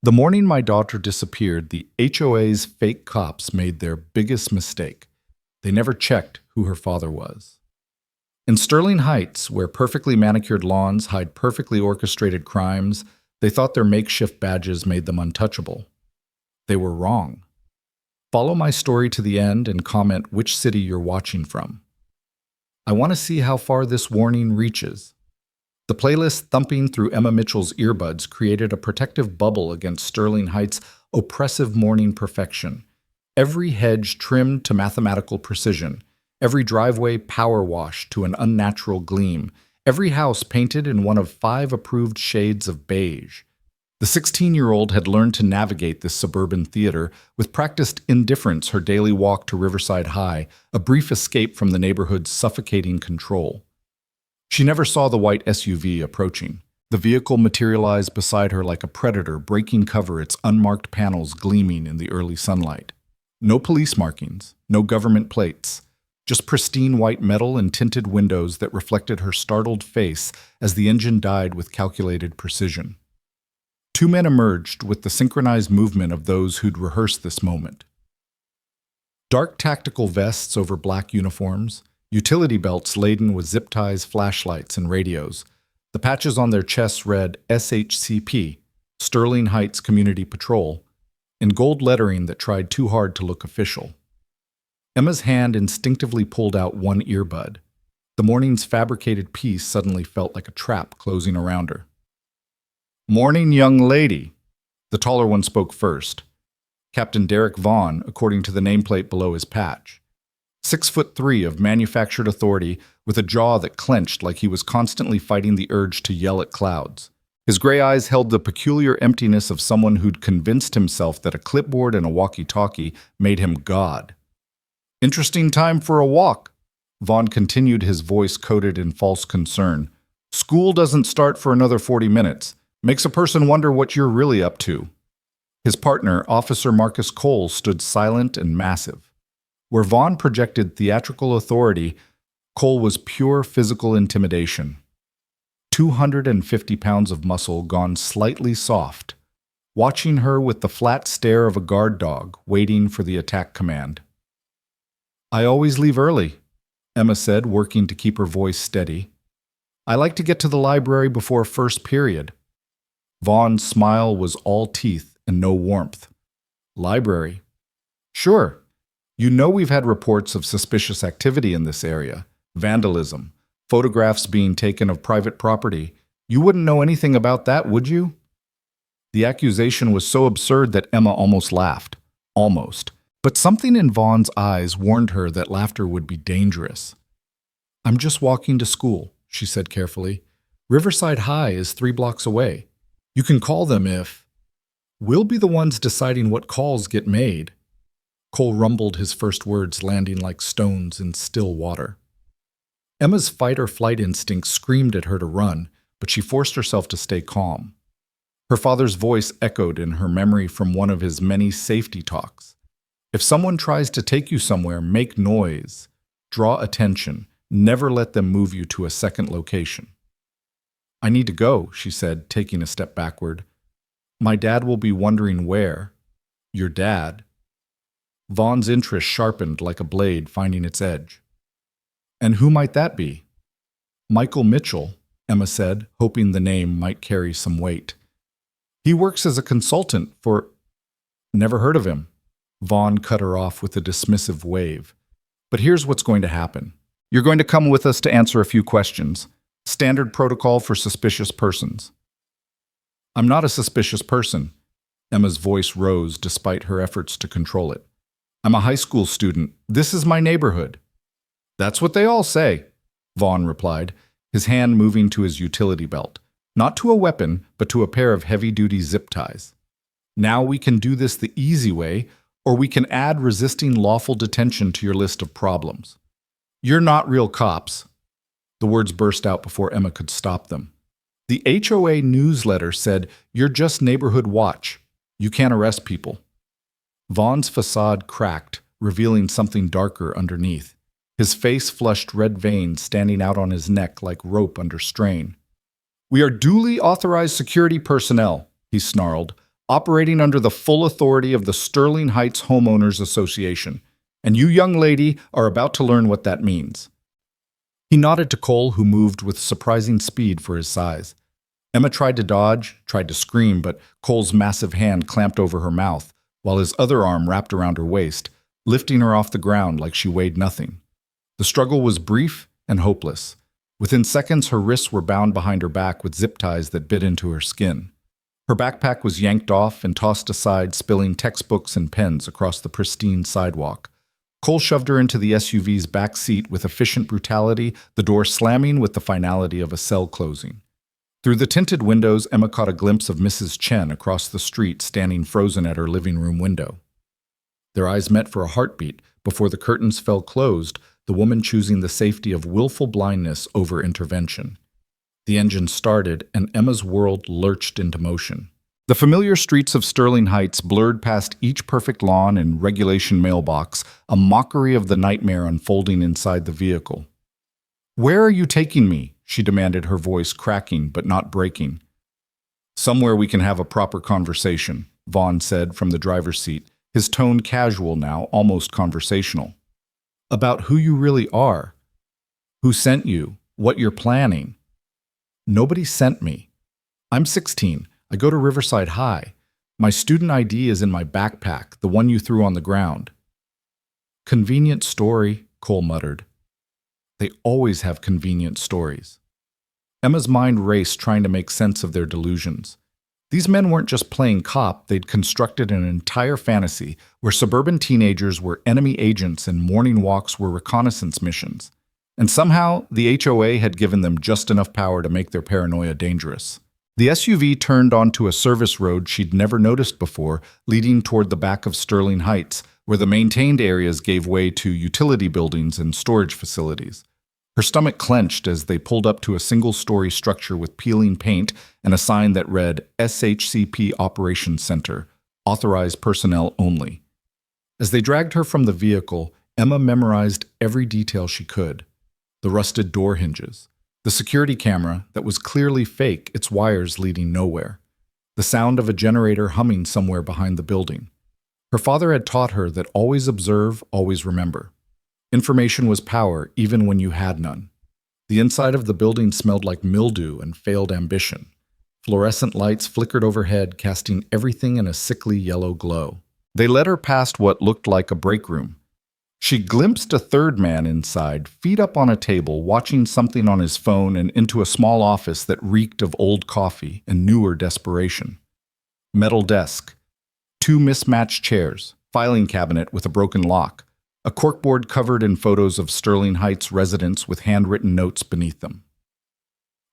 The morning my daughter disappeared, the HOA's fake cops made their biggest mistake. They never checked who her father was. In Sterling Heights, where perfectly manicured lawns hide perfectly orchestrated crimes, they thought their makeshift badges made them untouchable. They were wrong. Follow my story to the end and comment which city you're watching from. I want to see how far this warning reaches. The playlist thumping through Emma Mitchell's earbuds created a protective bubble against Sterling Heights' oppressive morning perfection. Every hedge trimmed to mathematical precision, every driveway power washed to an unnatural gleam, every house painted in one of 5 approved shades of beige. The 16-year-old had learned to navigate this suburban theater with practiced indifference her daily walk to Riverside High, a brief escape from the neighborhood's suffocating control. She never saw the white SUV approaching. The vehicle materialized beside her like a predator breaking cover, its unmarked panels gleaming in the early sunlight. No police markings, no government plates, just pristine white metal and tinted windows that reflected her startled face as the engine died with calculated precision. 2 men emerged with the synchronized movement of those who'd rehearsed this moment. Dark tactical vests over black uniforms, utility belts laden with zip ties, flashlights, and radios. The patches on their chests read SHCP, Sterling Heights Community Patrol, in gold lettering that tried too hard to look official. Emma's hand instinctively pulled out one earbud. The morning's fabricated peace suddenly felt like a trap closing around her. "Morning, young lady." The taller one spoke first. Captain Derek Vaughn, according to the nameplate below his patch. 6'3" of manufactured authority with a jaw that clenched like he was constantly fighting the urge to yell at clouds. His gray eyes held the peculiar emptiness of someone who'd convinced himself that a clipboard and a walkie-talkie made him God. "Interesting time for a walk," Vaughn continued, his voice coated in false concern. "School doesn't start for another 40 minutes. Makes a person wonder what you're really up to." His partner, Officer Marcus Cole, stood silent and massive. Where Vaughn projected theatrical authority, Cole was pure physical intimidation. 250 pounds of muscle gone slightly soft, watching her with the flat stare of a guard dog waiting for the attack command. "I always leave early," Emma said, working to keep her voice steady. "I like to get to the library before first period." Vaughn's smile was all teeth and no warmth. "Library? Sure. You know we've had reports of suspicious activity in this area. Vandalism, photographs being taken of private property. You wouldn't know anything about that, would you?" The accusation was so absurd that Emma almost laughed. Almost. But something in Vaughn's eyes warned her that laughter would be dangerous. "I'm just walking to school," she said carefully. "Riverside High is 3 blocks away. You can call them if—" "We'll be the ones deciding what calls get made." Cole rumbled, his first words landing like stones in still water. Emma's fight-or-flight instinct screamed at her to run, but she forced herself to stay calm. Her father's voice echoed in her memory from one of his many safety talks. "If someone tries to take you somewhere, make noise. Draw attention. Never let them move you to a second location." "I need to go," she said, taking a step backward. "My dad will be wondering where." "Your dad?" Vaughn's interest sharpened like a blade finding its edge. "And who might that be?" "Michael Mitchell," Emma said, hoping the name might carry some weight. "He works as a consultant for—" "Never heard of him." Vaughn cut her off with a dismissive wave. "But here's what's going to happen. You're going to come with us to answer a few questions. Standard protocol for suspicious persons." "I'm not a suspicious person." Emma's voice rose despite her efforts to control it. "I'm a high school student. This is my neighborhood." "That's what they all say," Vaughn replied, his hand moving to his utility belt. Not to a weapon, but to a pair of heavy-duty zip ties. "Now we can do this the easy way, or we can add resisting lawful detention to your list of problems." "You're not real cops." The words burst out before Emma could stop them. "The HOA newsletter said, you're just neighborhood watch. You can't arrest people." Vaughn's facade cracked, revealing something darker underneath. His face flushed, red veins standing out on his neck like rope under strain. "We are duly authorized security personnel," he snarled, operating under the full authority of the Sterling Heights Homeowners Association. And you, young lady, are about to learn what that means." He nodded to Cole, who moved with surprising speed for his size. Emma tried to dodge, tried to scream, but Cole's massive hand clamped over her mouth, while his other arm wrapped around her waist, lifting her off the ground like she weighed nothing. The struggle was brief and hopeless. Within seconds, her wrists were bound behind her back with zip ties that bit into her skin. Her backpack was yanked off and tossed aside, spilling textbooks and pens across the pristine sidewalk. Cole shoved her into the SUV's back seat with efficient brutality, the door slamming with the finality of a cell closing. Through the tinted windows, Emma caught a glimpse of Mrs. Chen across the street, standing frozen at her living room window. Their eyes met for a heartbeat before the curtains fell closed, the woman choosing the safety of willful blindness over intervention. The engine started, and Emma's world lurched into motion. The familiar streets of Sterling Heights blurred past each perfect lawn and regulation mailbox, a mockery of the nightmare unfolding inside the vehicle. "Where are you taking me?" she demanded, her voice cracking but not breaking. "Somewhere we can have a proper conversation," Vaughn said from the driver's seat, his tone casual now, almost conversational. "About who you really are. Who sent you? What you're planning." "Nobody sent me. I'm 16. I go to Riverside High. My student ID is in my backpack, the one you threw on the ground." "Convenient story," Cole muttered. They always have convenient stories. Emma's mind raced, trying to make sense of their delusions. These men weren't just playing cop, they'd constructed an entire fantasy where suburban teenagers were enemy agents and morning walks were reconnaissance missions. And somehow, the HOA had given them just enough power to make their paranoia dangerous. The SUV turned onto a service road she'd never noticed before, leading toward the back of Sterling Heights, where the maintained areas gave way to utility buildings and storage facilities. Her stomach clenched as they pulled up to a single-story structure with peeling paint and a sign that read SHCP Operations Center, authorized personnel only. As they dragged her from the vehicle, Emma memorized every detail she could. The rusted door hinges, the security camera that was clearly fake, its wires leading nowhere, the sound of a generator humming somewhere behind the building. Her father had taught her that always observe, always remember. Information was power, even when you had none. The inside of the building smelled like mildew and failed ambition. Fluorescent lights flickered overhead, casting everything in a sickly yellow glow. They led her past what looked like a break room. She glimpsed a third man inside, feet up on a table, watching something on his phone, and into a small office that reeked of old coffee and newer desperation. Metal desk, 2 mismatched chairs, filing cabinet with a broken lock, a corkboard covered in photos of Sterling Heights residents with handwritten notes beneath them.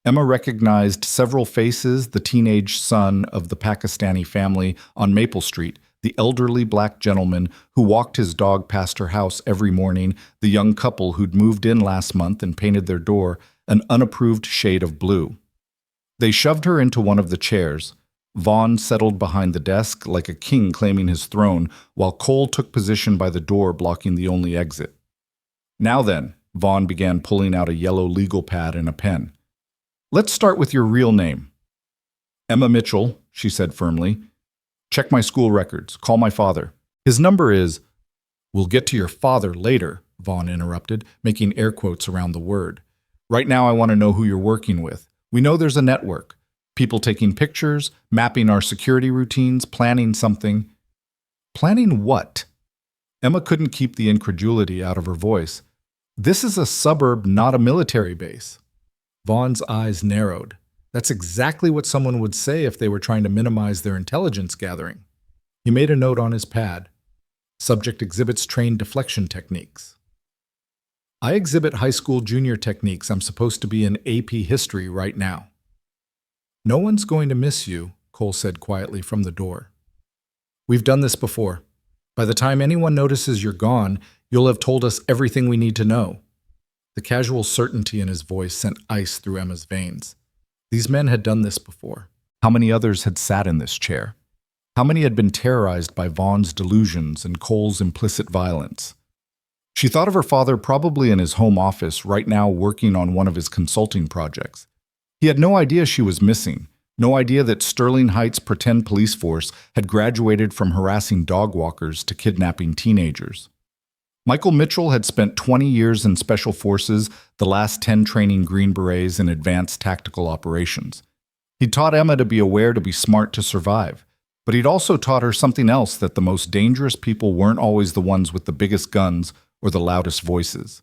Emma recognized several faces: the teenage son of the Pakistani family on Maple Street, the elderly black gentleman who walked his dog past her house every morning, the young couple who'd moved in last month and painted their door an unapproved shade of blue. They shoved her into one of the chairs. Vaughn settled behind the desk like a king claiming his throne, while Cole took position by the door blocking the only exit. "Now then," Vaughn began, pulling out a yellow legal pad and a pen. "Let's start with your real name." "Emma Mitchell," she said firmly. "Check my school records. Call my father. His number is—" "We'll get to your father later," Vaughn interrupted, making air quotes around the word. "Right now I want to know who you're working with. We know there's a network. People taking pictures, mapping our security routines, planning something." "Planning what?" Emma couldn't keep the incredulity out of her voice. "This is a suburb, not a military base." Vaughn's eyes narrowed. That's exactly what someone would say if they were trying to minimize their intelligence gathering. He made a note on his pad. Subject exhibits trained deflection techniques. "I exhibit high school junior techniques. I'm supposed to be in AP history right now." "No one's going to miss you," Cole said quietly from the door. "We've done this before. By the time anyone notices you're gone, you'll have told us everything we need to know." The casual certainty in his voice sent ice through Emma's veins. These men had done this before. How many others had sat in this chair? How many had been terrorized by Vaughn's delusions and Cole's implicit violence? She thought of her father probably in his home office right now working on one of his consulting projects. He had no idea she was missing, No idea that Sterling Heights' pretend police force had graduated from harassing dog walkers to kidnapping teenagers. Michael Mitchell had spent 20 years in Special Forces, the last 10 training Green Berets in advanced tactical operations. He'd taught Emma to be aware, to be smart, to survive. But he'd also taught her something else, that the most dangerous people weren't always the ones with the biggest guns or the loudest voices.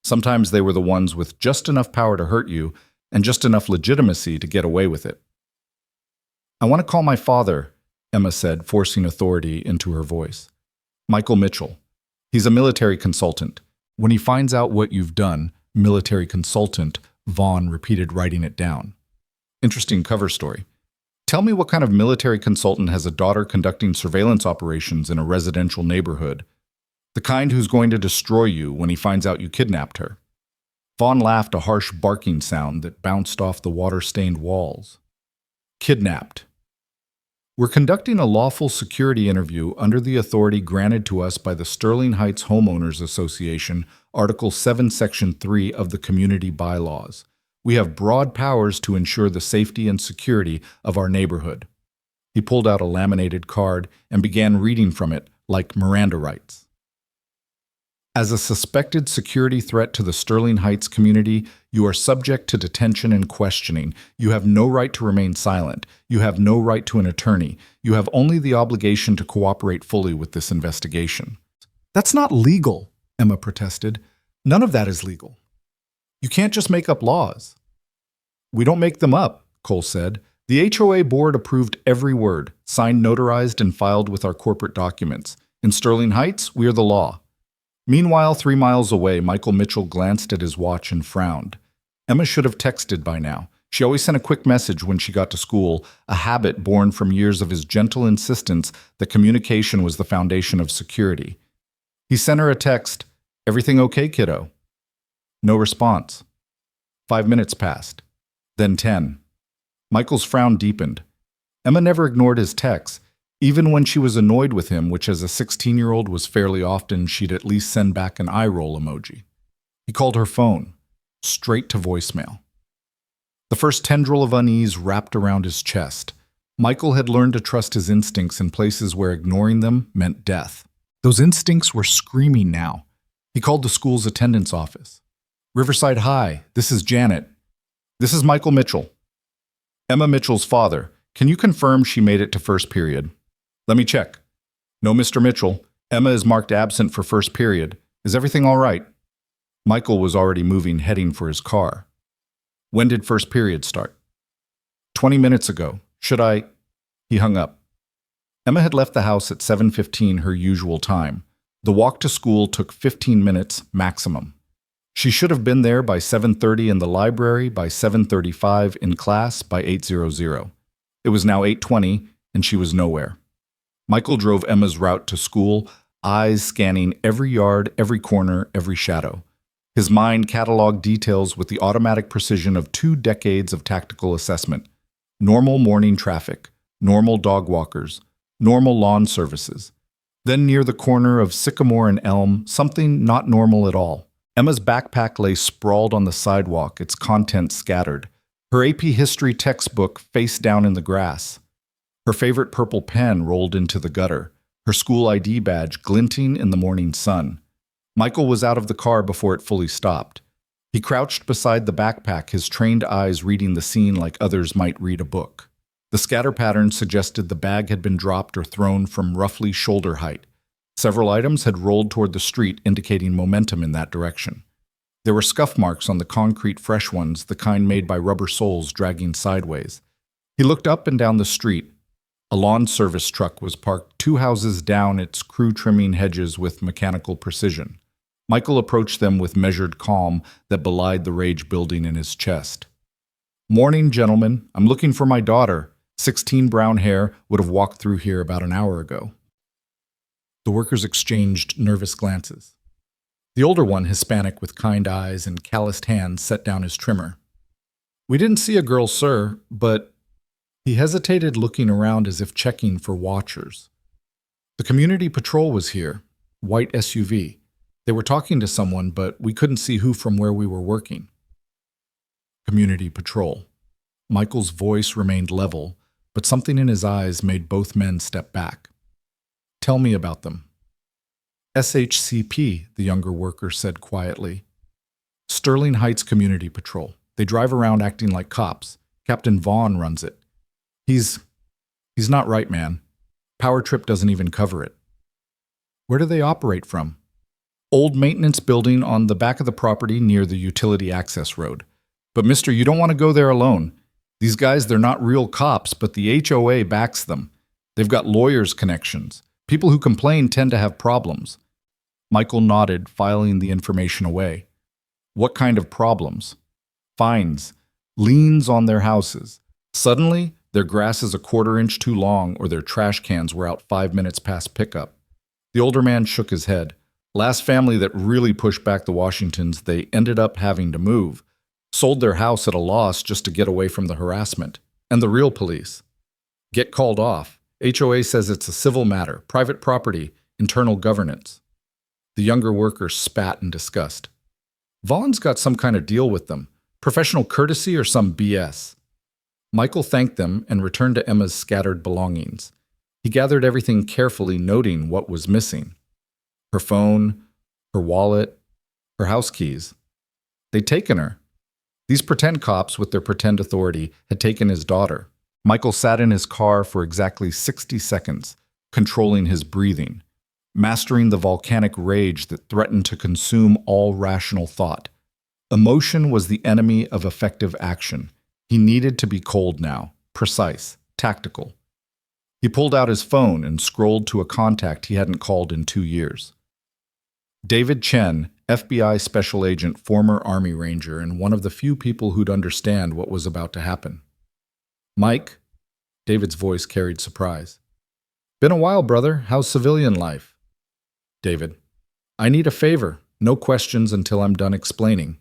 Sometimes they were the ones with just enough power to hurt you and just enough legitimacy to get away with it. "I want to call my father," Emma said, forcing authority into her voice. "Michael Mitchell. He's a military consultant. When he finds out what you've done," military consultant, Vaughn repeated, writing it down. Interesting cover story. Tell me what kind of military consultant has a daughter conducting surveillance operations in a residential neighborhood? The kind who's going to destroy you when he finds out you kidnapped her. Vaughn laughed, a harsh barking sound that bounced off the water-stained walls. Kidnapped. We're conducting a lawful security interview under the authority granted to us by the Sterling Heights Homeowners Association, Article 7, Section 3 of the Community Bylaws. We have broad powers to ensure the safety and security of our neighborhood. He pulled out a laminated card and began reading from it like Miranda rights. As a suspected security threat to the Sterling Heights community, you are subject to detention and questioning. You have no right to remain silent. You have no right to an attorney. You have only the obligation to cooperate fully with this investigation. That's not legal, Emma protested. None of that is legal. You can't just make up laws. We don't make them up, Cole said. The HOA board approved every word, signed, notarized, and filed with our corporate documents. In Sterling Heights, we are the law. Meanwhile, 3 miles away, Michael Mitchell glanced at his watch and frowned. Emma should have texted by now. She always sent a quick message when she got to school, a habit born from years of his gentle insistence that communication was the foundation of security. He sent her a text, "Everything okay, kiddo?" No response. 5 minutes passed. Then 10. Michael's frown deepened. Emma never ignored his texts. Even when she was annoyed with him, which as a 16-year-old was fairly often, she'd at least send back an eye roll emoji. He called her phone, straight to voicemail. The first tendril of unease wrapped around his chest. Michael had learned to trust his instincts in places where ignoring them meant death. Those instincts were screaming now. He called the school's attendance office. "Riverside High, this is Janet. This is Michael Mitchell. Emma Mitchell's father. Can you confirm she made it to first period?" "Let me check." "No, Mr. Mitchell. Emma is marked absent for first period. Is everything all right?" Michael was already moving, heading for his car. "When did first period start?" 20 minutes ago. Should I?" He hung up. Emma had left the house at 7:15, her usual time. The walk to school took 15 minutes maximum. She should have been there by 7:30 in the library, by 7:35 in class, by 8:00. It was now 8:20, and she was nowhere. Michael drove Emma's route to school, eyes scanning every yard, every corner, every shadow. His mind cataloged details with the automatic precision of 2 decades of tactical assessment. Normal morning traffic, normal dog walkers, normal lawn services. Then near the corner of Sycamore and Elm, something not normal at all. Emma's backpack lay sprawled on the sidewalk, its contents scattered. Her AP history textbook face down in the grass. Her favorite purple pen rolled into the gutter, her school ID badge glinting in the morning sun. Michael was out of the car before it fully stopped. He crouched beside the backpack, his trained eyes reading the scene like others might read a book. The scatter pattern suggested the bag had been dropped or thrown from roughly shoulder height. Several items had rolled toward the street, indicating momentum in that direction. There were scuff marks on the concrete, fresh ones, the kind made by rubber soles dragging sideways. He looked up and down the street. A lawn service truck was parked 2 houses down, its crew trimming hedges with mechanical precision. Michael approached them with measured calm that belied the rage building in his chest. "Morning, gentlemen. I'm looking for my daughter. 16, brown hair, would have walked through here about an hour ago." The workers exchanged nervous glances. The older one, Hispanic with kind eyes and calloused hands, set down his trimmer. "We didn't see a girl, sir, but—" He hesitated, looking around as if checking for watchers. "The community patrol was here, white SUV. They were talking to someone, but we couldn't see who from where we were working." Community patrol. Michael's voice remained level, but something in his eyes made both men step back. Tell me about them. SHCP, the younger worker said quietly. Sterling Heights Community Patrol. They drive around acting like cops. Captain Vaughn runs it. He's not right, man. Power Trip doesn't even cover it. Where do they operate from? Old maintenance building on the back of the property near the utility access road. But mister, you don't want to go there alone. These guys, they're not real cops, but the HOA backs them. They've got lawyers' connections. People who complain tend to have problems. Michael nodded, filing the information away. What kind of problems? Fines, liens on their houses. Suddenly, their grass is a quarter-inch too long or their trash cans were out 5 minutes past pickup. The older man shook his head. Last family that really pushed back the Washingtons, they ended up having to move. Sold their house at a loss just to get away from the harassment. And the real police. Get called off. HOA says it's a civil matter, private property, internal governance. The younger worker spat in disgust. Vaughn's got some kind of deal with them. Professional courtesy or some BS. Michael thanked them and returned to Emma's scattered belongings. He gathered everything carefully, noting what was missing. Her phone, her wallet, her house keys. They'd taken her. These pretend cops, with their pretend authority, had taken his daughter. Michael sat in his car for exactly 60 seconds, controlling his breathing, mastering the volcanic rage that threatened to consume all rational thought. Emotion was the enemy of effective action. He needed to be cold now, precise, tactical. He pulled out his phone and scrolled to a contact he hadn't called in 2 years. David Chen, FBI Special Agent, former Army Ranger, and one of the few people who'd understand what was about to happen. Mike? David's voice carried surprise. Been a while, brother. How's civilian life? David. I need a favor. No questions until I'm done explaining.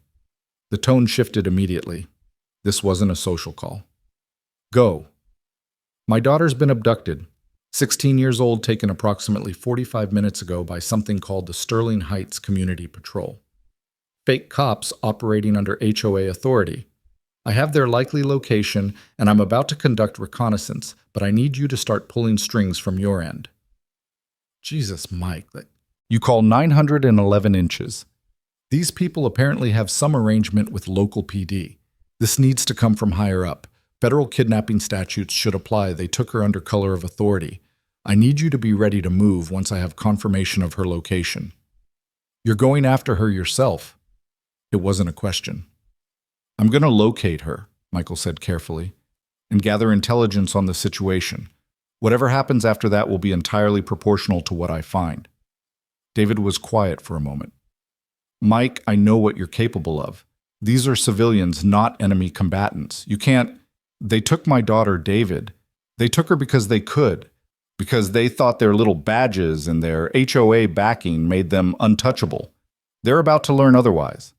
The tone shifted immediately. This wasn't a social call. Go. My daughter's been abducted. 16 years old, taken approximately 45 minutes ago by something called the Sterling Heights Community Patrol. Fake cops operating under HOA authority. I have their likely location, and I'm about to conduct reconnaissance, but I need you to start pulling strings from your end. Jesus, Mike. You call 911 inches. These people apparently have some arrangement with local PD. This needs to come from higher up. Federal kidnapping statutes should apply. They took her under color of authority. I need you to be ready to move once I have confirmation of her location. You're going after her yourself. It wasn't a question. I'm going to locate her, Michael said carefully, and gather intelligence on the situation. Whatever happens after that will be entirely proportional to what I find. David was quiet for a moment. Mike, I know what you're capable of. These are civilians, not enemy combatants. You can't... They took my daughter, David. They took her because they could, because they thought their little badges and their HOA backing made them untouchable. They're about to learn otherwise.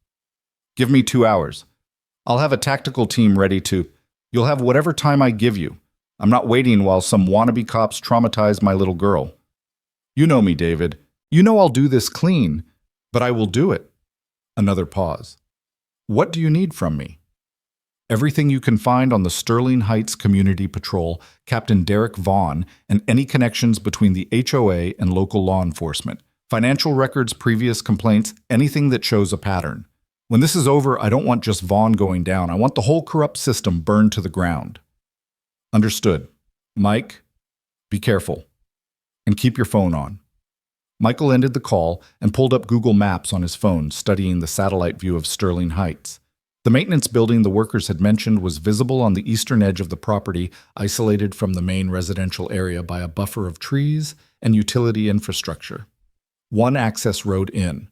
Give me 2 hours. I'll have a tactical team ready to... You'll have whatever time I give you. I'm not waiting while some wannabe cops traumatize my little girl. You know me, David. You know I'll do this clean, but I will do it. Another pause. What do you need from me? Everything you can find on the Sterling Heights Community Patrol, Captain Derek Vaughn, and any connections between the HOA and local law enforcement. Financial records, previous complaints, anything that shows a pattern. When this is over, I don't want just Vaughn going down. I want the whole corrupt system burned to the ground. Understood. Mike, be careful. And keep your phone on. Michael ended the call and pulled up Google Maps on his phone, studying the satellite view of Sterling Heights. The maintenance building the workers had mentioned was visible on the eastern edge of the property, isolated from the main residential area by a buffer of trees and utility infrastructure. One access road in.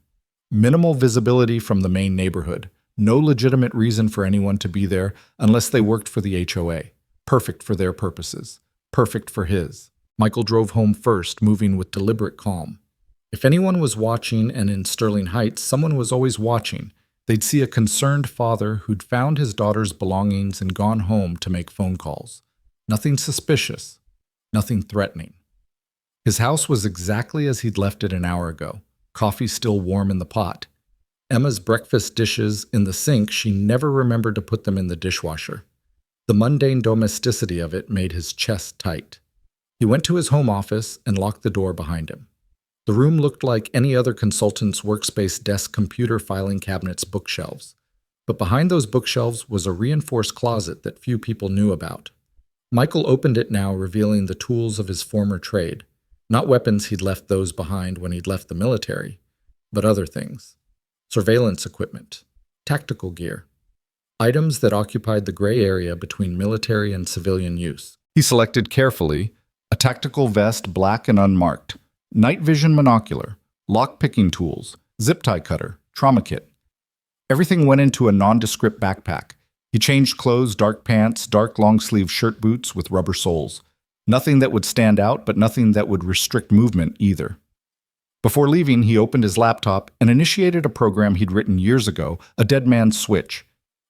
Minimal visibility from the main neighborhood. No legitimate reason for anyone to be there unless they worked for the HOA. Perfect for their purposes. Perfect for his. Michael drove home first, moving with deliberate calm. If anyone was watching, and in Sterling Heights, someone was always watching, they'd see a concerned father who'd found his daughter's belongings and gone home to make phone calls. Nothing suspicious. Nothing threatening. His house was exactly as he'd left it an hour ago. Coffee still warm in the pot. Emma's breakfast dishes in the sink, she never remembered to put them in the dishwasher. The mundane domesticity of it made his chest tight. He went to his home office and locked the door behind him. The room looked like any other consultant's workspace desk, computer, filing cabinets, bookshelves. But behind those bookshelves was a reinforced closet that few people knew about. Michael opened it now, revealing the tools of his former trade. Not weapons, he'd left those behind when he'd left the military, but other things. Surveillance equipment, tactical gear, items that occupied the gray area between military and civilian use. He selected carefully a tactical vest, black and unmarked, night vision monocular, lock-picking tools, zip tie cutter, trauma kit. Everything went into a nondescript backpack. He changed clothes, dark pants, dark long-sleeve shirt boots with rubber soles. Nothing that would stand out, but nothing that would restrict movement either. Before leaving, he opened his laptop and initiated a program he'd written years ago, a dead man's switch.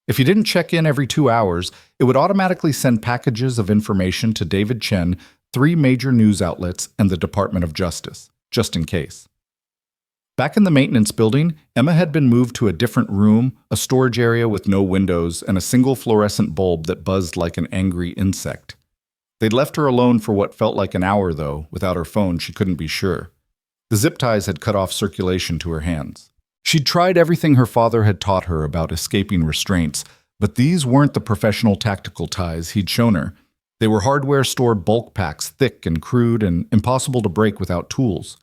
If he didn't check in every 2 hours, it would automatically send packages of information to David Chen, 3 major news outlets, and the Department of Justice, just in case. Back in the maintenance building, Emma had been moved to a different room, a storage area with no windows, and a single fluorescent bulb that buzzed like an angry insect. They'd left her alone for what felt like an hour, though. Without her phone, she couldn't be sure. The zip ties had cut off circulation to her hands. She'd tried everything her father had taught her about escaping restraints, but these weren't the professional tactical ties he'd shown her. They were hardware store bulk packs, thick and crude and impossible to break without tools.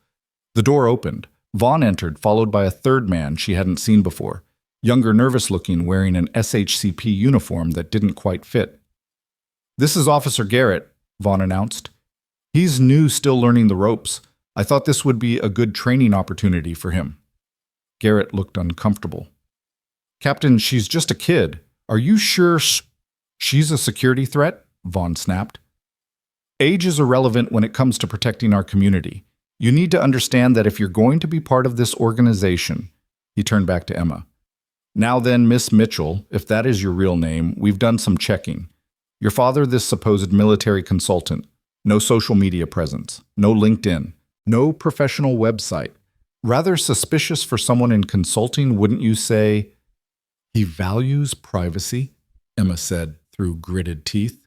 The door opened. Vaughn entered, followed by a third man she hadn't seen before, younger, nervous-looking, wearing an SHCP uniform that didn't quite fit. "This is Officer Garrett," Vaughn announced. "He's new, still learning the ropes. I thought this would be a good training opportunity for him." Garrett looked uncomfortable. "Captain, she's just a kid. Are you sure she's a security threat?" Vaughn snapped. "Age is irrelevant when it comes to protecting our community. You need to understand that if you're going to be part of this organization," he turned back to Emma. "Now then, Miss Mitchell, if that is your real name, we've done some checking. Your father, this supposed military consultant, no social media presence, no LinkedIn, no professional website. Rather suspicious for someone in consulting, wouldn't you say?" "He values privacy," Emma said through gritted teeth,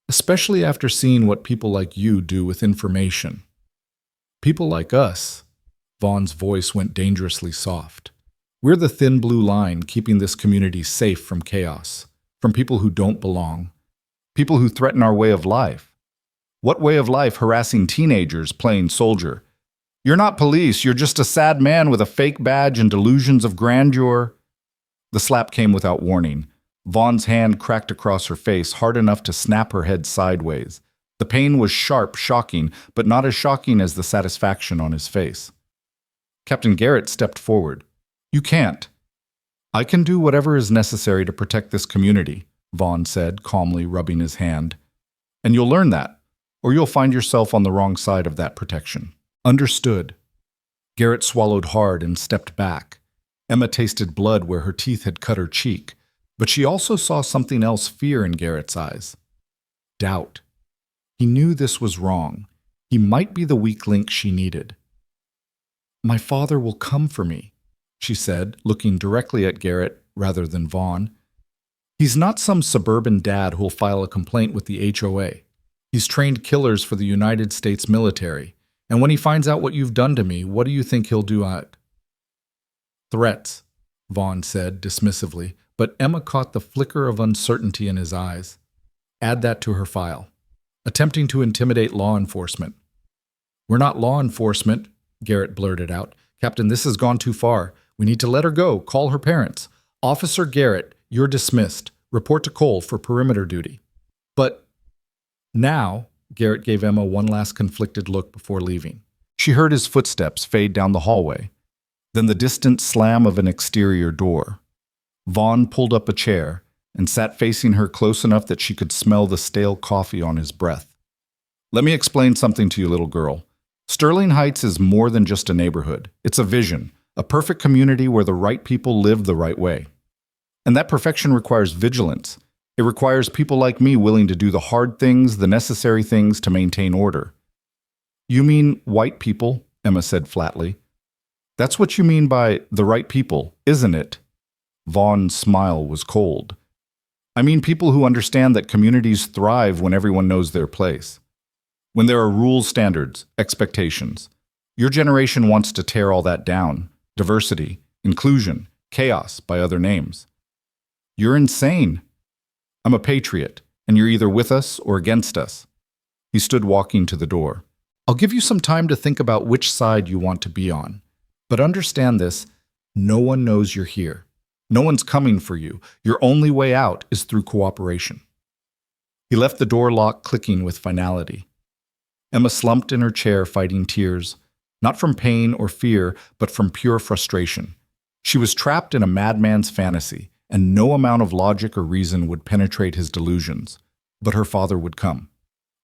"especially after seeing what people like you do with information." "People like us," Vaughn's voice went dangerously soft. "We're the thin blue line keeping this community safe from chaos, from people who don't belong, people who threaten our way of life. What way of life harassing teenagers playing soldier? You're not police, you're just a sad man with a fake badge and delusions of grandeur." The slap came without warning. Vaughn's hand cracked across her face, hard enough to snap her head sideways. The pain was sharp, shocking, but not as shocking as the satisfaction on his face. Captain Garrett stepped forward. "You can't." "I can do whatever is necessary to protect this community," Vaughn said, calmly rubbing his hand. "And you'll learn that, or you'll find yourself on the wrong side of that protection." "Understood." Garrett swallowed hard and stepped back. Emma tasted blood where her teeth had cut her cheek, but she also saw something else, fear in Garrett's eyes. Doubt. He knew this was wrong. He might be the weak link she needed. "My father will come for me," she said, looking directly at Garrett rather than Vaughn. "He's not some suburban dad who'll file a complaint with the HOA. He's trained killers for the United States military. And when he finds out what you've done to me, what do you think he'll do at?" "Threats," Vaughn said dismissively, but Emma caught the flicker of uncertainty in his eyes. "Add that to her file. Attempting to intimidate law enforcement." "We're not law enforcement," Garrett blurted out. "Captain, this has gone too far. We need to let her go. Call her parents. Officer Garrett, you're dismissed. Report to Cole for perimeter duty." "But now," Garrett gave Emma one last conflicted look before leaving. She heard his footsteps fade down the hallway, then the distant slam of an exterior door. Vaughn pulled up a chair and sat facing her close enough that she could smell the stale coffee on his breath. "Let me explain something to you, little girl. Sterling Heights is more than just a neighborhood. It's a vision, a perfect community where the right people live the right way. And that perfection requires vigilance. It requires people like me willing to do the hard things, the necessary things to maintain order." "You mean white people?" Emma said flatly. "That's what you mean by the right people, isn't it?" Vaughn's smile was cold. I mean people who understand that communities thrive when everyone knows their place. When there are rules, standards, expectations. Your generation wants to tear all that down. Diversity, inclusion, chaos by other names. You're insane. I'm a patriot, and you're either with us or against us. He stood walking to the door. I'll give you some time to think about which side you want to be on. But understand this, no one knows you're here. No one's coming for you. Your only way out is through cooperation. He left the door lock clicking with finality. Emma slumped in her chair fighting tears, not from pain or fear, but from pure frustration. She was trapped in a madman's fantasy, and no amount of logic or reason would penetrate his delusions. But her father would come.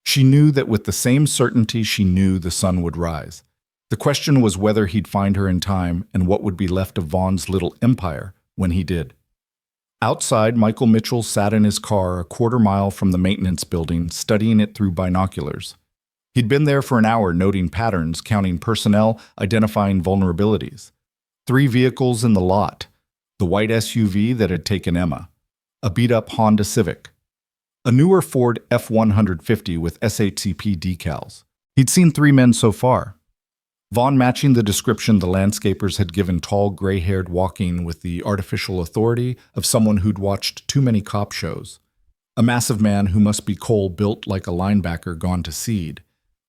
She knew that with the same certainty she knew the sun would rise. The question was whether he'd find her in time and what would be left of Vaughn's little empire when he did. Outside, Michael Mitchell sat in his car a quarter-mile from the maintenance building, studying it through binoculars. He'd been there for an hour noting patterns, counting personnel, identifying vulnerabilities. 3 vehicles in the lot. The white SUV that had taken Emma. A beat-up Honda Civic. A newer Ford F-150 with SHCP decals. He'd seen 3 men so far. Vaughn matching the description the landscapers had given tall, gray-haired walking with the artificial authority of someone who'd watched too many cop shows. A massive man who must be Cole built like a linebacker gone to seed,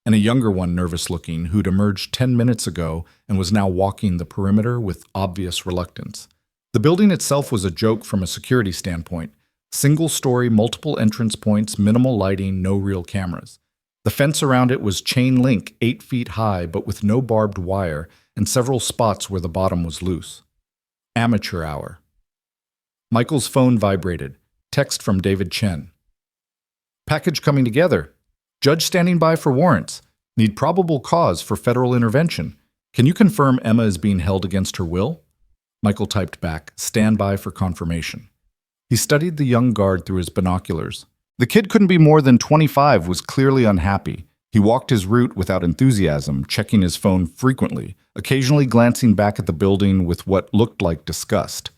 and a younger one nervous-looking who'd emerged 10 minutes ago and was now walking the perimeter with obvious reluctance. The building itself was a joke from a security standpoint. Single-story, multiple entrance points, minimal lighting, no real cameras. The fence around it was chain link 8 feet high but with no barbed wire and several spots where the bottom was loose. Amateur hour. Michael's phone vibrated. Text from David Chen. Package coming together. Judge standing by for warrants. Need probable cause for federal intervention. Can you confirm Emma is being held against her will? Michael typed back, stand by for confirmation. He studied the young guard through his binoculars. The kid couldn't be more than 25, was clearly unhappy. He walked his route without enthusiasm, checking his phone frequently, occasionally glancing back at the building with what looked like disgust.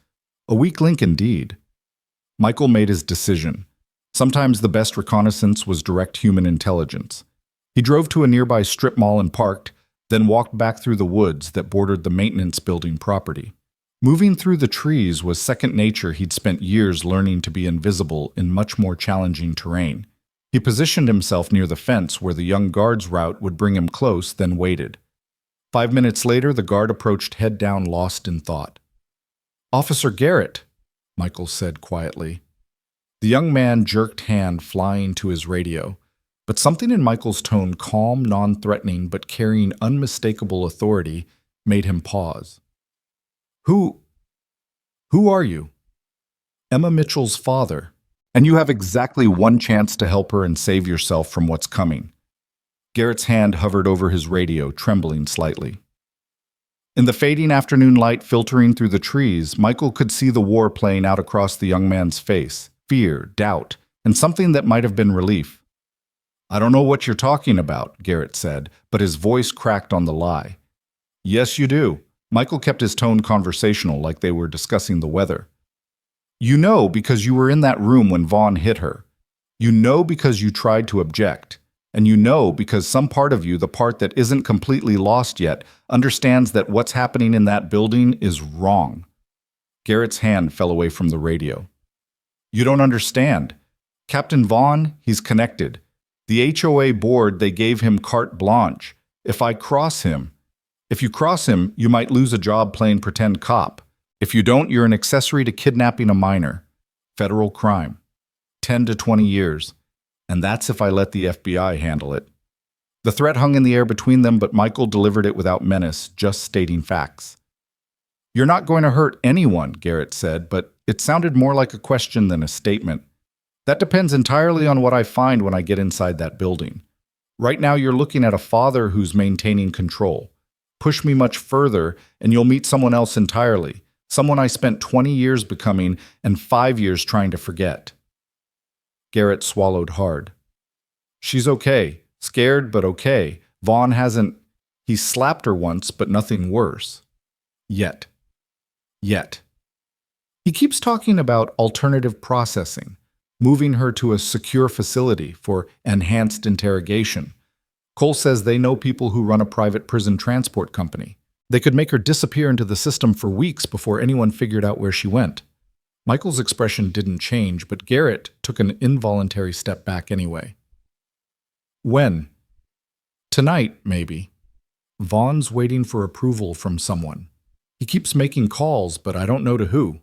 A weak link indeed. Michael made his decision. Sometimes the best reconnaissance was direct human intelligence. He drove to a nearby strip mall and parked, then walked back through the woods that bordered the maintenance building property. Moving through the trees was second nature. He'd spent years learning to be invisible in much more challenging terrain. He positioned himself near the fence where the young guard's route would bring him close, then waited. 5 minutes later, the guard approached head down, lost in thought. "Officer Garrett," Michael said quietly. The young man jerked hand flying to his radio, but something in Michael's tone, calm, non-threatening, but carrying unmistakable authority, made him pause. Who are you?" "Emma Mitchell's father, and you have exactly 1 chance to help her and save yourself from what's coming." Garrett's hand hovered over his radio, trembling slightly. In the fading afternoon light filtering through the trees, Michael could see the war playing out across the young man's face, fear, doubt, and something that might have been relief. "I don't know what you're talking about," Garrett said, but his voice cracked on the lie. "Yes, you do." Michael kept his tone conversational, like they were discussing the weather. "You know because you were in that room when Vaughn hit her. You know because you tried to object. And you know because some part of you, the part that isn't completely lost yet, understands that what's happening in that building is wrong." Garrett's hand fell away from the radio. "You don't understand. Captain Vaughn, he's connected. The HOA board, they gave him carte blanche. If you cross him, you might lose a job playing pretend cop. If you don't, you're an accessory to kidnapping a minor. Federal crime. 10 to 20 years. And that's if I let the FBI handle it." The threat hung in the air between them, but Michael delivered it without menace, just stating facts. "You're not going to hurt anyone," Garrett said, but it sounded more like a question than a statement. "That depends entirely on what I find when I get inside that building. Right now you're looking at a father who's maintaining control. Push me much further, and you'll meet someone else entirely, someone I spent 20 years becoming and 5 years trying to forget." Garrett swallowed hard. "She's okay. Scared, but okay. Vaughn hasn't... He slapped her once, but nothing worse. Yet. He keeps talking about alternative processing. moving her to a secure facility for enhanced interrogation. Cole says they know people who run a private prison transport company. They could make her disappear into the system for weeks before anyone figured out where she went. Michael's expression didn't change, but Garrett took an involuntary step back anyway. When? Tonight, maybe. Vaughn's waiting for approval from someone. He keeps making calls, but I don't know to who.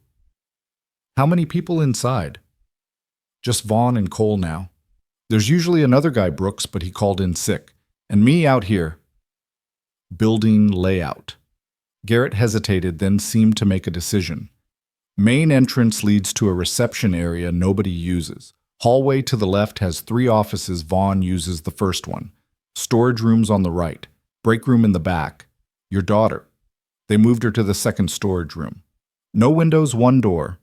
How many people inside? Just Vaughn and Cole now. There's usually another guy, Brooks, but he called in sick. And me out here. Building layout. Garrett hesitated, then seemed to make a decision. Main entrance leads to a reception area nobody uses. Hallway to the left has 3 offices. Vaughn uses the first one. Storage rooms on the right. Break room in the back. Your daughter. They moved her to the second storage room. No windows, 1 door.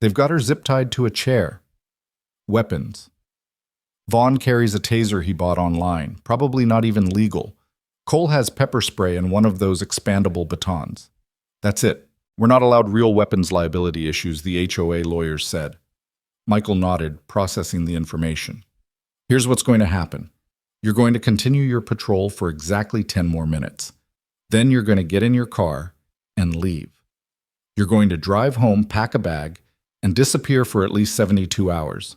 They've got her zip-tied to a chair. Weapons. Vaughn carries a taser he bought online, probably not even legal. Cole has pepper spray and one of those expandable batons. That's it. We're not allowed real weapons liability issues, the HOA lawyers said. Michael nodded, processing the information. Here's what's going to happen. You're going to continue your patrol for exactly 10 more minutes. Then you're going to get in your car and leave. You're going to drive home, pack a bag, and disappear for at least 72 hours.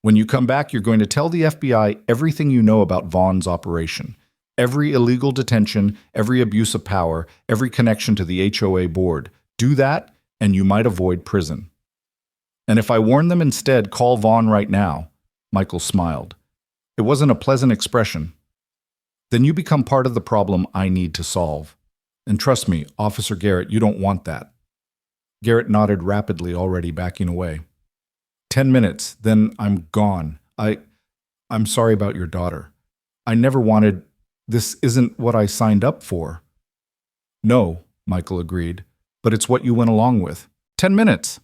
When you come back, you're going to tell the FBI everything you know about Vaughn's operation. Every illegal detention, every abuse of power, every connection to the HOA board. Do that, and you might avoid prison. And if I warn them instead, call Vaughn right now. Michael smiled. It wasn't a pleasant expression. Then you become part of the problem I need to solve. And trust me, Officer Garrett, you don't want that. Garrett nodded rapidly, already backing away. 10 minutes, then I'm gone. I'm sorry about your daughter. I never wanted... This isn't what I signed up for. No, Michael agreed, but it's what you went along with. 10 minutes.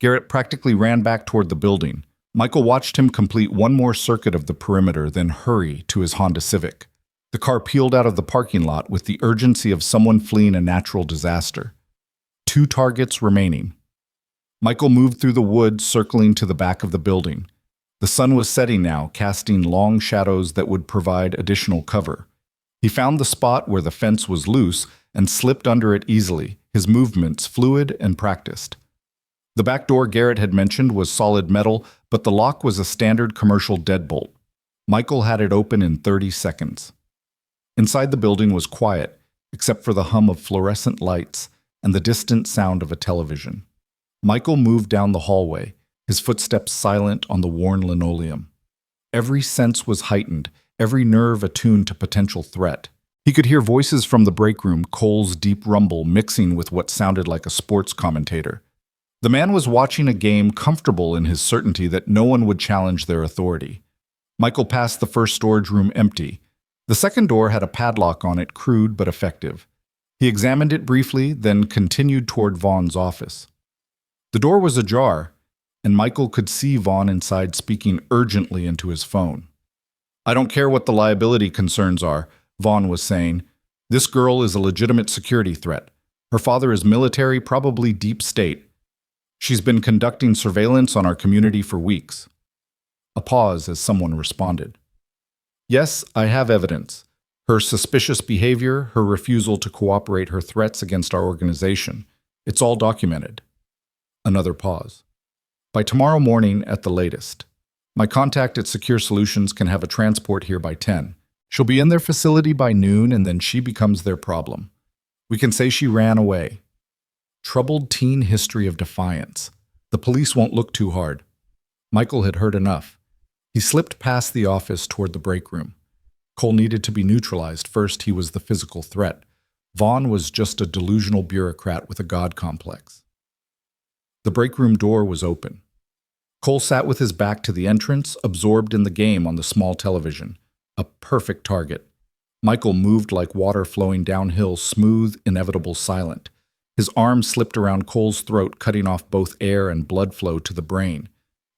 Garrett practically ran back toward the building. Michael watched him complete one more circuit of the perimeter, then hurry to his Honda Civic. The car peeled out of the parking lot with the urgency of someone fleeing a natural disaster. 2 targets remaining. Michael moved through the woods, circling to the back of the building. The sun was setting now, casting long shadows that would provide additional cover. He found the spot where the fence was loose and slipped under it easily, his movements fluid and practiced. The back door Garrett had mentioned was solid metal, but the lock was a standard commercial deadbolt. Michael had it open in 30 seconds. Inside the building was quiet, except for the hum of fluorescent lights and the distant sound of a television. Michael moved down the hallway, his footsteps silent on the worn linoleum. Every sense was heightened, every nerve attuned to potential threat. He could hear voices from the break room, Cole's deep rumble mixing with what sounded like a sports commentator. The man was watching a game, comfortable in his certainty that no one would challenge their authority. Michael passed the first storage room empty. The second door had a padlock on it, crude but effective. He examined it briefly, then continued toward Vaughn's office. The door was ajar, and Michael could see Vaughn inside speaking urgently into his phone. I don't care what the liability concerns are, Vaughn was saying. This girl is a legitimate security threat. Her father is military, probably deep state. She's been conducting surveillance on our community for weeks. A pause as someone responded. Yes, I have evidence. Her suspicious behavior, her refusal to cooperate, her threats against our organization. It's all documented. Another pause. By tomorrow morning at the latest. My contact at Secure Solutions can have a transport here by 10. She'll be in their facility by noon, and then she becomes their problem. We can say she ran away. Troubled teen history of defiance. The police won't look too hard. Michael had heard enough. He slipped past the office toward the break room. Cole needed to be neutralized. First, he was the physical threat. Vaughn was just a delusional bureaucrat with a god complex. The break room door was open. Cole sat with his back to the entrance, absorbed in the game on the small television. A perfect target. Michael moved like water flowing downhill, smooth, inevitable, silent. His arm slipped around Cole's throat, cutting off both air and blood flow to the brain.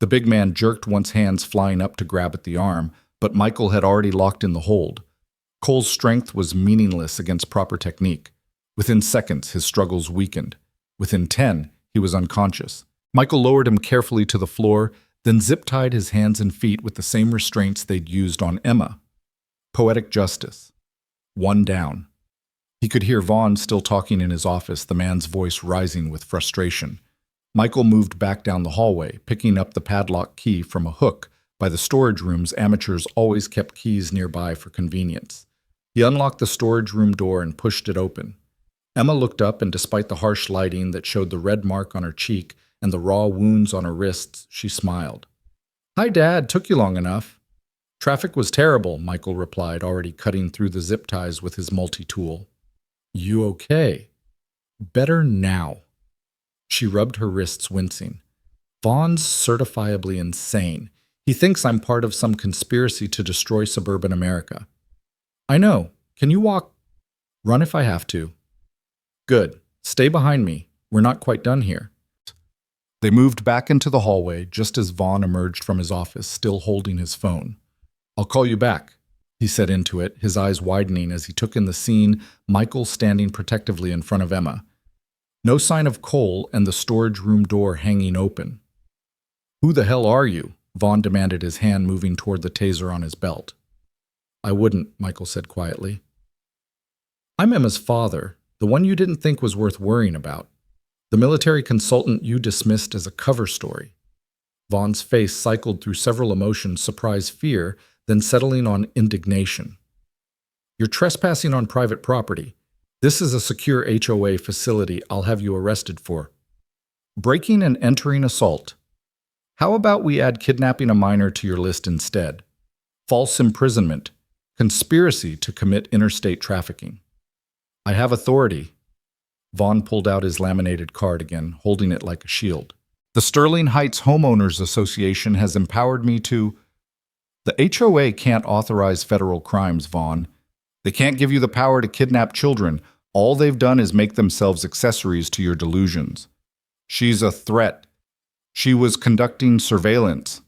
The big man jerked once, hands flying up to grab at the arm, but Michael had already locked in the hold. Cole's strength was meaningless against proper technique. Within seconds, his struggles weakened. Within 10, he was unconscious. Michael lowered him carefully to the floor, then zip-tied his hands and feet with the same restraints they'd used on Emma. Poetic justice. One down. He could hear Vaughn still talking in his office, the man's voice rising with frustration. Michael moved back down the hallway, picking up the padlock key from a hook. By the storage rooms, amateurs always kept keys nearby for convenience. He unlocked the storage room door and pushed it open. Emma looked up, and despite the harsh lighting that showed the red mark on her cheek and the raw wounds on her wrists, she smiled. "Hi, Dad. Took you long enough." "Traffic was terrible," Michael replied, already cutting through the zip ties with his multi-tool. "You okay?" "Better now." She rubbed her wrists, wincing. "Vaughn's certifiably insane. He thinks I'm part of some conspiracy to destroy suburban America." "I know. Can you walk?" "Run if I have to." "Good. Stay behind me. We're not quite done here." They moved back into the hallway just as Vaughn emerged from his office, still holding his phone. "I'll call you back," he said into it, his eyes widening as he took in the scene, Michael standing protectively in front of Emma. No sign of Cole, and the storage room door hanging open. "Who the hell are you?" Vaughn demanded, his hand moving toward the taser on his belt. "I wouldn't," Michael said quietly. "I'm Emma's father, the one you didn't think was worth worrying about. The military consultant you dismissed as a cover story." Vaughn's face cycled through several emotions: surprise, fear, then settling on indignation. "You're trespassing on private property. This is a secure HOA facility I'll have you arrested for. Breaking and entering assault. How about we add kidnapping a minor to your list instead? False imprisonment. Conspiracy to commit interstate trafficking." "I have authority." Vaughn pulled out his laminated card again, holding it like a shield. "The Sterling Heights Homeowners Association has empowered me to—" "The HOA can't authorize federal crimes, Vaughn. They can't give you the power to kidnap children. All they've done is make themselves accessories to your delusions. She's a threat. She was conducting surveillance.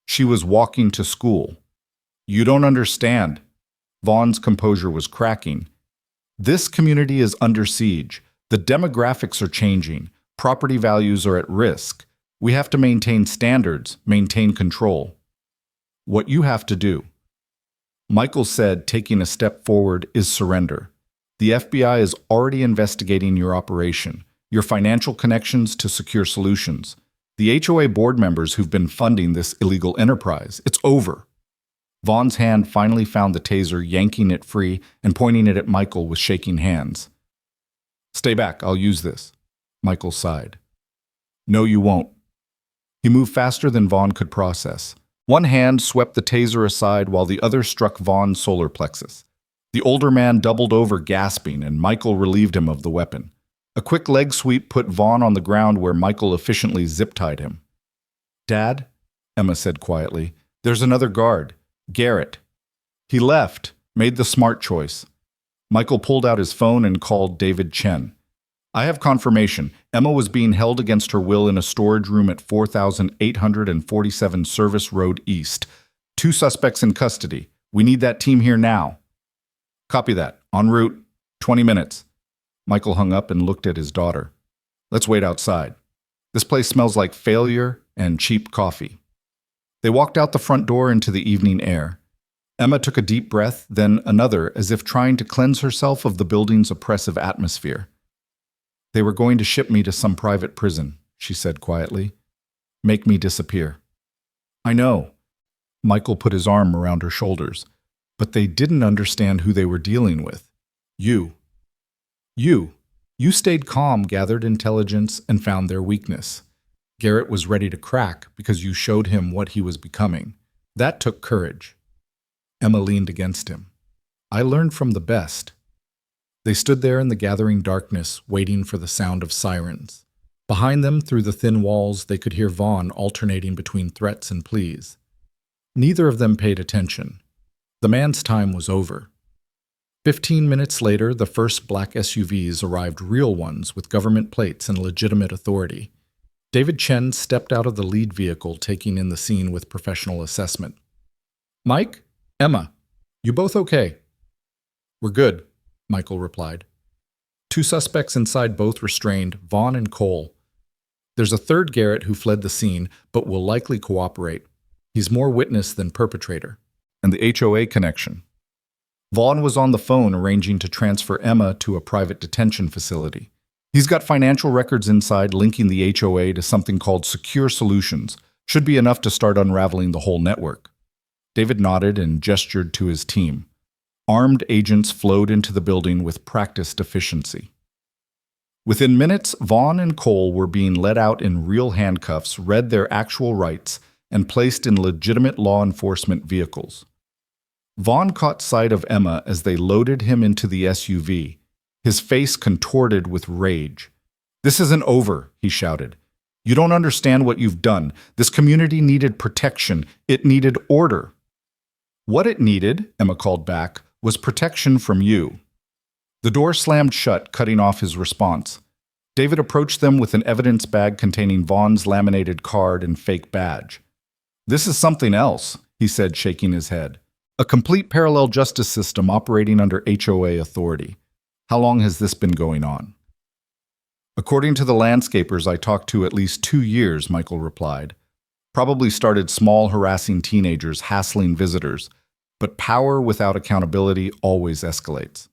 She was walking to school. You don't understand." Vaughn's composure was cracking. "This community is under siege. The demographics are changing. Property values are at risk. We have to maintain standards, maintain control. What you have to do," Michael said, taking a step forward, "is surrender. The FBI is already investigating your operation, your financial connections to secure solutions, the HOA board members who've been funding this illegal enterprise. It's over." Vaughn's hand finally found the taser, yanking it free and pointing it at Michael with shaking hands. "Stay back, I'll use this." Michael sighed. "No, you won't." He moved faster than Vaughn could process. One hand swept the taser aside while the other struck Vaughn's solar plexus. The older man doubled over, gasping, and Michael relieved him of the weapon. A quick leg sweep put Vaughn on the ground where Michael efficiently zip-tied him. "Dad," Emma said quietly, "there's another guard. Garrett. He left, made the smart choice." Michael pulled out his phone and called David Chen. "I have confirmation. Emma was being held against her will in a storage room at 4847 Service Road East. 2 suspects in custody. We need that team here now." "Copy that. En route. 20 minutes. Michael hung up and looked at his daughter. "Let's wait outside. This place smells like failure and cheap coffee." They walked out the front door into the evening air. Emma took a deep breath, then another, as if trying to cleanse herself of the building's oppressive atmosphere. "They were going to ship me to some private prison," she said quietly. "Make me disappear." "I know." Michael put his arm around her shoulders. "But they didn't understand who they were dealing with. You. You stayed calm, gathered intelligence, and found their weakness. Garrett was ready to crack because you showed him what he was becoming. That took courage." Emma leaned against him. "I learned from the best." They stood there in the gathering darkness, waiting for the sound of sirens. Behind them, through the thin walls, they could hear Vaughn alternating between threats and pleas. Neither of them paid attention. The man's time was over. 15 minutes later, the first black SUVs arrived, real ones with government plates and legitimate authority. David Chen stepped out of the lead vehicle, taking in the scene with professional assessment. "Mike? Emma, you both okay?" "We're good," Michael replied. 2 suspects inside, both restrained, Vaughn and Cole. There's a third Garrett who fled the scene, but will likely cooperate. He's more witness than perpetrator. And the HOA connection. Vaughn was on the phone arranging to transfer Emma to a private detention facility. He's got financial records inside linking the HOA to something called Secure Solutions. Should be enough to start unraveling the whole network. David nodded and gestured to his team. Armed agents flowed into the building with practiced efficiency. Within minutes, Vaughn and Cole were being let out in real handcuffs, read their actual rights, and placed in legitimate law enforcement vehicles. Vaughn caught sight of Emma as they loaded him into the SUV, his face contorted with rage. "This isn't over," he shouted. "You don't understand what you've done. This community needed protection. It needed order." "What it needed," Emma called back, "was protection from you." The door slammed shut, cutting off his response. David approached them with an evidence bag containing Vaughn's laminated card and fake badge. "This is something else," he said, shaking his head. "A complete parallel justice system operating under HOA authority. How long has this been going on?" "According to the landscapers I talked to, at least 2 years," Michael replied. "Probably started small, harassing teenagers, hassling visitors. But power without accountability always escalates.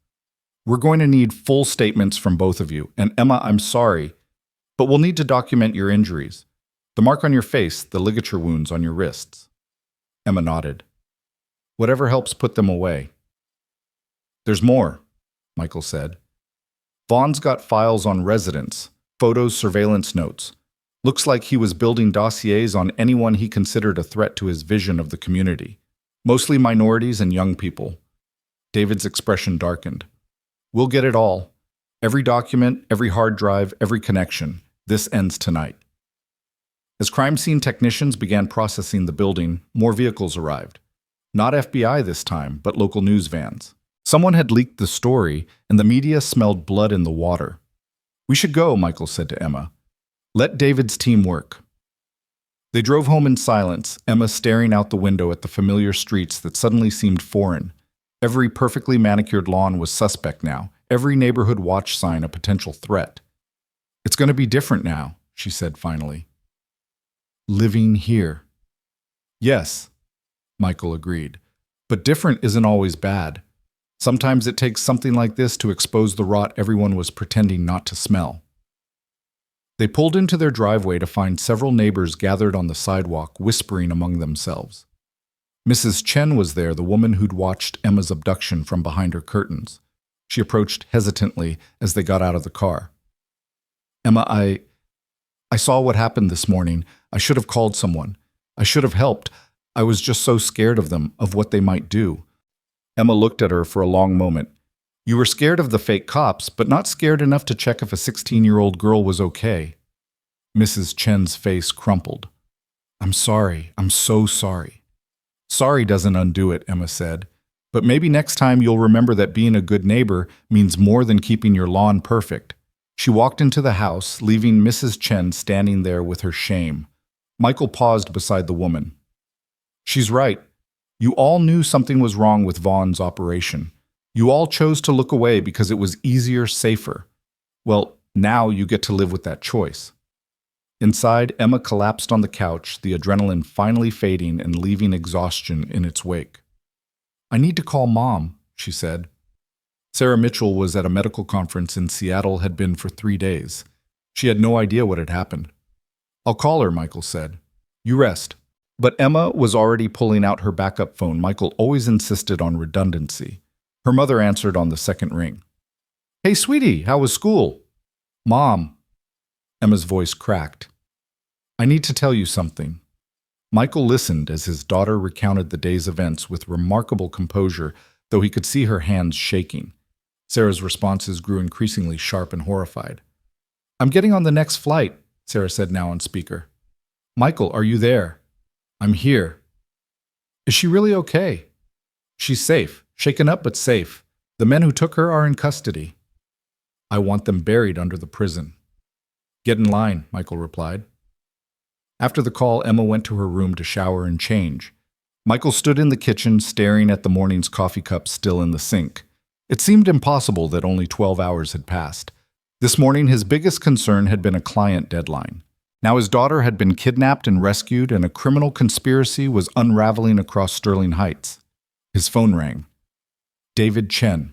We're going to need full statements from both of you. And Emma, I'm sorry, but we'll need to document your injuries. The mark on your face, the ligature wounds on your wrists." Emma nodded. "Whatever helps put them away." "There's more," Michael said. "Vaughn's got files on residents, photos, surveillance notes. Looks like he was building dossiers on anyone he considered a threat to his vision of the community. Mostly minorities and young people." David's expression darkened. "We'll get it all. Every document, every hard drive, every connection. This ends tonight." As crime scene technicians began processing the building, more vehicles arrived. Not FBI this time, but local news vans. Someone had leaked the story, and the media smelled blood in the water. "We should go," Michael said to Emma. "Let David's team work." They drove home in silence, Emma staring out the window at the familiar streets that suddenly seemed foreign. Every perfectly manicured lawn was suspect now, every neighborhood watch sign a potential threat. "It's going to be different now," she said finally. "Living here." "Yes," Michael agreed. "But different isn't always bad. Sometimes it takes something like this to expose the rot everyone was pretending not to smell." They pulled into their driveway to find several neighbors gathered on the sidewalk, whispering among themselves. Mrs. Chen was there, the woman who'd watched Emma's abduction from behind her curtains. She approached hesitantly as they got out of the car. "Emma, I saw what happened this morning. I should have called someone. I should have helped. I was just so scared of them, of what they might do." Emma looked at her for a long moment. "You were scared of the fake cops, but not scared enough to check if a 16-year-old girl was okay." Mrs. Chen's face crumpled. "I'm sorry. I'm so sorry." "Sorry doesn't undo it," Emma said. "But maybe next time you'll remember that being a good neighbor means more than keeping your lawn perfect." She walked into the house, leaving Mrs. Chen standing there with her shame. Michael paused beside the woman. "She's right. You all knew something was wrong with Vaughn's operation. You all chose to look away because it was easier, safer. Well, now you get to live with that choice." Inside, Emma collapsed on the couch, the adrenaline finally fading and leaving exhaustion in its wake. "I need to call Mom," she said. Sarah Mitchell was at a medical conference in Seattle, had been for 3 days. She had no idea what had happened. "I'll call her," Michael said. "You rest." But Emma was already pulling out her backup phone. Michael always insisted on redundancy. Her mother answered on the second ring. "Hey, sweetie, how was school?" "Mom." Emma's voice cracked. "I need to tell you something." Michael listened as his daughter recounted the day's events with remarkable composure, though he could see her hands shaking. Sarah's responses grew increasingly sharp and horrified. "I'm getting on the next flight," Sarah said now on speaker. "Michael, are you there?" "I'm here." "Is she really okay?" "She's safe, shaken up but safe. The men who took her are in custody." "I want them buried under the prison." "Get in line," Michael replied. After the call, Emma went to her room to shower and change. Michael stood in the kitchen, staring at the morning's coffee cup still in the sink. It seemed impossible that only 12 hours had passed. This morning, his biggest concern had been a client deadline. Now his daughter had been kidnapped and rescued, and a criminal conspiracy was unraveling across Sterling Heights. His phone rang. David Chen.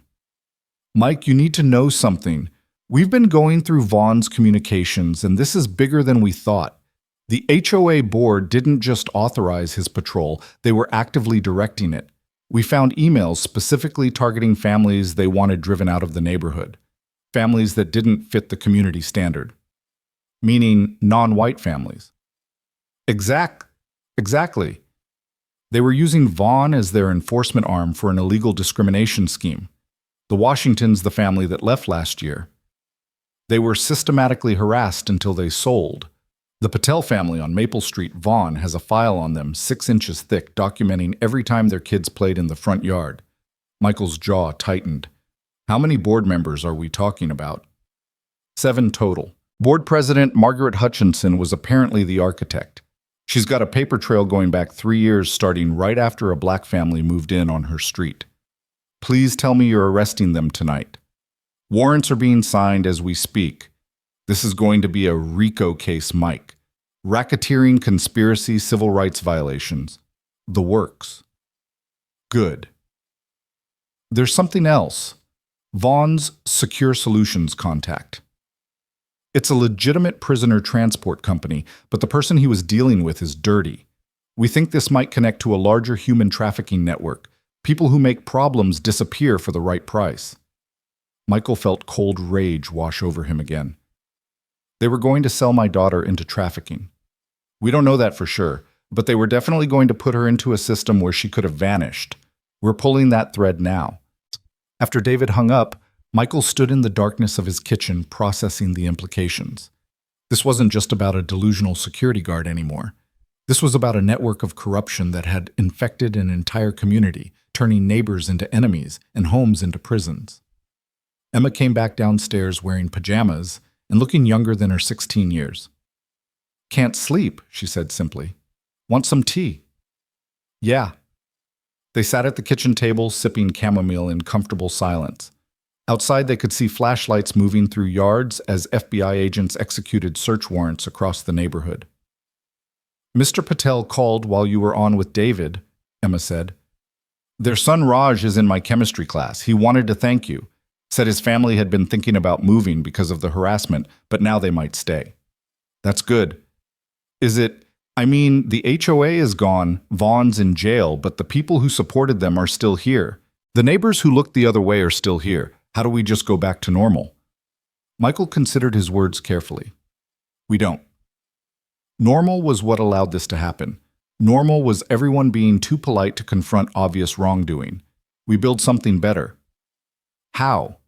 Mike, you need to know something. We've been going through Vaughn's communications, and this is bigger than we thought. The HOA board didn't just authorize his patrol, they were actively directing it. We found emails specifically targeting families they wanted driven out of the neighborhood, families that didn't fit the community standard, meaning non-white families. Exactly. They were using Vaughn as their enforcement arm for an illegal discrimination scheme. The Washingtons, the family that left last year. They were systematically harassed until they sold. The Patel family on Maple Street, Vaughn, has a file on them 6 inches thick documenting every time their kids played in the front yard. Michael's jaw tightened. How many board members are we talking about? 7 total. Board president Margaret Hutchinson was apparently the architect. She's got a paper trail going back 3 years, starting right after a black family moved in on her street. Please tell me you're arresting them tonight. Warrants are being signed as we speak. This is going to be a RICO case, Mike. Racketeering, conspiracy, civil rights violations. The works. Good. There's something else. Vaughn's Secure Solutions contact. It's a legitimate prisoner transport company, but the person he was dealing with is dirty. We think this might connect to a larger human trafficking network. People who make problems disappear for the right price. Michael felt cold rage wash over him again. They were going to sell my daughter into trafficking. We don't know that for sure, but they were definitely going to put her into a system where she could have vanished. We're pulling that thread now. After David hung up, Michael stood in the darkness of his kitchen processing the implications. This wasn't just about a delusional security guard anymore. This was about a network of corruption that had infected an entire community, turning neighbors into enemies and homes into prisons. Emma came back downstairs wearing pajamas and looking younger than her 16 years. Can't sleep, she said simply. Want some tea? Yeah. They sat at the kitchen table, sipping chamomile in comfortable silence. Outside, they could see flashlights moving through yards as FBI agents executed search warrants across the neighborhood. Mr. Patel called while you were on with David, Emma said. Their son Raj is in my chemistry class. He wanted to thank you. Said his family had been thinking about moving because of the harassment, but now they might stay. That's good. The HOA is gone, Vaughn's in jail, but the people who supported them are still here. The neighbors who looked the other way are still here. How do we just go back to normal? Michael considered his words carefully. We don't. Normal was what allowed this to happen. Normal was everyone being too polite to confront obvious wrongdoing. We build something better. How?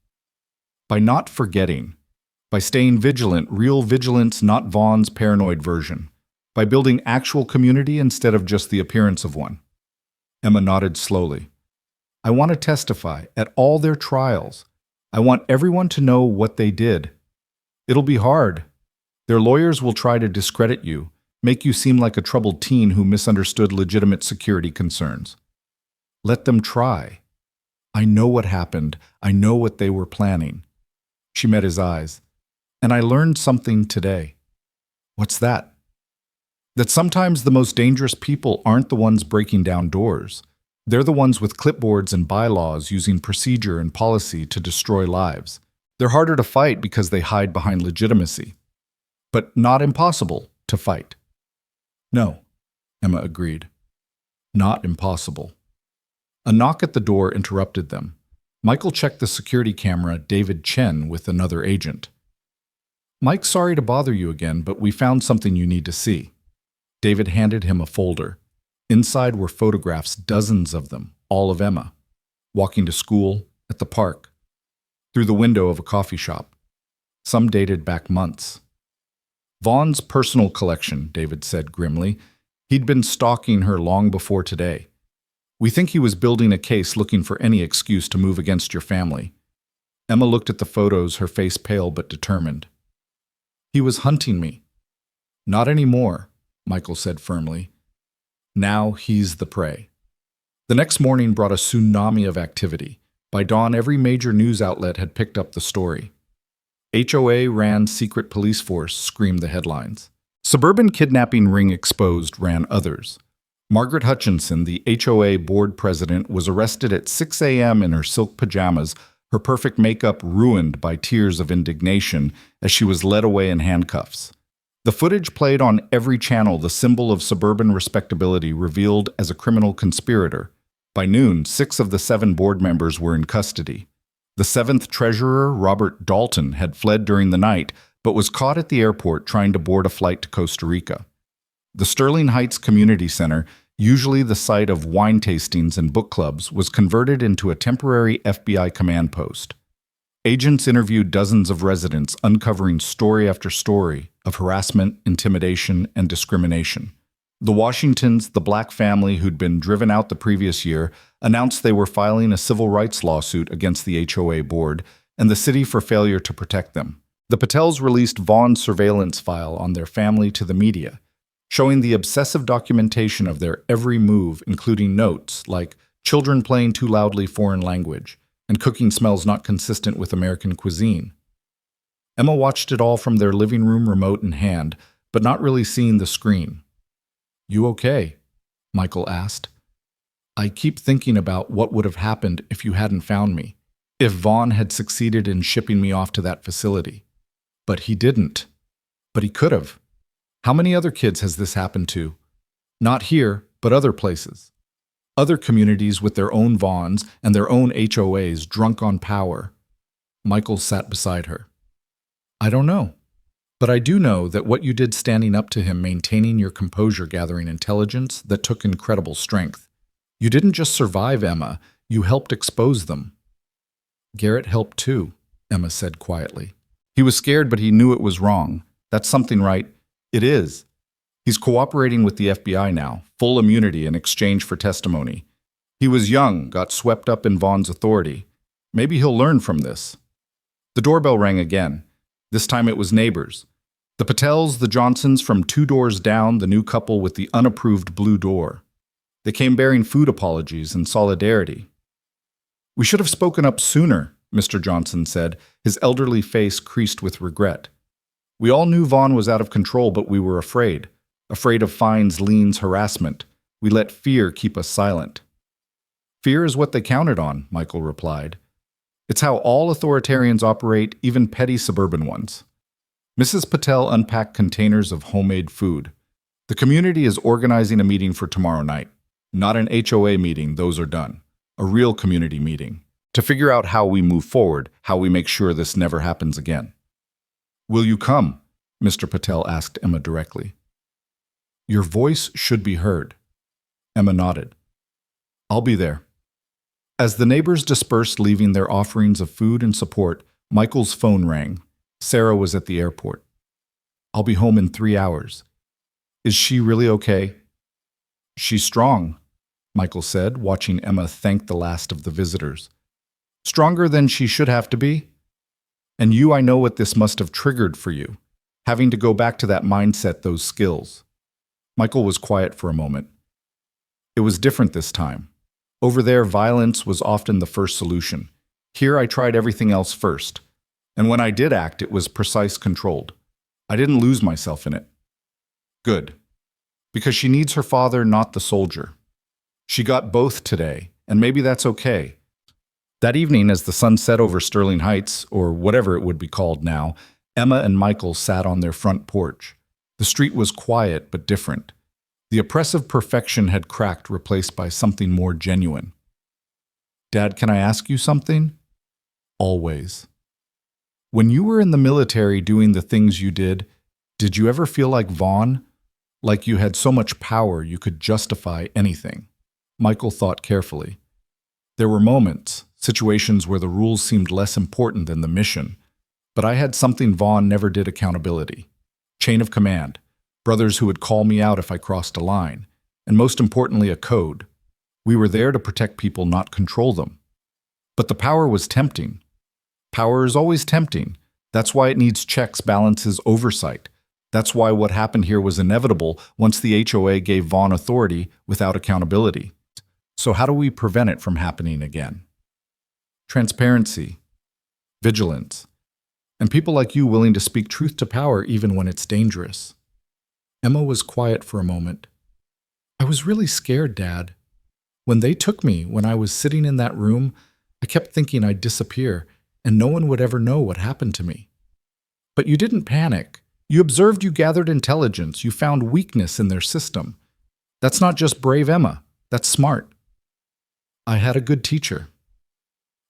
By not forgetting. By staying vigilant, real vigilance, not Vaughn's paranoid version. By building actual community instead of just the appearance of one. Emma nodded slowly. I want to testify at all their trials. I want everyone to know what they did. It'll be hard. Their lawyers will try to discredit you, make you seem like a troubled teen who misunderstood legitimate security concerns. Let them try. I know what happened. I know what they were planning. She met his eyes. And I learned something today. What's that? That sometimes the most dangerous people aren't the ones breaking down doors. They're the ones with clipboards and bylaws using procedure and policy to destroy lives. They're harder to fight because they hide behind legitimacy. But not impossible to fight. No, Emma agreed. Not impossible. A knock at the door interrupted them. Michael checked the security camera, David Chen, with another agent. Mike, sorry to bother you again, but we found something you need to see. David handed him a folder. Inside were photographs, dozens of them, all of Emma. Walking to school, at the park, through the window of a coffee shop. Some dated back months. Vaughn's personal collection, David said grimly. He'd been stalking her long before today. We think he was building a case looking for any excuse to move against your family. Emma looked at the photos, her face pale but determined. He was hunting me. Not anymore, Michael said firmly. Now he's the prey. The next morning brought a tsunami of activity. By dawn, every major news outlet had picked up the story. HOA ran secret police force, screamed the headlines. Suburban Kidnapping Ring Exposed ran others. Margaret Hutchinson, the HOA board president, was arrested at 6 a.m. in her silk pajamas, her perfect makeup ruined by tears of indignation as she was led away in handcuffs. The footage played on every channel, the symbol of suburban respectability revealed as a criminal conspirator. By noon, 6 of the 7 board members were in custody. The 7th treasurer, Robert Dalton, had fled during the night, but was caught at the airport trying to board a flight to Costa Rica. The Sterling Heights Community Center, usually the site of wine tastings and book clubs, was converted into a temporary FBI command post. Agents interviewed dozens of residents, uncovering story after story of harassment, intimidation, and discrimination. The Washingtons, the black family who'd been driven out the previous year, announced they were filing a civil rights lawsuit against the HOA board and the city for failure to protect them. The Patels released Vaughn's surveillance file on their family to the media, showing the obsessive documentation of their every move, including notes like children playing too loudly foreign language and cooking smells not consistent with American cuisine. Emma watched it all from their living room remote in hand, but not really seeing the screen. "You okay?" Michael asked. "I keep thinking about what would have happened if you hadn't found me, if Vaughn had succeeded in shipping me off to that facility. But he didn't. But he could have. How many other kids has this happened to? Not here, but other places. Other communities with their own Vaughns and their own HOAs drunk on power." Michael sat beside her. "I don't know. But I do know that what you did standing up to him, maintaining your composure, gathering intelligence, that took incredible strength. You didn't just survive, Emma. You helped expose them." "Garrett helped too," Emma said quietly. "He was scared, but he knew it was wrong. That's something, right?" "It is. He's cooperating with the FBI now, full immunity in exchange for testimony. He was young, got swept up in Vaughn's authority. Maybe he'll learn from this." The doorbell rang again. This time it was neighbors. The Patels, the Johnsons from 2 doors down, the new couple with the unapproved blue door. They came bearing food apologies and solidarity. "We should have spoken up sooner," Mr. Johnson said, his elderly face creased with regret. "We all knew Vaughn was out of control, but we were afraid. Afraid of fines, liens, harassment. We let fear keep us silent." "Fear is what they counted on," Michael replied. "It's how all authoritarians operate, even petty suburban ones." Mrs. Patel unpacked containers of homemade food. "The community is organizing a meeting for tomorrow night. Not an HOA meeting, those are done. A real community meeting. To figure out how we move forward, how we make sure this never happens again." "Will you come?" Mr. Patel asked Emma directly. "Your voice should be heard." Emma nodded. "I'll be there." As the neighbors dispersed, leaving their offerings of food and support, Michael's phone rang. Sarah was at the airport. "I'll be home in 3 hours. Is she really okay?" "She's strong," Michael said, watching Emma thank the last of the visitors. "Stronger than she should have to be. And I know what this must have triggered for you, having to go back to that mindset, those skills." Michael was quiet for a moment. "It was different this time. Over there, violence was often the first solution. Here, I tried everything else first. And when I did act, it was precise, controlled. I didn't lose myself in it." "Good. Because she needs her father, not the soldier. She got both today, and maybe that's okay." That evening, as the sun set over Sterling Heights, or whatever it would be called now, Emma and Michael sat on their front porch. The street was quiet but different. The oppressive perfection had cracked, replaced by something more genuine. "Dad, can I ask you something?" "Always." "When you were in the military doing the things you did you ever feel like Vaughn? Like you had so much power you could justify anything?" Michael thought carefully. "There were moments, situations where the rules seemed less important than the mission. But I had something Vaughn never did: accountability. Chain of command. Brothers who would call me out if I crossed a line. And most importantly, a code. We were there to protect people, not control them. But the power was tempting. Power is always tempting. That's why it needs checks, balances, oversight. That's why what happened here was inevitable once the HOA gave Vaughn authority without accountability. So how do we prevent it from happening again? Transparency, vigilance, and people like you willing to speak truth to power even when it's dangerous." Emma was quiet for a moment. I was really scared, Dad. When they took me, when I was sitting in that room, I kept thinking I'd disappear, and no one would ever know what happened to me. But you didn't panic. You observed, you gathered intelligence, you found weakness in their system. That's not just brave Emma, that's smart. I had a good teacher.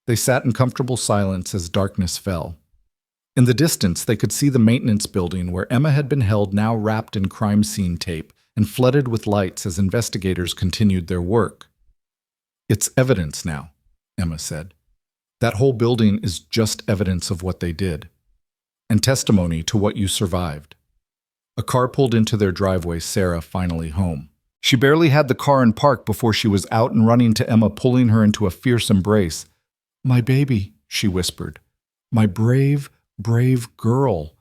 They sat in comfortable silence as darkness fell. In the distance, they could see the maintenance building where Emma had been held, now wrapped in crime scene tape and flooded with lights as investigators continued their work. It's evidence now, Emma said. That whole building is just evidence of what they did, and testimony to what you survived. A car pulled into their driveway, Sarah finally home. She barely had the car in park before she was out and running to Emma, pulling her into a fierce embrace. My baby, she whispered. My brave, brave girl.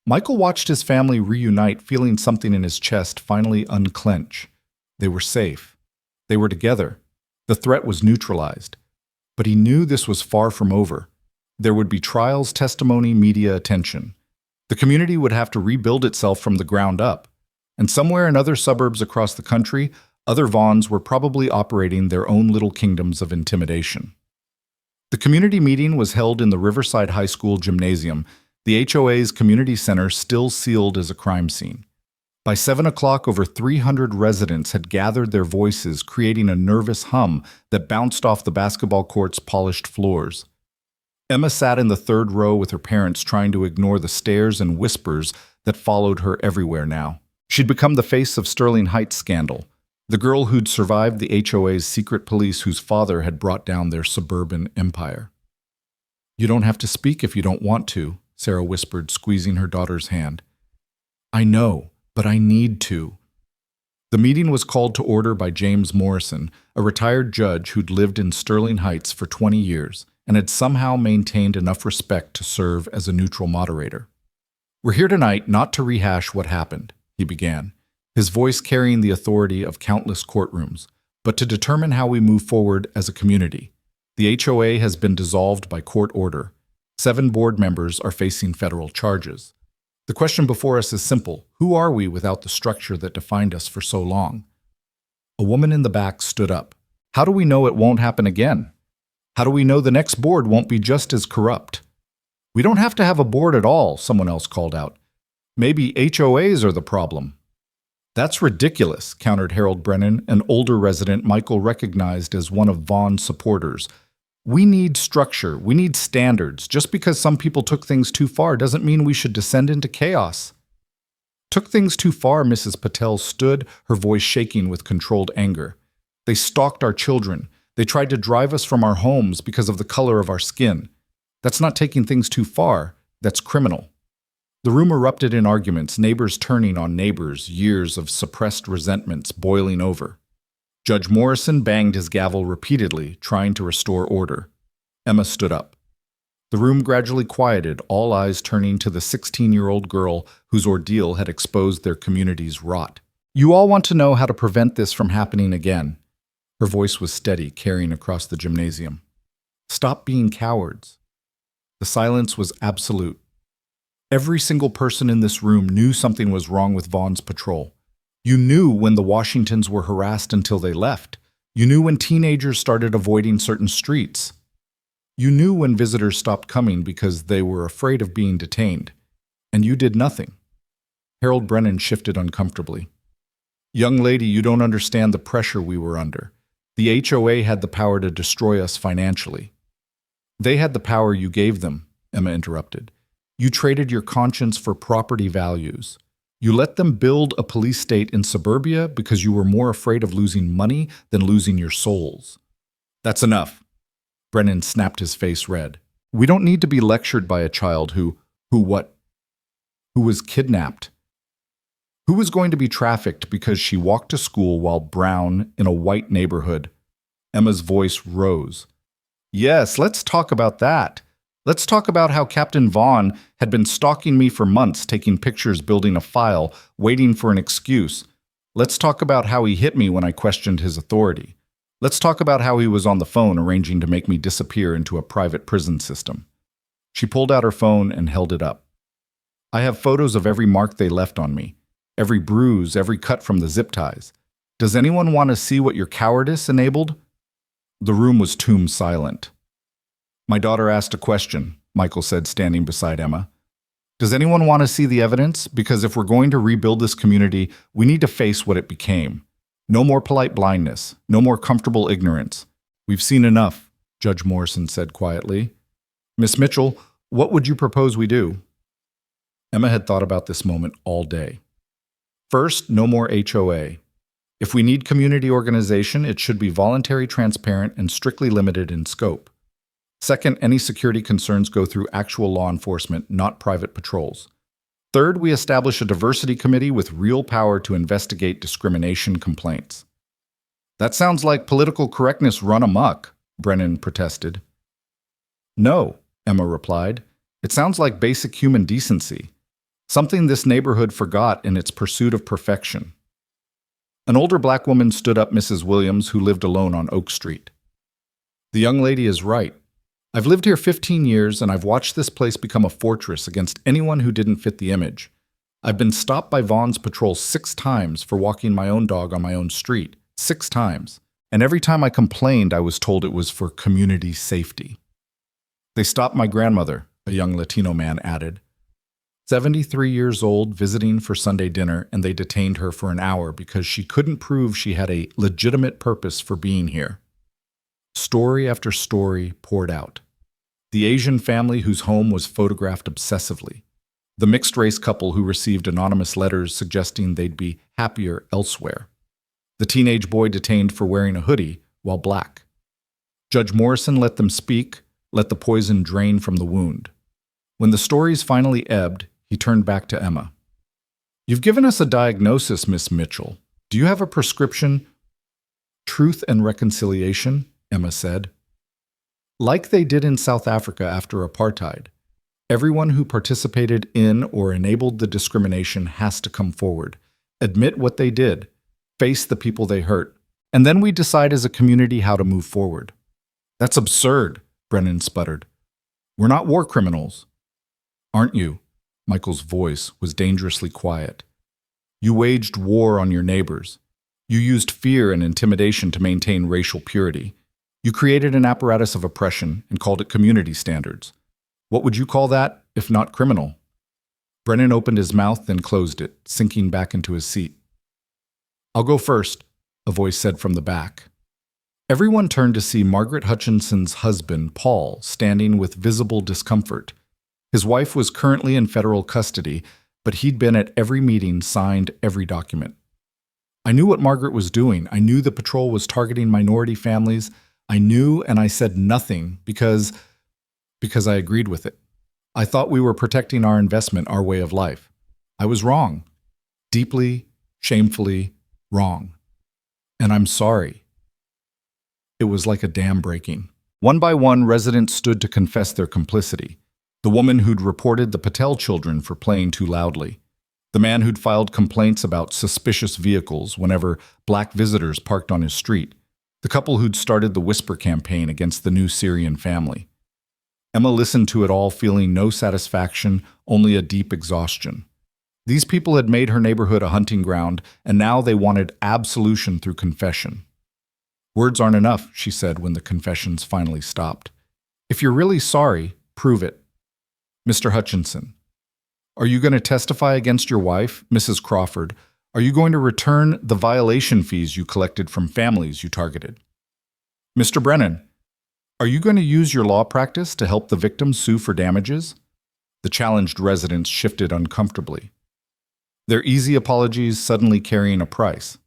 Michael watched his family reunite, feeling something in his chest finally unclench. They were safe. They were together. The threat was neutralized. But he knew this was far from over. There would be trials, testimony, media attention. The community would have to rebuild itself from the ground up. And somewhere in other suburbs across the country, other Vaughns were probably operating their own little kingdoms of intimidation. The community meeting was held in the Riverside High School gymnasium, the HOA's community center still sealed as a crime scene. By 7 o'clock, over 300 residents had gathered their voices, creating a nervous hum that bounced off the basketball court's polished floors. Emma sat in the third row with her parents, trying to ignore the stares and whispers that followed her everywhere now. She'd become the face of Sterling Heights scandal, the girl who'd survived the HOA's secret police whose father had brought down their suburban empire. You don't have to speak if you don't want to, Sarah whispered, squeezing her daughter's hand. I know, but I need to. The meeting was called to order by James Morrison, a retired judge who'd lived in Sterling Heights for 20 years and had somehow maintained enough respect to serve as a neutral moderator. We're here tonight not to rehash what happened, he began, his voice carrying the authority of countless courtrooms, but to determine how we move forward as a community. The HOA has been dissolved by court order. 7 board members are facing federal charges. The question before us is simple. Who are we without the structure that defined us for so long? A woman in the back stood up. How do we know it won't happen again? How do we know the next board won't be just as corrupt? We don't have to have a board at all, someone else called out. Maybe HOAs are the problem. That's ridiculous, countered Harold Brennan, an older resident Michael recognized as one of Vaughn's supporters. We need structure. We need standards. Just because some people took things too far doesn't mean we should descend into chaos. Took things too far, Mrs. Patel stood, her voice shaking with controlled anger. They stalked our children. They tried to drive us from our homes because of the color of our skin. That's not taking things too far. That's criminal. The room erupted in arguments, neighbors turning on neighbors, years of suppressed resentments boiling over. Judge Morrison banged his gavel repeatedly, trying to restore order. Emma stood up. The room gradually quieted, all eyes turning to the 16-year-old girl whose ordeal had exposed their community's rot. You all want to know how to prevent this from happening again. Her voice was steady, carrying across the gymnasium. Stop being cowards. The silence was absolute. Every single person in this room knew something was wrong with Vaughn's patrol. You knew when the Washingtons were harassed until they left. You knew when teenagers started avoiding certain streets. You knew when visitors stopped coming because they were afraid of being detained. And you did nothing. Harold Brennan shifted uncomfortably. Young lady, you don't understand the pressure we were under. The HOA had the power to destroy us financially. They had the power you gave them, Emma interrupted. You traded your conscience for property values. You let them build a police state in suburbia because you were more afraid of losing money than losing your souls. That's enough. Brennan snapped, his face red. We don't need to be lectured by a child who was kidnapped. Who was going to be trafficked because she walked to school while brown in a white neighborhood? Emma's voice rose. Yes, let's talk about that. Let's talk about how Captain Vaughn had been stalking me for months, taking pictures, building a file, waiting for an excuse. Let's talk about how he hit me when I questioned his authority. Let's talk about how he was on the phone arranging to make me disappear into a private prison system. She pulled out her phone and held it up. I have photos of every mark they left on me. every bruise, every cut from the zip ties. Does anyone want to see what your cowardice enabled? The room was tomb silent. My daughter asked a question, Michael said, standing beside Emma. Does anyone want to see the evidence? Because if we're going to rebuild this community, we need to face what it became. No more polite blindness, no more comfortable ignorance. We've seen enough, Judge Morrison said quietly. Miss Mitchell, what would you propose we do? Emma had thought about this moment all day. First, no more HOA. If we need community organization, it should be voluntary, transparent, and strictly limited in scope. Second, any security concerns go through actual law enforcement, not private patrols. Third, we establish a diversity committee with real power to investigate discrimination complaints. That sounds like political correctness run amok, Brennan protested. No, Emma replied. It sounds like basic human decency, something this neighborhood forgot in its pursuit of perfection. An older black woman stood up Mrs. Williams, who lived alone on Oak Street. The young lady is right. I've lived here 15 years, and I've watched this place become a fortress against anyone who didn't fit the image. I've been stopped by Vaughn's patrol 6 times for walking my own dog on my own street. 6 times. And every time I complained, I was told it was for community safety. They stopped my grandmother, a young Latino man added. 73 years old, visiting for Sunday dinner, and they detained her for an hour because she couldn't prove she had a legitimate purpose for being here. Story after story poured out. The Asian family whose home was photographed obsessively. The mixed-race couple who received anonymous letters suggesting they'd be happier elsewhere. The teenage boy detained for wearing a hoodie while black. Judge Morrison let them speak, let the poison drain from the wound. When the stories finally ebbed, he turned back to Emma. You've given us a diagnosis, Miss Mitchell. Do you have a prescription? Truth and reconciliation, Emma said. Like they did in South Africa after apartheid, everyone who participated in or enabled the discrimination has to come forward, admit what they did, face the people they hurt, and then we decide as a community how to move forward. That's absurd, Brennan sputtered. We're not war criminals. Aren't you? Michael's voice was dangerously quiet. You waged war on your neighbors. You used fear and intimidation to maintain racial purity. You created an apparatus of oppression and called it community standards. What would you call that, if not criminal? Brennan opened his mouth, then closed it, sinking back into his seat. I'll go first, a voice said from the back. Everyone turned to see Margaret Hutchinson's husband, Paul, standing with visible discomfort. His wife was currently in federal custody, but he'd been at every meeting, signed every document. I knew what Margaret was doing. I knew the patrol was targeting minority families. I knew, and I said nothing because I agreed with it. I thought we were protecting our investment, our way of life. I was wrong. Deeply, shamefully wrong. And I'm sorry. It was like a dam breaking. One by one, residents stood to confess their complicity. The woman who'd reported the Patel children for playing too loudly. The man who'd filed complaints about suspicious vehicles whenever black visitors parked on his street. The couple who'd started the Whisper campaign against the new Syrian family. Emma listened to it all, feeling no satisfaction, only a deep exhaustion. These people had made her neighborhood a hunting ground, and now they wanted absolution through confession. Words aren't enough, she said when the confessions finally stopped. If you're really sorry, prove it. Mr. Hutchinson, are you going to testify against your wife, Mrs. Crawford? Are you going to return the violation fees you collected from families you targeted? Mr. Brennan, are you going to use your law practice to help the victim sue for damages? The challenged residents shifted uncomfortably. Their easy apologies suddenly carrying a price.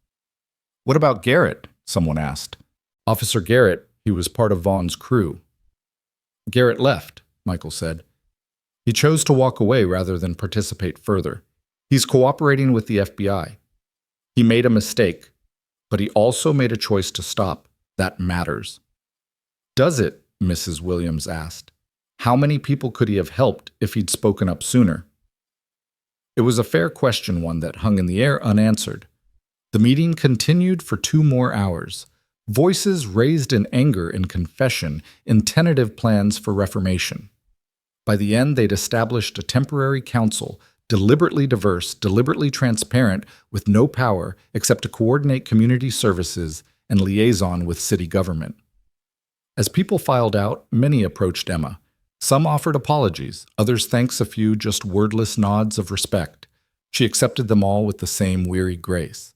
What about Garrett? Someone asked. Officer Garrett, he was part of Vaughn's crew. Garrett left, Michael said. He chose to walk away rather than participate further. He's cooperating with the FBI. He made a mistake, but he also made a choice to stop. That matters. Does it? Mrs. Williams asked. How many people could he have helped if he'd spoken up sooner? It was a fair question, one that hung in the air unanswered. The meeting continued for 2 more hours. Voices raised in anger and confession, in tentative plans for reformation. By the end, they'd established a temporary council deliberately diverse, deliberately transparent, with no power except to coordinate community services and liaison with city government. As people filed out, many approached Emma. Some offered apologies, others thanks, a few just wordless nods of respect. She accepted them all with the same weary grace.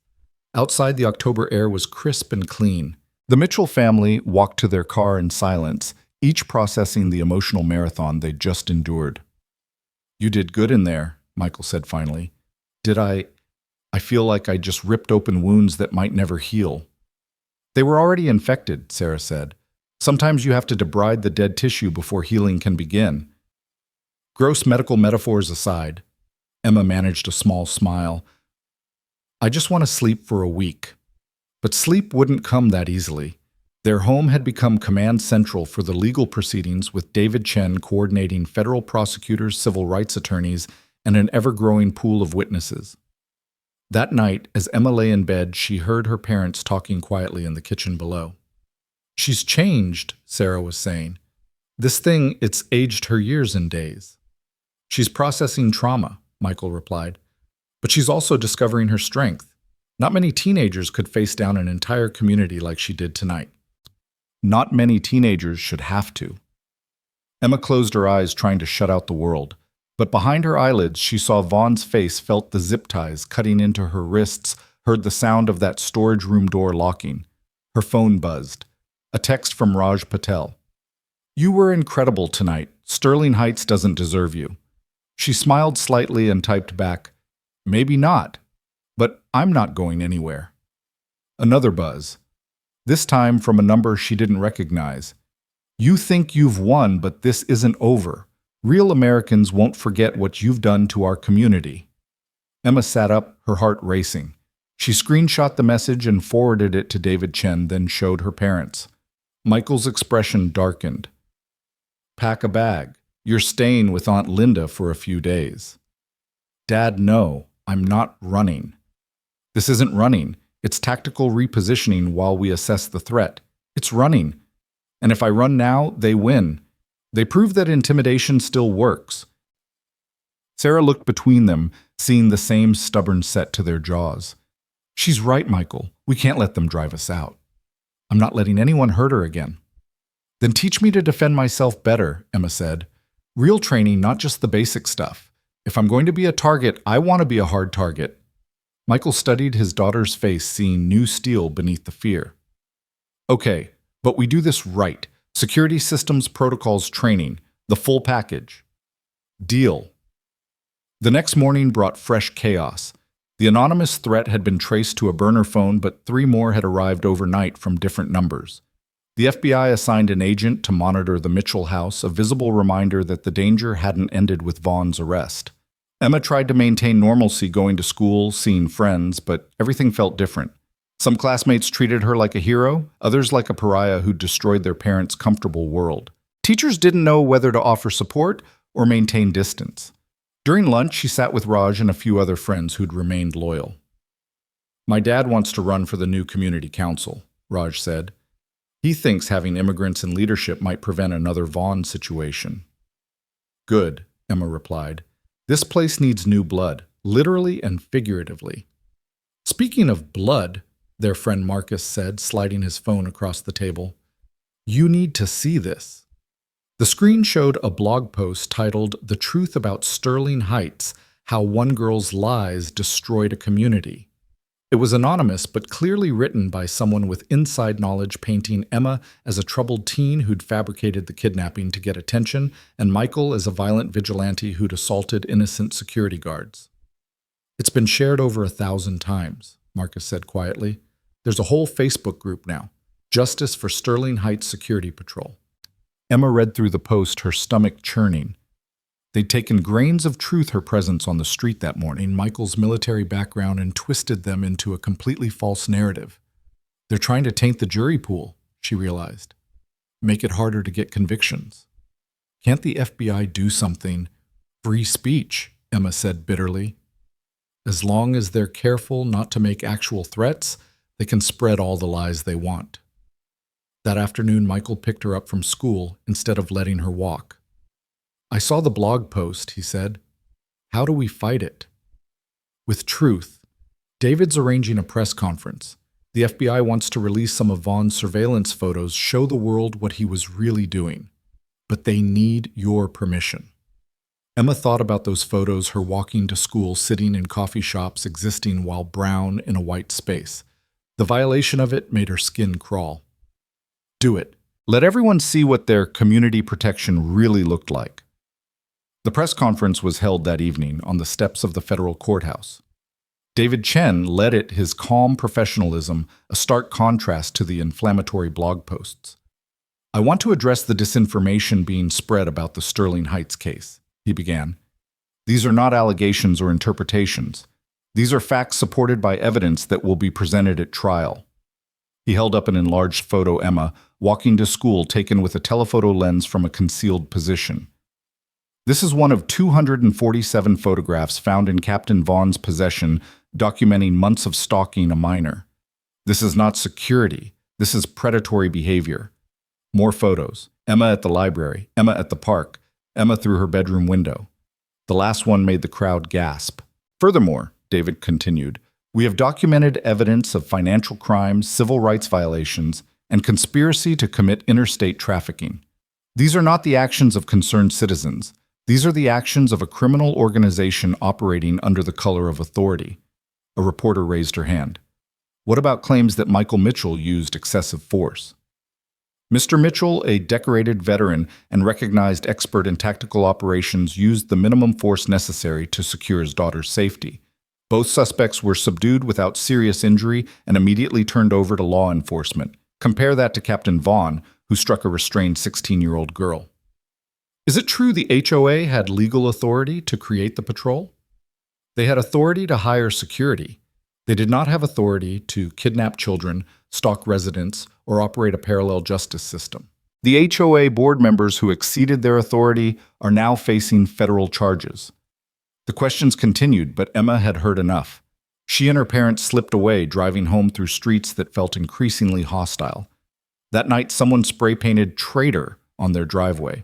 Outside, the October air was crisp and clean. The Mitchell family walked to their car in silence, each processing the emotional marathon they'd just endured. "You did good in there," Michael said finally. "Did I feel like I just ripped open wounds that might never heal." "They were already infected," Sarah said. "Sometimes you have to debride the dead tissue before healing can begin." Gross medical metaphors aside, Emma managed a small smile. "I just want to sleep for a week." But sleep wouldn't come that easily. Their home had become command central for the legal proceedings, with David Chen coordinating federal prosecutors, civil rights attorneys, and an ever-growing pool of witnesses. That night, as Emma lay in bed, she heard her parents talking quietly in the kitchen below. "She's changed," Sarah was saying. "This thing, it's aged her years and days." "She's processing trauma," Michael replied. "But she's also discovering her strength. Not many teenagers could face down an entire community like she did tonight. Not many teenagers should have to." Emma closed her eyes, trying to shut out the world. But behind her eyelids, she saw Vaughn's face, felt the zip ties cutting into her wrists, heard the sound of that storage room door locking. Her phone buzzed. A text from Raj Patel. "You were incredible tonight. Sterling Heights doesn't deserve you." She smiled slightly and typed back, "Maybe not, but I'm not going anywhere." Another buzz. This time from a number she didn't recognize. "You think you've won, but this isn't over. Real Americans won't forget what you've done to our community." Emma sat up, her heart racing. She screenshot the message and forwarded it to David Chen, then showed her parents. Michael's expression darkened. "Pack a bag. You're staying with Aunt Linda for a few days." "Dad, no, I'm not running." "This isn't running. It's tactical repositioning while we assess the threat. It's running. And if I run now, they win. They prove that intimidation still works." Sarah looked between them, seeing the same stubborn set to their jaws. "She's right, Michael. We can't let them drive us out." "I'm not letting anyone hurt her again." "Then teach me to defend myself better," Emma said. "Real training, not just the basic stuff. If I'm going to be a target, I want to be a hard target." Michael studied his daughter's face, seeing new steel beneath the fear. "Okay, but we do this right. Security systems, protocols, training. The full package." "Deal." The next morning brought fresh chaos. The anonymous threat had been traced to a burner phone, but 3 more had arrived overnight from different numbers. The FBI assigned an agent to monitor the Mitchell house, a visible reminder that the danger hadn't ended with Vaughn's arrest. Emma tried to maintain normalcy, going to school, seeing friends, but everything felt different. Some classmates treated her like a hero, others like a pariah who destroyed their parents' comfortable world. Teachers didn't know whether to offer support or maintain distance. During lunch, she sat with Raj and a few other friends who'd remained loyal. "My dad wants to run for the new community council," Raj said. "He thinks having immigrants in leadership might prevent another Vaughn situation." "Good," Emma replied. "This place needs new blood, literally and figuratively." "Speaking of blood," their friend Marcus said, sliding his phone across the table, "you need to see this." The screen showed a blog post titled "The Truth About Sterling Heights: How One Girl's Lies Destroyed a Community." It was anonymous, but clearly written by someone with inside knowledge, painting Emma as a troubled teen who'd fabricated the kidnapping to get attention, and Michael as a violent vigilante who'd assaulted innocent security guards. "It's been shared over 1,000 times, Marcus said quietly. "There's a whole Facebook group now, Justice for Sterling Heights Security Patrol." Emma read through the post, her stomach churning. They'd taken grains of truth, her presence on the street that morning, Michael's military background, and twisted them into a completely false narrative. They're trying to taint the jury pool, she realized. Make it harder to get convictions. "Can't the FBI do something?" "Free speech," Emma said bitterly. "As long as they're careful not to make actual threats, they can spread all the lies they want." That afternoon, Michael picked her up from school instead of letting her walk. "I saw the blog post," he said. How do we fight it? With truth. David's arranging a press conference. The FBI wants to release some of Vaughn's surveillance photos, show the world what he was really doing. But they need your permission. Emma thought about those photos, her walking to school, sitting in coffee shops, existing while brown in a white space. The violation of it made her skin crawl. Do it. Let everyone see what their community protection really looked like. The press conference was held that evening on the steps of the federal courthouse. David Chen led it, his calm professionalism, a stark contrast to the inflammatory blog posts. I want to address the disinformation being spread about the Sterling Heights case, he began. These are not allegations or interpretations. These are facts supported by evidence that will be presented at trial. He held up an enlarged photo of Emma walking to school taken with a telephoto lens from a concealed position. This is one of 247 photographs found in Captain Vaughn's possession documenting months of stalking a minor. This is not security. This is predatory behavior. More photos. Emma at the library, Emma at the park, Emma through her bedroom window. The last one made the crowd gasp. Furthermore, David continued, we have documented evidence of financial crimes, civil rights violations, and conspiracy to commit interstate trafficking. These are not the actions of concerned citizens. These are the actions of a criminal organization operating under the color of authority. A reporter raised her hand. What about claims that Michael Mitchell used excessive force? Mr. Mitchell, a decorated veteran and recognized expert in tactical operations, used the minimum force necessary to secure his daughter's safety. Both suspects were subdued without serious injury and immediately turned over to law enforcement. Compare that to Captain Vaughn, who struck a restrained 16-year-old girl. Is it true the HOA had legal authority to create the patrol? They had authority to hire security. They did not have authority to kidnap children, stalk residents, or operate a parallel justice system. The HOA board members who exceeded their authority are now facing federal charges. The questions continued, but Emma had heard enough. She and her parents slipped away, driving home through streets that felt increasingly hostile. That night, someone spray-painted "traitor" on their driveway.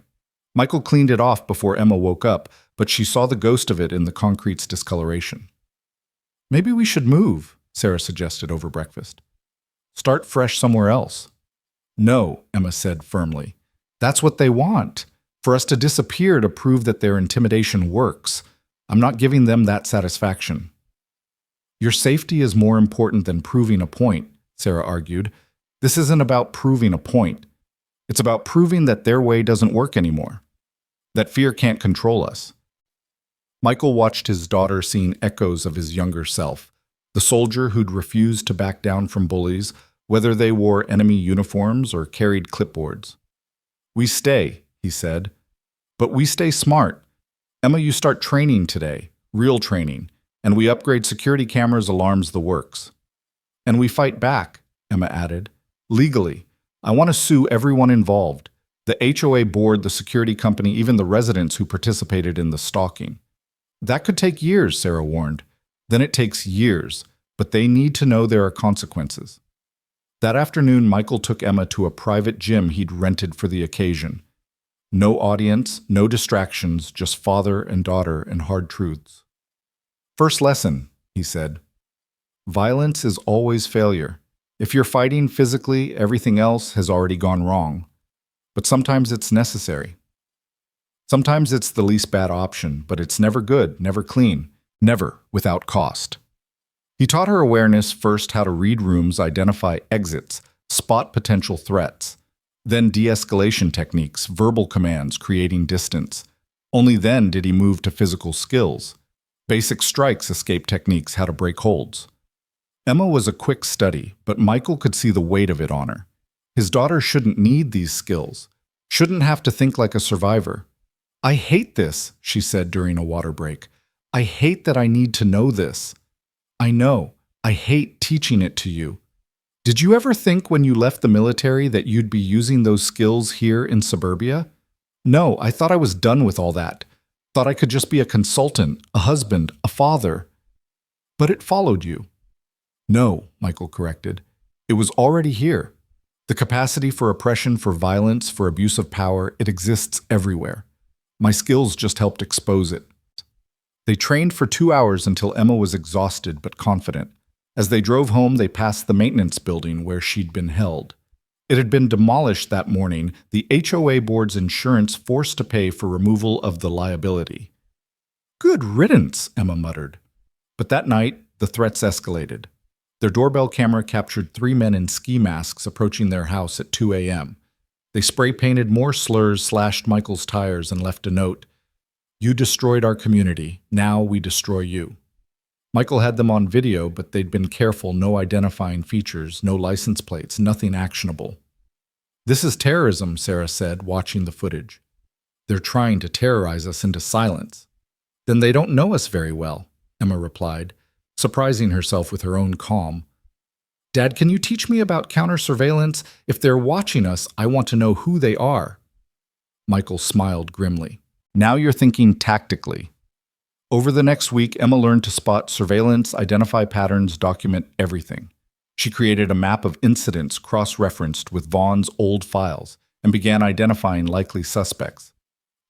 Michael cleaned it off before Emma woke up, but she saw the ghost of it in the concrete's discoloration. Maybe we should move, Sarah suggested over breakfast. Start fresh somewhere else. No, Emma said firmly. That's what they want, for us to disappear to prove that their intimidation works. I'm not giving them that satisfaction. Your safety is more important than proving a point, Sarah argued. This isn't about proving a point. It's about proving that their way doesn't work anymore, that fear can't control us. Michael watched his daughter, seeing echoes of his younger self, the soldier who'd refused to back down from bullies, whether they wore enemy uniforms or carried clipboards. We stay, he said, but we stay smart. Emma, you start training today, real training, and we upgrade security cameras, alarms, the works. And we fight back, Emma added, legally. I want to sue everyone involved, the HOA board, the security company, even the residents who participated in the stalking. That could take years, Sarah warned. Then it takes years, but they need to know there are consequences. That afternoon, Michael took Emma to a private gym he'd rented for the occasion. No audience, no distractions, just father and daughter and hard truths. First lesson, he said. Violence is always failure. If you're fighting physically, everything else has already gone wrong. But sometimes it's necessary. Sometimes it's the least bad option, but it's never good, never clean, never without cost. He taught her awareness, first how to read rooms, identify exits, spot potential threats, then de-escalation techniques, verbal commands, creating distance. Only then did he move to physical skills, basic strikes, escape techniques, how to break holds. Emma was a quick study, but Michael could see the weight of it on her. His daughter shouldn't need these skills, shouldn't have to think like a survivor. I hate this, she said during a water break. I hate that I need to know this. I know. I hate teaching it to you. Did you ever think when you left the military that you'd be using those skills here in suburbia? No, I thought I was done with all that. Thought I could just be a consultant, a husband, a father. But it followed you. No, Michael corrected. It was already here. The capacity for oppression, for violence, for abuse of power, it exists everywhere. My skills just helped expose it. They trained for 2 hours until Emma was exhausted but confident. As they drove home, they passed the maintenance building where she'd been held. It had been demolished that morning, the HOA board's insurance forced to pay for removal of the liability. "Good riddance," Emma muttered. But that night, the threats escalated. Their doorbell camera captured 3 men in ski masks approaching their house at 2 a.m. They spray-painted more slurs, slashed Michael's tires, and left a note. "You destroyed our community. Now we destroy you." Michael had them on video, but they'd been careful, no identifying features, no license plates, nothing actionable. "This is terrorism," Sarah said, watching the footage. "They're trying to terrorize us into silence." "Then they don't know us very well," Emma replied, surprising herself with her own calm. "Dad, can you teach me about counter-surveillance? If they're watching us, I want to know who they are." Michael smiled grimly. "Now you're thinking tactically." Over the next week, Emma learned to spot surveillance, identify patterns, document everything. She created a map of incidents cross-referenced with Vaughn's old files and began identifying likely suspects.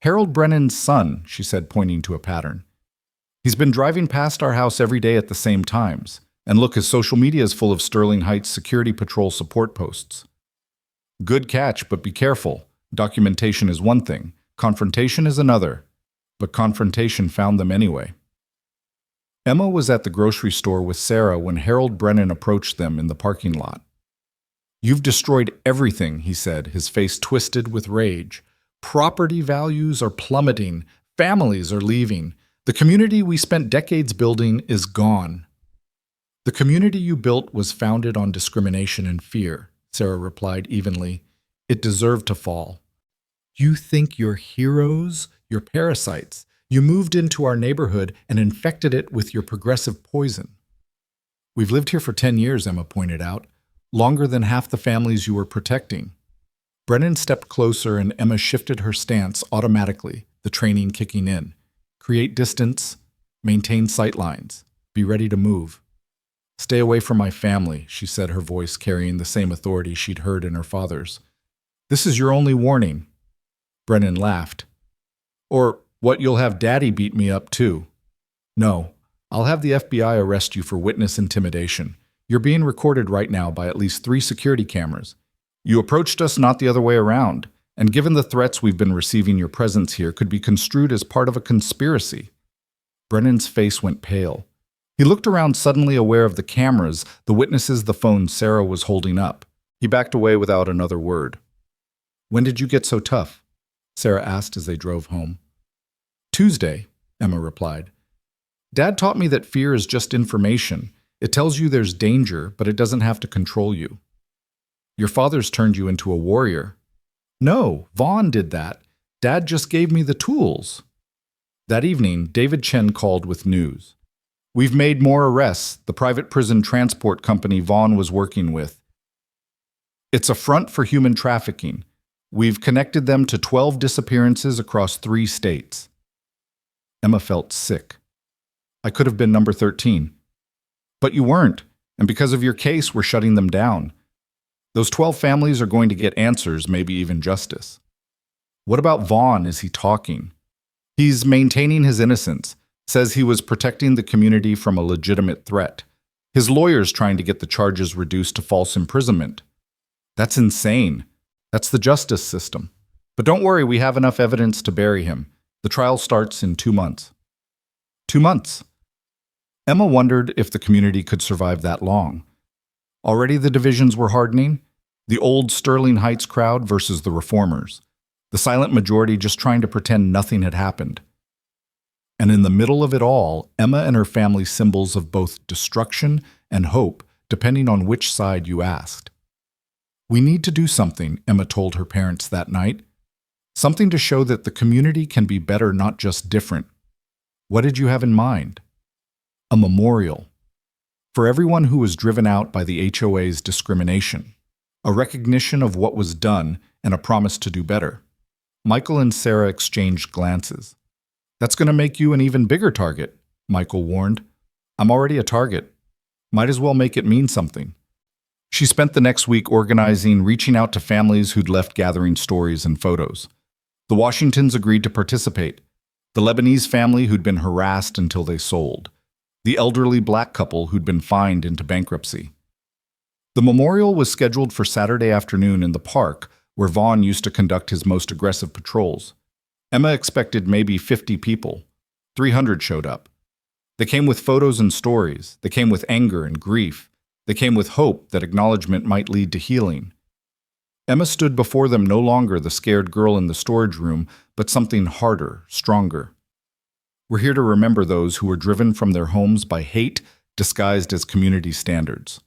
"Harold Brennan's son," she said, pointing to a pattern. "He's been driving past our house every day at the same times. And look, his social media is full of Sterling Heights Security Patrol support posts." "Good catch, but be careful. Documentation is one thing. Confrontation is another." But confrontation found them anyway. Emma was at the grocery store with Sarah when Harold Brennan approached them in the parking lot. "You've destroyed everything," he said, his face twisted with rage. "Property values are plummeting. Families are leaving. The community we spent decades building is gone." "The community you built was founded on discrimination and fear," Sarah replied evenly. "It deserved to fall. You think you're heroes? You're parasites. You moved into our neighborhood and infected it with your progressive poison." "We've lived here for 10 years, Emma pointed out. "Longer than half the families you were protecting." Brennan stepped closer and Emma shifted her stance automatically, the training kicking in. Create distance, maintain sight lines, be ready to move. "Stay away from my family," she said, her voice carrying the same authority she'd heard in her father's. "This is your only warning." Brennan laughed. "Or what, you'll have Daddy beat me up too." "No, I'll have the FBI arrest you for witness intimidation. You're being recorded right now by at least 3 security cameras. You approached us, not the other way around, and given the threats we've been receiving, your presence here could be construed as part of a conspiracy." Brennan's face went pale. He looked around, suddenly aware of the cameras, the witnesses, the phone Sarah was holding up. He backed away without another word. "When did you get so tough?" Sarah asked as they drove home. "Tuesday," Emma replied. "Dad taught me that fear is just information. It tells you there's danger, but it doesn't have to control you." "Your father's turned you into a warrior." "No, Vaughn did that. Dad just gave me the tools." That evening, David Chen called with news. "We've made more arrests, the private prison transport company Vaughn was working with. It's a front for human trafficking. We've connected them to 12 disappearances across 3 states." Emma felt sick. "I could have been number 13. "But you weren't, and because of your case, we're shutting them down. Those 12 families are going to get answers, maybe even justice." "What about Vaughn? Is he talking?" "He's maintaining his innocence, says he was protecting the community from a legitimate threat. His lawyer's trying to get the charges reduced to false imprisonment." "That's insane. That's the justice system. But don't worry, we have enough evidence to bury him. The trial starts in 2 months." 2 months. Emma wondered if the community could survive that long. Already the divisions were hardening. The old Sterling Heights crowd versus the reformers. The silent majority just trying to pretend nothing had happened. And in the middle of it all, Emma and her family symbols of both destruction and hope, depending on which side you asked. "We need to do something," Emma told her parents that night. "Something to show that the community can be better, not just different." "What did you have in mind?" "A memorial. For everyone who was driven out by the HOA's discrimination. A recognition of what was done and a promise to do better." Michael and Sarah exchanged glances. "That's going to make you an even bigger target," Michael warned. "I'm already a target. Might as well make it mean something." She spent the next week organizing, reaching out to families who'd left, gathering stories and photos. The Washingtons agreed to participate. the Lebanese family who'd been harassed until they sold, the elderly black couple who'd been fined into bankruptcy. The memorial was scheduled for Saturday afternoon in the park where Vaughn used to conduct his most aggressive patrols. Emma expected maybe 50 people. 300 showed up. They came with photos and stories. They came with anger and grief. They came with hope that acknowledgement might lead to healing. Emma stood before them no longer the scared girl in the storage room, but something harder, stronger. We're here to remember those who were driven from their homes by hate disguised as community standards.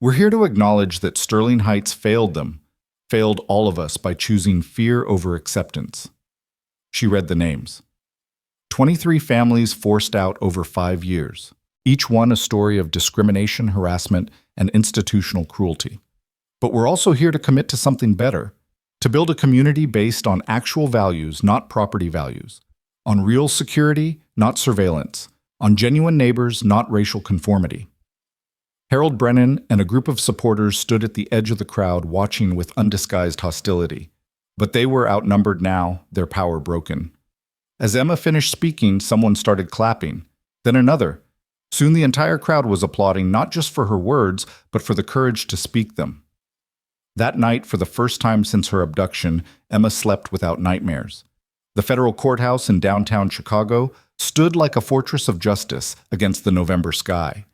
We're here to acknowledge that Sterling Heights failed them, failed all of us by choosing fear over acceptance. She read the names. 23 families forced out over 5 years, each one a story of discrimination, harassment, and institutional cruelty. But we're also here to commit to something better, to build a community based on actual values, not property values, on real security, not surveillance, on genuine neighbors, not racial conformity. Harold Brennan and a group of supporters stood at the edge of the crowd watching with undisguised hostility. But they were outnumbered now, their power broken. As Emma finished speaking, someone started clapping, then another. Soon the entire crowd was applauding not just for her words, but for the courage to speak them. That night, for the first time since her abduction, Emma slept without nightmares. The federal courthouse in downtown Chicago stood like a fortress of justice against the November sky.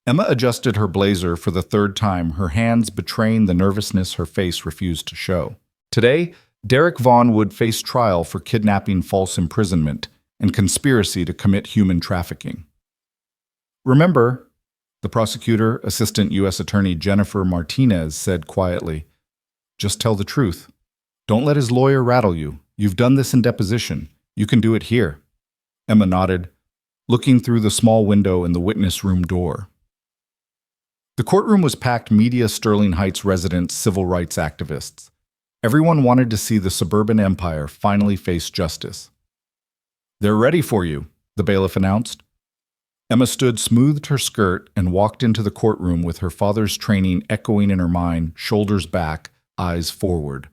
Emma adjusted her blazer for the third time, her hands betraying the nervousness her face refused to show. Today, Derek Vaughn would face trial for kidnapping, false imprisonment, and conspiracy to commit human trafficking. Remember, the prosecutor, Assistant U.S. Attorney Jennifer Martinez, said quietly, just tell the truth. Don't let his lawyer rattle you. You've done this in deposition. You can do it here. Emma nodded, looking through the small window in the witness room door. The courtroom was packed media, Sterling Heights residents, civil rights activists. Everyone wanted to see the suburban empire finally face justice. They're ready for you, the bailiff announced. Emma stood, smoothed her skirt, and walked into the courtroom with her father's training echoing in her mind, shoulders back, eyes forward.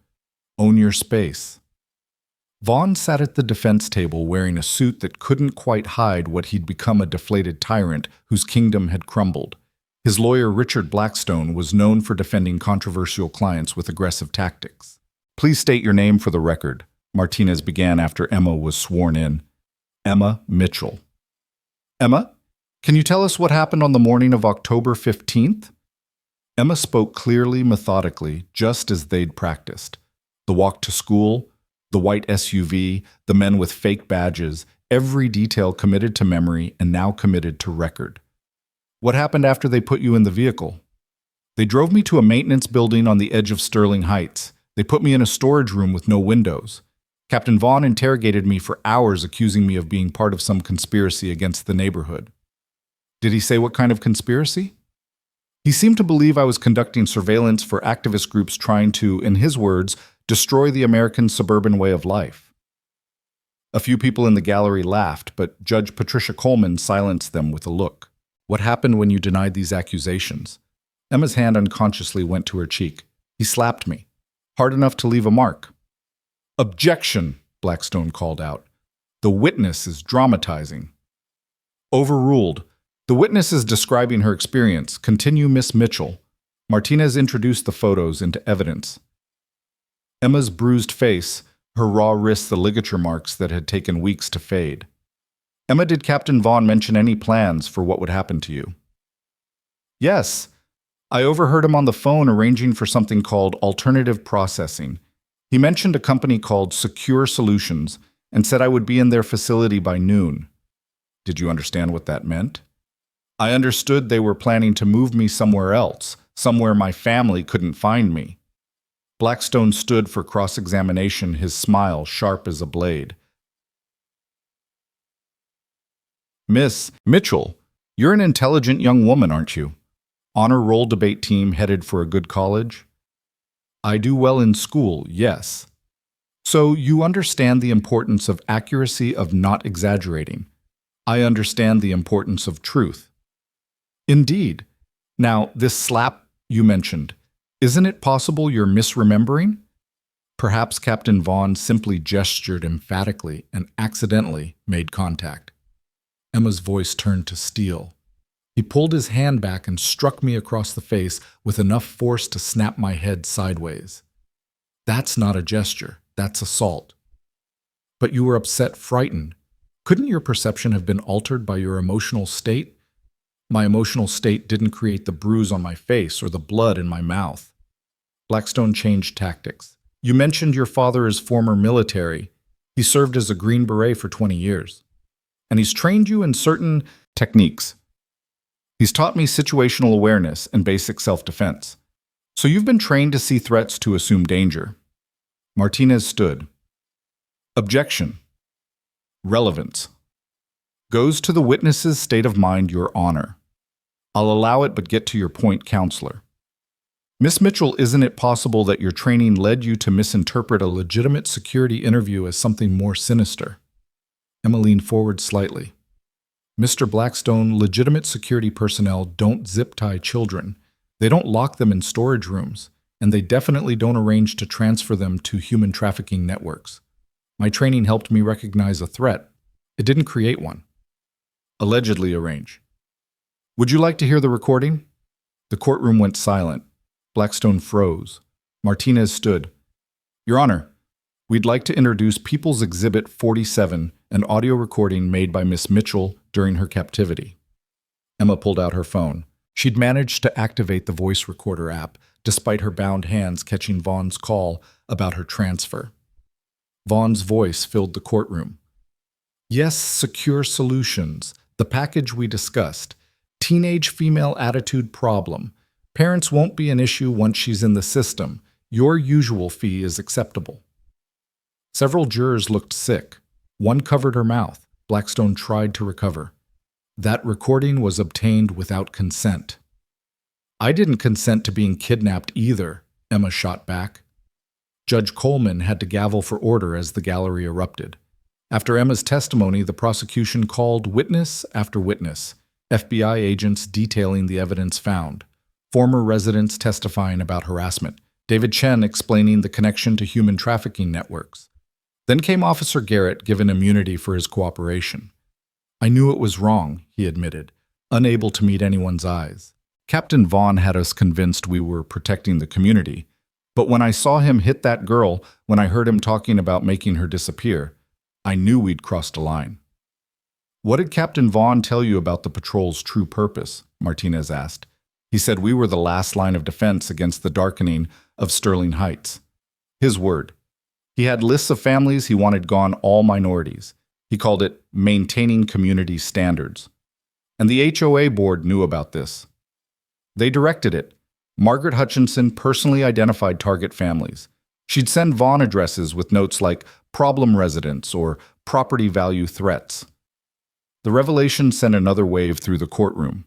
Own your space. Vaughn sat at the defense table wearing a suit that couldn't quite hide what he'd become, a deflated tyrant whose kingdom had crumbled. His lawyer, Richard Blackstone, was known for defending controversial clients with aggressive tactics. Please state your name for the record, Martinez began after Emma was sworn in. Emma Mitchell. Emma, can you tell us what happened on the morning of October 15th? Emma spoke clearly, methodically, just as they'd practiced. The walk to school, the white SUV, the men with fake badges, every detail committed to memory and now committed to record. What happened after they put you in the vehicle? They drove me to a maintenance building on the edge of Sterling Heights. They put me in a storage room with no windows. Captain Vaughn interrogated me for hours, accusing me of being part of some conspiracy against the neighborhood. Did he say what kind of conspiracy? He seemed to believe I was conducting surveillance for activist groups trying to, in his words, destroy the American suburban way of life. A few people in the gallery laughed, but Judge Patricia Coleman silenced them with a look. What happened when you denied these accusations? Emma's hand unconsciously went to her cheek. He slapped me, hard enough to leave a mark. Objection, Blackstone called out. The witness is dramatizing. Overruled. The witness is describing her experience. Continue, Miss Mitchell. Martinez introduced the photos into evidence. Emma's bruised face, her raw wrists the ligature marks that had taken weeks to fade. Emma, did Captain Vaughn mention any plans for what would happen to you? Yes. I overheard him on the phone arranging for something called alternative processing. He mentioned a company called Secure Solutions and said I would be in their facility by noon. Did you understand what that meant? I understood they were planning to move me somewhere else, somewhere my family couldn't find me. Blackstone stood for cross-examination, his smile sharp as a blade. Miss Mitchell, you're an intelligent young woman, aren't you? Honor roll debate team headed for a good college? I do well in school, yes. So you understand the importance of accuracy, of not exaggerating. I understand the importance of truth. Indeed. Now, this slap you mentioned, isn't it possible you're misremembering? Perhaps Captain Vaughn simply gestured emphatically and accidentally made contact. Emma's voice turned to steel. He pulled his hand back and struck me across the face with enough force to snap my head sideways. That's not a gesture, that's assault. But you were upset, frightened. Couldn't your perception have been altered by your emotional state? My emotional state didn't create the bruise on my face or the blood in my mouth. Blackstone changed tactics. You mentioned your father is former military. He served as a Green Beret for 20 years. And he's trained you in certain techniques. He's taught me situational awareness and basic self-defense. So you've been trained to see threats to assume danger. Martinez stood. Objection. Relevance. Goes to the witness's state of mind, Your Honor. I'll allow it, but get to your point, Counselor. Miss Mitchell, isn't it possible that your training led you to misinterpret a legitimate security interview as something more sinister? Emma leaned forward slightly. Mr. Blackstone, legitimate security personnel don't zip-tie children. They don't lock them in storage rooms, and they definitely don't arrange to transfer them to human trafficking networks. My training helped me recognize a threat. It didn't create one. Allegedly arrange. Would you like to hear the recording? The courtroom went silent. Blackstone froze. Martinez stood. Your Honor, we'd like to introduce People's Exhibit 47, an audio recording made by Miss Mitchell during her captivity. Emma pulled out her phone. She'd managed to activate the voice recorder app, despite her bound hands catching Vaughn's call about her transfer. Vaughn's voice filled the courtroom. Yes, secure solutions. The package we discussed. Teenage female attitude problem. Parents won't be an issue once she's in the system. Your usual fee is acceptable. Several jurors looked sick. One covered her mouth. Blackstone tried to recover. That recording was obtained without consent. I didn't consent to being kidnapped either, Emma shot back. Judge Coleman had to gavel for order as the gallery erupted. After Emma's testimony, the prosecution called witness after witness, FBI agents detailing the evidence found, former residents testifying about harassment, David Chen explaining the connection to human trafficking networks. Then came Officer Garrett, given immunity for his cooperation. I knew it was wrong, he admitted, unable to meet anyone's eyes. Captain Vaughn had us convinced we were protecting the community, but when I saw him hit that girl, when I heard him talking about making her disappear, I knew we'd crossed a line. What did Captain Vaughn tell you about the patrol's true purpose? Martinez asked. He said we were the last line of defense against the darkening of Sterling Heights. His word. He had lists of families he wanted gone, all minorities. He called it maintaining community standards. And the HOA board knew about this. They directed it. Margaret Hutchinson personally identified target families. She'd send Vaughn addresses with notes like problem residents or property value threats. The revelation sent another wave through the courtroom.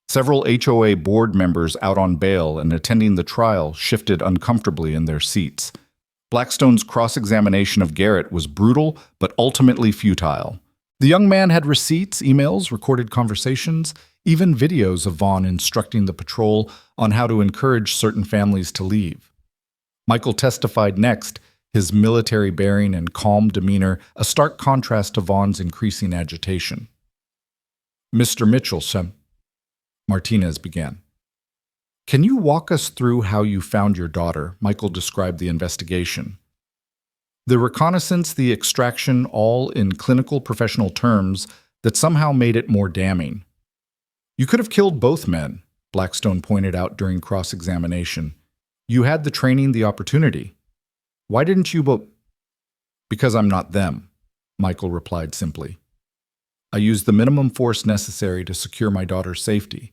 Several HOA board members out on bail and attending the trial shifted uncomfortably in their seats. Blackstone's cross-examination of Garrett was brutal but ultimately futile. The young man had receipts, emails, recorded conversations, even videos of Vaughn instructing the patrol on how to encourage certain families to leave. Michael testified next, his military bearing and calm demeanor a stark contrast to Vaughn's increasing agitation. Mr. Mitchell, Martinez began. Can you walk us through how you found your daughter? Michael described the investigation. The reconnaissance, the extraction, all in clinical professional terms that somehow made it more damning. You could have killed both men, Blackstone pointed out during cross-examination. You had the training, the opportunity. Why didn't you both? Because I'm not them, Michael replied simply. I used the minimum force necessary to secure my daughter's safety.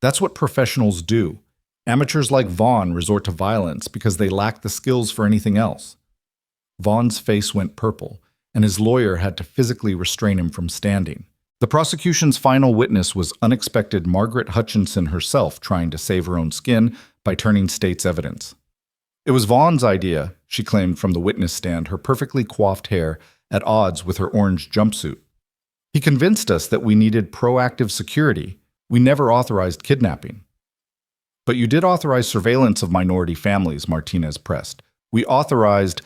That's what professionals do. Amateurs like Vaughn resort to violence because they lack the skills for anything else. Vaughn's face went purple, and his lawyer had to physically restrain him from standing. The prosecution's final witness was unexpected Margaret Hutchinson herself trying to save her own skin by turning state's evidence. It was Vaughn's idea, she claimed from the witness stand, her perfectly coiffed hair at odds with her orange jumpsuit. He convinced us that we needed proactive security. We never authorized kidnapping. But you did authorize surveillance of minority families, Martinez pressed. We authorized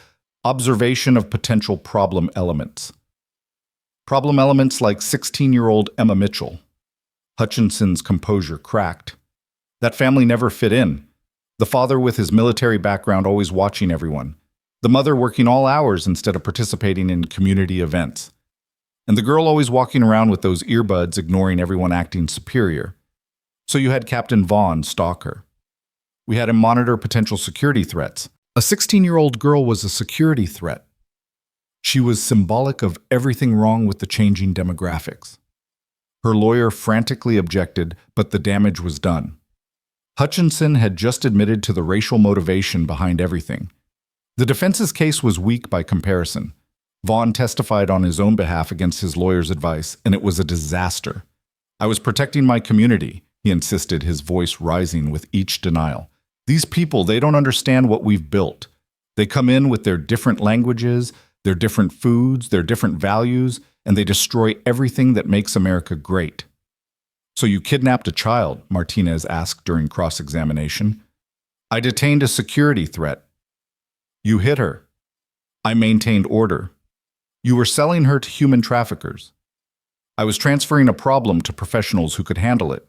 Observation of potential problem elements. Problem elements like 16-year-old Emma Mitchell. Hutchinson's composure cracked. That family never fit in. The father with his military background always watching everyone. The mother working all hours instead of participating in community events. And the girl always walking around with those earbuds, ignoring everyone acting superior. So you had Captain Vaughn stalk her. We had him monitor potential security threats. A 16-year-old girl was a security threat. She was symbolic of everything wrong with the changing demographics. Her lawyer frantically objected, but the damage was done. Hutchinson had just admitted to the racial motivation behind everything. The defense's case was weak by comparison. Vaughn testified on his own behalf against his lawyer's advice, and it was a disaster. I was protecting my community, he insisted, his voice rising with each denial. These people, they don't understand what we've built. They come in with their different languages, their different foods, their different values, and they destroy everything that makes America great. So you kidnapped a child, Martinez asked during cross-examination. I detained a security threat. You hit her. I maintained order. You were selling her to human traffickers. I was transferring a problem to professionals who could handle it.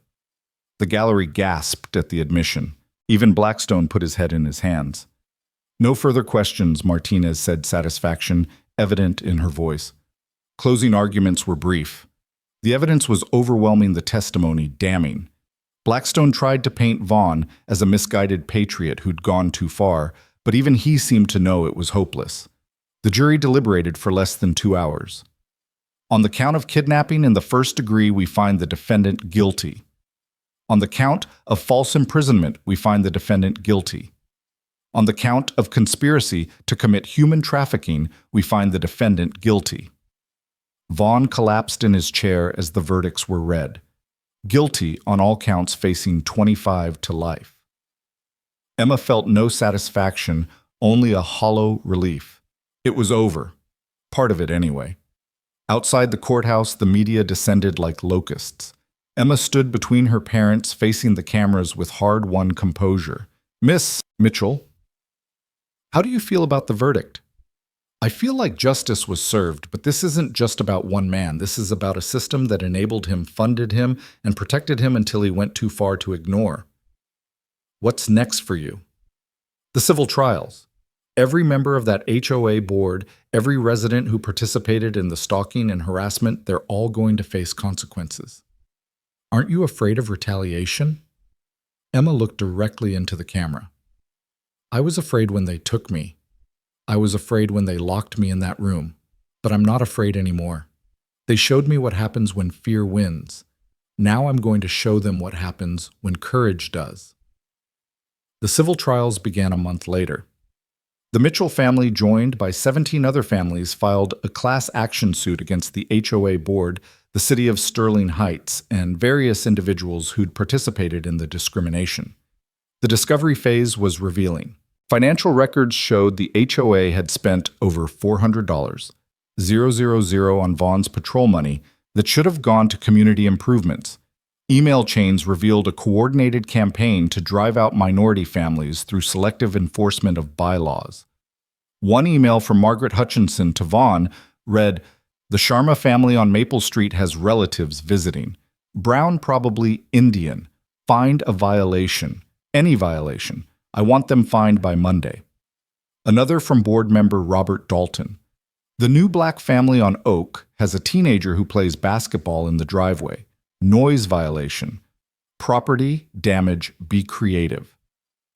The gallery gasped at the admission. Even Blackstone put his head in his hands. No further questions, Martinez said, satisfaction evident in her voice. Closing arguments were brief. The evidence was overwhelming, the testimony damning. Blackstone tried to paint Vaughn as a misguided patriot who'd gone too far, but even he seemed to know it was hopeless. The jury deliberated for less than 2 hours. On the count of kidnapping in the first degree, we find the defendant guilty. On the count of false imprisonment, we find the defendant guilty. On the count of conspiracy to commit human trafficking, we find the defendant guilty. Vaughn collapsed in his chair as the verdicts were read. Guilty on all counts, facing 25 to life. Emma felt no satisfaction, only a hollow relief. It was over. Part of it anyway. Outside the courthouse, the media descended like locusts. Emma stood between her parents, facing the cameras with hard-won composure. Miss Mitchell, how do you feel about the verdict? I feel like justice was served, but this isn't just about one man. This is about a system that enabled him, funded him, and protected him until he went too far to ignore. What's next for you? The civil trials. Every member of that HOA board, every resident who participated in the stalking and harassment, they're all going to face consequences. Aren't you afraid of retaliation? Emma looked directly into the camera. I was afraid when they took me. I was afraid when they locked me in that room, but I'm not afraid anymore. They showed me what happens when fear wins. Now I'm going to show them what happens when courage does. The civil trials began a month later. The Mitchell family, joined by 17 other families, filed a class action suit against the HOA board, the city of Sterling Heights, and various individuals who'd participated in the discrimination. The discovery phase was revealing. Financial records showed the HOA had spent over $400, 000 on Vaughn's patrol money that should have gone to community improvements. Email chains revealed a coordinated campaign to drive out minority families through selective enforcement of bylaws. One email from Margaret Hutchinson to Vaughn read, "The Sharma family on Maple Street has relatives visiting. Brown, probably Indian. Find a violation. Any violation. I want them fined by Monday." Another from board member Robert Dalton. "The new black family on Oak has a teenager who plays basketball in the driveway. Noise violation. Property damage, be creative."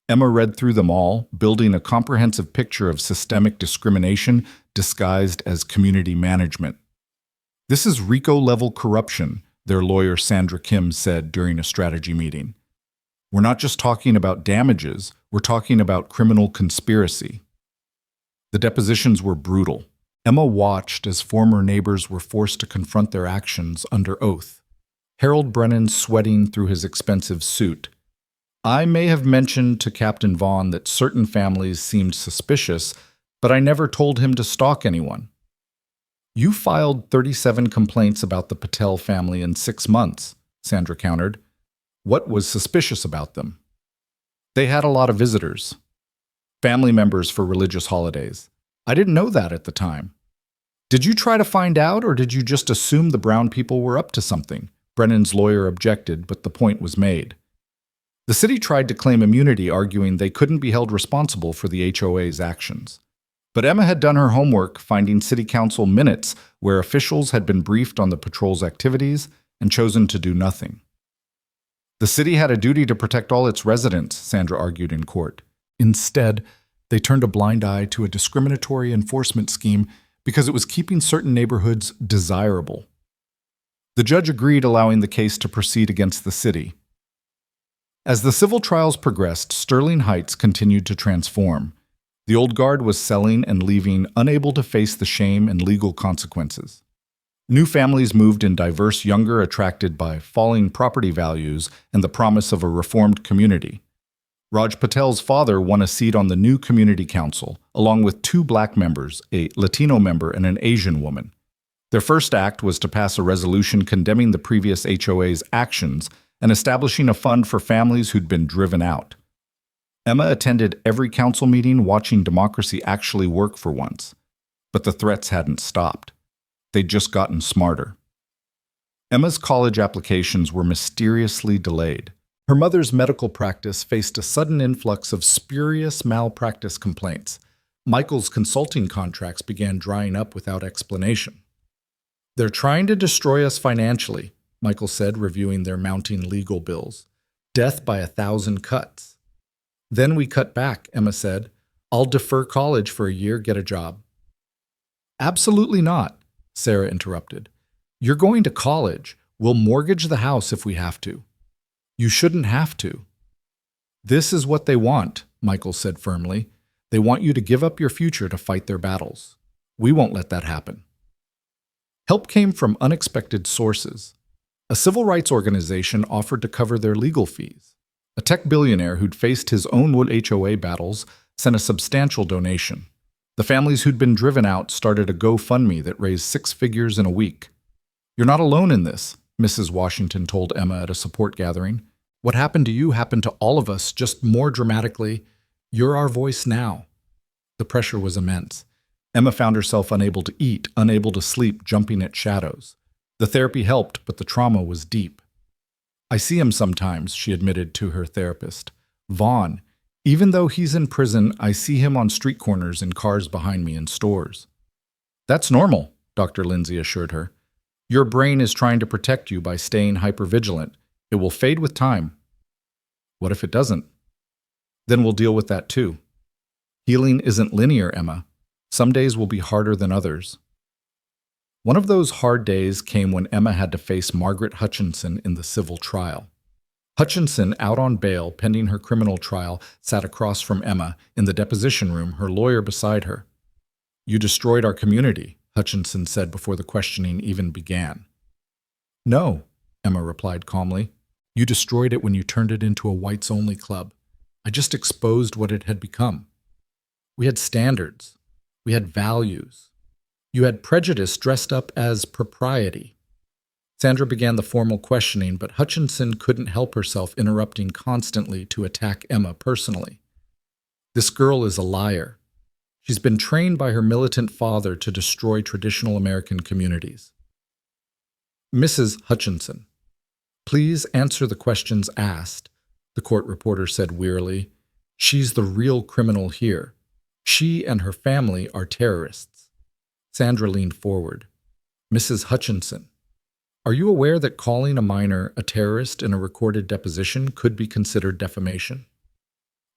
Emma read through them all, building a comprehensive picture of systemic discrimination disguised as community management. "This is RICO-level corruption," their lawyer Sandra Kim said during a strategy meeting. "We're not just talking about damages, we're talking about criminal conspiracy." The depositions were brutal. Emma watched as former neighbors were forced to confront their actions under oath. Harold Brennan sweating through his expensive suit. "I may have mentioned to Captain Vaughn that certain families seemed suspicious, but I never told him to stalk anyone." "You filed 37 complaints about the Patel family in 6 months," Sandra countered. "What was suspicious about them?" "They had a lot of visitors. Family members for religious holidays. I didn't know that at the time. Did you try to find out, or did you just assume the brown people were up to something? Brennan's lawyer objected, but the point was made. The city tried to claim immunity, arguing they couldn't be held responsible for the HOA's actions. But Emma had done her homework, finding city council minutes where officials had been briefed on the patrol's activities and chosen to do nothing. The city had a duty to protect all its residents, Sandra argued in court. Instead, they turned a blind eye to a discriminatory enforcement scheme because it was keeping certain neighborhoods desirable. The judge agreed, allowing the case to proceed against the city. As the civil trials progressed, Sterling Heights continued to transform. The old guard was selling and leaving, unable to face the shame and legal consequences. New families moved in, diverse, younger, attracted by falling property values and the promise of a reformed community. Raj Patel's father won a seat on the new community council, along with 2 black members, a Latino member and an Asian woman. Their first act was to pass a resolution condemning the previous HOA's actions and establishing a fund for families who'd been driven out. Emma attended every council meeting, watching democracy actually work for once. But the threats hadn't stopped. They'd just gotten smarter. Emma's college applications were mysteriously delayed. Her mother's medical practice faced a sudden influx of spurious malpractice complaints. Michael's consulting contracts began drying up without explanation. "They're trying to destroy us financially," Michael said, reviewing their mounting legal bills. "Death by 1,000 cuts." "Then we cut back," Emma said. "I'll defer college for a year, get a job." "Absolutely not," Sarah interrupted. "You're going to college. We'll mortgage the house if we have to." "You shouldn't have to." "This is what they want," Michael said firmly. "They want you to give up your future to fight their battles. We won't let that happen." Help came from unexpected sources. A civil rights organization offered to cover their legal fees. A tech billionaire who'd faced his own HOA battles sent a substantial donation. The families who'd been driven out started a GoFundMe that raised 6 figures in a week. "You're not alone in this," Mrs. Washington told Emma at a support gathering. "What happened to you happened to all of us, just more dramatically. You're our voice now." The pressure was immense. Emma found herself unable to eat, unable to sleep, jumping at shadows. The therapy helped, but the trauma was deep. "I see him sometimes," she admitted to her therapist. "Vaughn. Even though he's in prison, I see him on street corners, in cars behind me, in stores." "That's normal," Dr. Lindsay assured her. "Your brain is trying to protect you by staying hypervigilant. It will fade with time." "What if it doesn't?" "Then we'll deal with that too." "Healing isn't linear, Emma. Some days will be harder than others." One of those hard days came when Emma had to face Margaret Hutchinson in the civil trial. Hutchinson, out on bail pending her criminal trial, sat across from Emma in the deposition room, her lawyer beside her. "You destroyed our community," Hutchinson said before the questioning even began. "No," Emma replied calmly. "You destroyed it when you turned it into a whites-only club. I just exposed what it had become. We had standards. We had values. You had prejudice dressed up as propriety." Sandra began the formal questioning, but Hutchinson couldn't help herself, interrupting constantly to attack Emma personally. "This girl is a liar. She's been trained by her militant father to destroy traditional American communities." "Mrs. Hutchinson, please answer the questions asked," the court reporter said wearily. "She's the real criminal here. She and her family are terrorists." Sandra leaned forward. "Mrs. Hutchinson, are you aware that calling a minor a terrorist in a recorded deposition could be considered defamation?"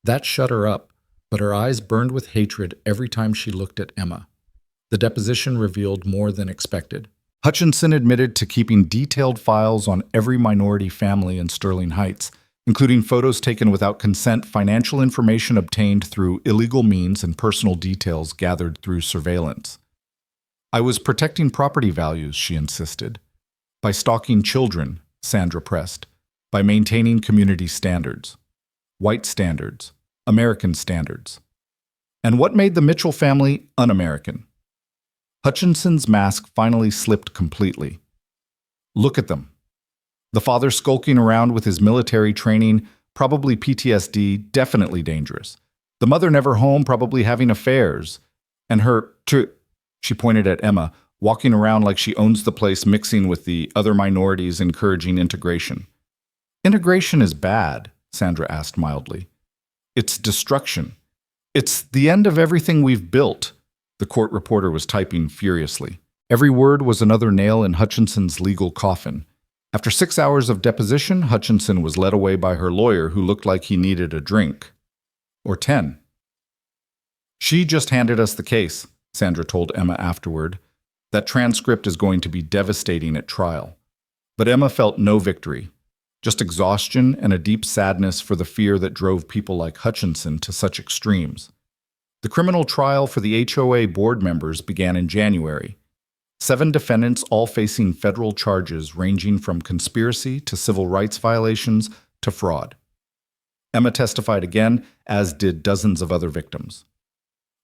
That shut her up, but her eyes burned with hatred every time she looked at Emma. The deposition revealed more than expected. Hutchinson admitted to keeping detailed files on every minority family in Sterling Heights, including photos taken without consent, financial information obtained through illegal means, and personal details gathered through surveillance. "I was protecting property values," she insisted. "By stalking children," Sandra pressed. "By maintaining community standards. White standards. American standards. And what made the Mitchell family un-American?" Hutchinson's mask finally slipped completely. "Look at them. The father skulking around with his military training, probably PTSD, definitely dangerous. The mother never home, probably having affairs. And she pointed at Emma, walking around like she owns the place, mixing with the other minorities, encouraging integration. Integration is bad, Sandra asked mildly. It's destruction. It's the end of everything we've built. The court reporter was typing furiously. Every word was another nail in Hutchinson's legal coffin. After 6 hours of deposition, Hutchinson was led away by her lawyer, who looked like he needed a drink. Or 10. She just handed us the case, Sandra told Emma afterward. That transcript is going to be devastating at trial. But Emma felt no victory, just exhaustion and a deep sadness for the fear that drove people like Hutchinson to such extremes. The criminal trial for the HOA board members began in January. 7 defendants, all facing federal charges ranging from conspiracy to civil rights violations to fraud. Emma testified again, as did dozens of other victims.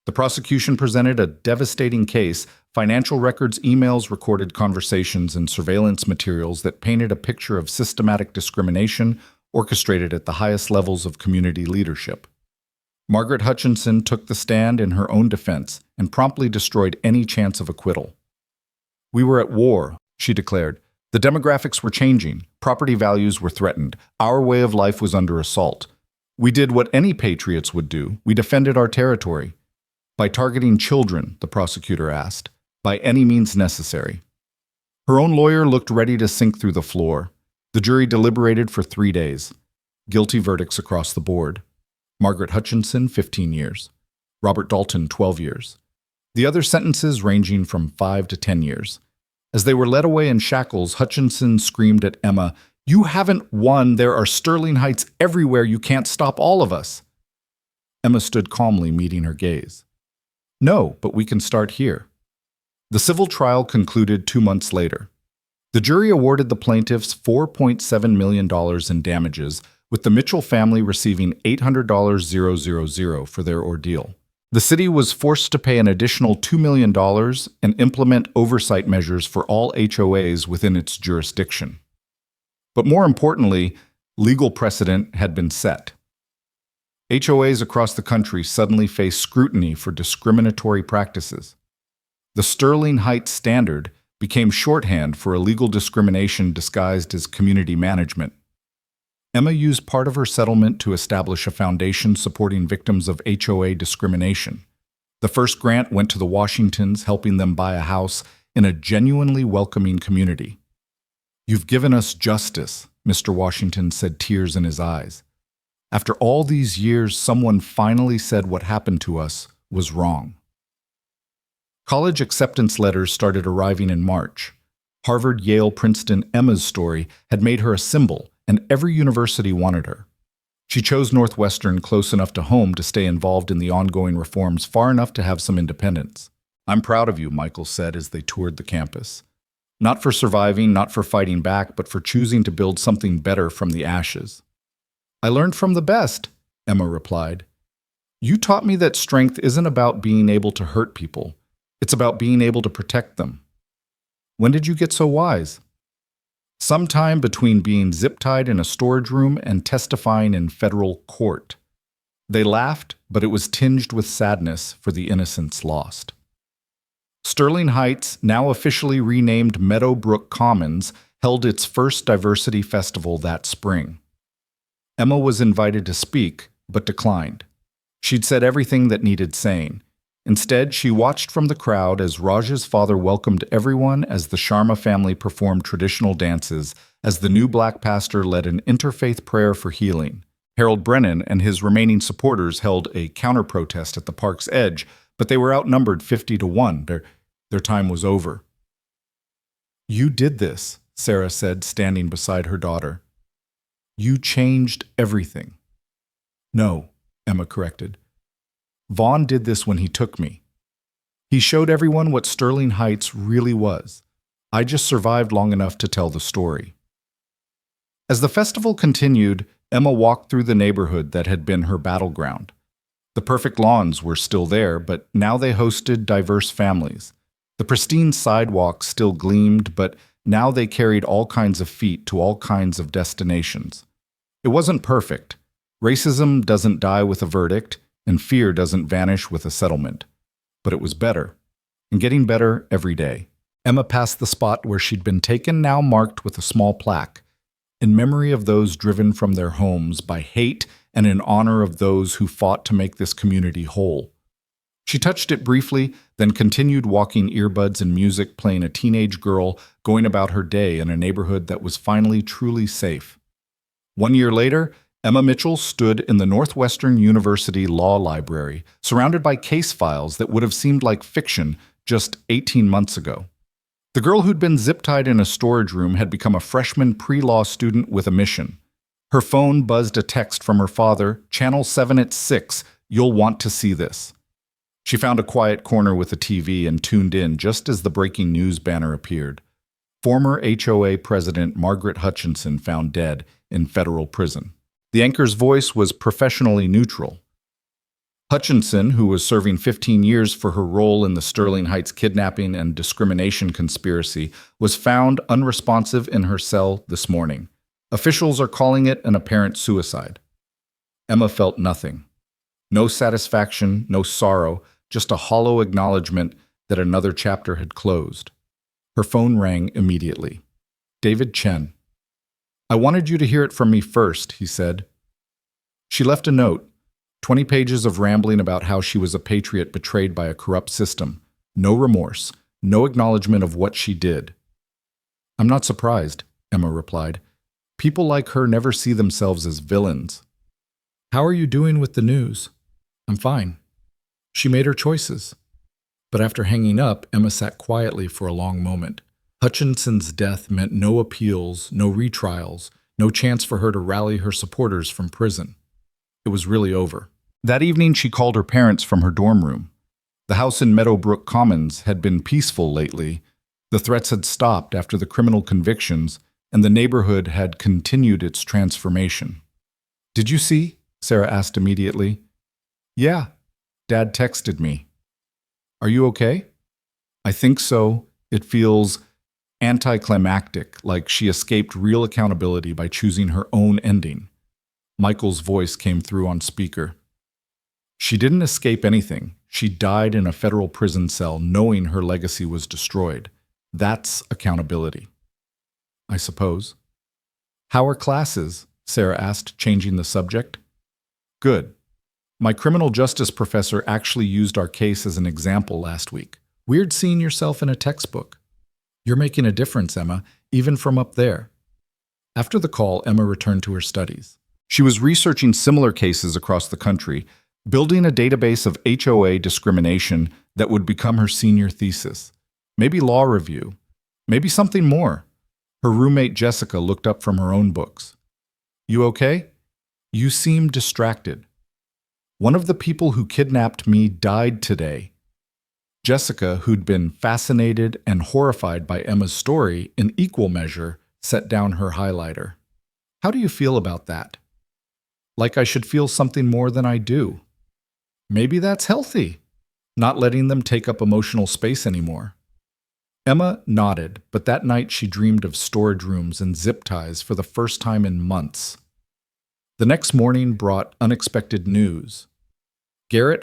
The prosecution presented a devastating case: financial records, emails, recorded conversations, and surveillance materials that painted a picture of systematic discrimination orchestrated at the highest levels of community leadership. Margaret Hutchinson took the stand in her own defense and promptly destroyed any chance of acquittal. We were at war, she declared. The demographics were changing. Property values were threatened. Our way of life was under assault. We did what any patriots would do. We defended our territory. By targeting children, the prosecutor asked, by any means necessary. Her own lawyer looked ready to sink through the floor. The jury deliberated for 3 days. Guilty verdicts across the board. Margaret Hutchinson, 15 years. Robert Dalton, 12 years. The other sentences ranging from 5 to 10 years. As they were led away in shackles, Hutchinson screamed at Emma, "You haven't won. There are Sterling Heights everywhere. You can't stop all of us." Emma stood calmly, meeting her gaze. No, but we can start here. The civil trial concluded 2 months later. The jury awarded the plaintiffs $4.7 million in damages, with the Mitchell family receiving $800,000 for their ordeal. The city was forced to pay an additional $2 million and implement oversight measures for all HOAs within its jurisdiction. But more importantly, legal precedent had been set. HOAs across the country suddenly faced scrutiny for discriminatory practices. The Sterling Heights standard became shorthand for illegal discrimination disguised as community management. Emma used part of her settlement to establish a foundation supporting victims of HOA discrimination. The first grant went to the Washingtons, helping them buy a house in a genuinely welcoming community. "You've given us justice," Mr. Washington said, tears in his eyes. "After all these years, someone finally said what happened to us was wrong." College acceptance letters started arriving in March. Harvard, Yale, Princeton, Emma's story had made her a symbol, and every university wanted her. She chose Northwestern, close enough to home to stay involved in the ongoing reforms, far enough to have some independence. "I'm proud of you," Michael said as they toured the campus. "Not for surviving, not for fighting back, but for choosing to build something better from the ashes." "I learned from the best," Emma replied. "You taught me that strength isn't about being able to hurt people. It's about being able to protect them." "When did you get so wise?" "Sometime between being zip-tied in a storage room and testifying in federal court." They laughed, but it was tinged with sadness for the innocents lost. Sterling Heights, now officially renamed Meadowbrook Commons, held its first diversity festival that spring. Emma was invited to speak, but declined. She'd said everything that needed saying. Instead, she watched from the crowd as Raj's father welcomed everyone as the Sharma family performed traditional dances, as the new black pastor led an interfaith prayer for healing. Harold Brennan and his remaining supporters held a counter-protest at the park's edge, but they were outnumbered 50-1. Their time was over. "You did this," Sarah said, standing beside her daughter. "You changed everything." "No," Emma corrected. "Vaughn did this when he took me. He showed everyone what Sterling Heights really was. I just survived long enough to tell the story." As the festival continued, Emma walked through the neighborhood that had been her battleground. The perfect lawns were still there, but now they hosted diverse families. The pristine sidewalks still gleamed, but now they carried all kinds of feet to all kinds of destinations. It wasn't perfect. Racism doesn't die with a verdict, and fear doesn't vanish with a settlement. But it was better, and getting better every day. Emma passed the spot where she'd been taken, now marked with a small plaque, in memory of those driven from their homes by hate and in honor of those who fought to make this community whole. She touched it briefly, then continued walking, earbuds and music playing, a teenage girl going about her day in a neighborhood that was finally truly safe. 1 year later, Emma Mitchell stood in the Northwestern University Law Library, surrounded by case files that would have seemed like fiction just 18 months ago. The girl who'd been zip-tied in a storage room had become a freshman pre-law student with a mission. Her phone buzzed a text from her father, Channel 7 at 6, "You'll want to see this." She found a quiet corner with a TV and tuned in just as the breaking news banner appeared. Former HOA President Margaret Hutchinson found dead in federal prison. The anchor's voice was professionally neutral. Hutchinson, who was serving 15 years for her role in the Sterling Heights kidnapping and discrimination conspiracy, was found unresponsive in her cell this morning. Officials are calling it an apparent suicide. Emma felt nothing. No satisfaction, no sorrow, just a hollow acknowledgement that another chapter had closed. Her phone rang immediately. David Chen. "I wanted you to hear it from me first," he said. She left a note, 20 pages of rambling about how she was a patriot betrayed by a corrupt system. No remorse, no acknowledgement of what she did. "I'm not surprised," Emma replied. "People like her never see themselves as villains." "How are you doing with the news?" "I'm fine." She made her choices. But after hanging up, Emma sat quietly for a long moment. Hutchinson's death meant no appeals, no retrials, no chance for her to rally her supporters from prison. It was really over. That evening, she called her parents from her dorm room. The house in Meadowbrook Commons had been peaceful lately. The threats had stopped after the criminal convictions, and the neighborhood had continued its transformation. "Did you see?" Sarah asked immediately. "Yeah, Dad texted me." "Are you okay?" "I think so. It feels anticlimactic, like she escaped real accountability by choosing her own ending." Michael's voice came through on speaker. "She didn't escape anything. She died in a federal prison cell knowing her legacy was destroyed. That's accountability." "I suppose." "How are classes?" Sarah asked, changing the subject. "Good. My criminal justice professor actually used our case as an example last week. Weird seeing yourself in a textbook." "You're making a difference, Emma, even from up there." After the call, Emma returned to her studies. She was researching similar cases across the country, building a database of HOA discrimination that would become her senior thesis. Maybe law review. Maybe something more. Her roommate Jessica looked up from her own books. "You okay? You seem distracted." "One of the people who kidnapped me died today." Jessica, who'd been fascinated and horrified by Emma's story, in equal measure, set down her highlighter. "How do you feel about that?" "Like I should feel something more than I do." "Maybe that's healthy, not letting them take up emotional space anymore." Emma nodded, but that night she dreamed of storage rooms and zip ties for the first time in months. The next morning brought unexpected news.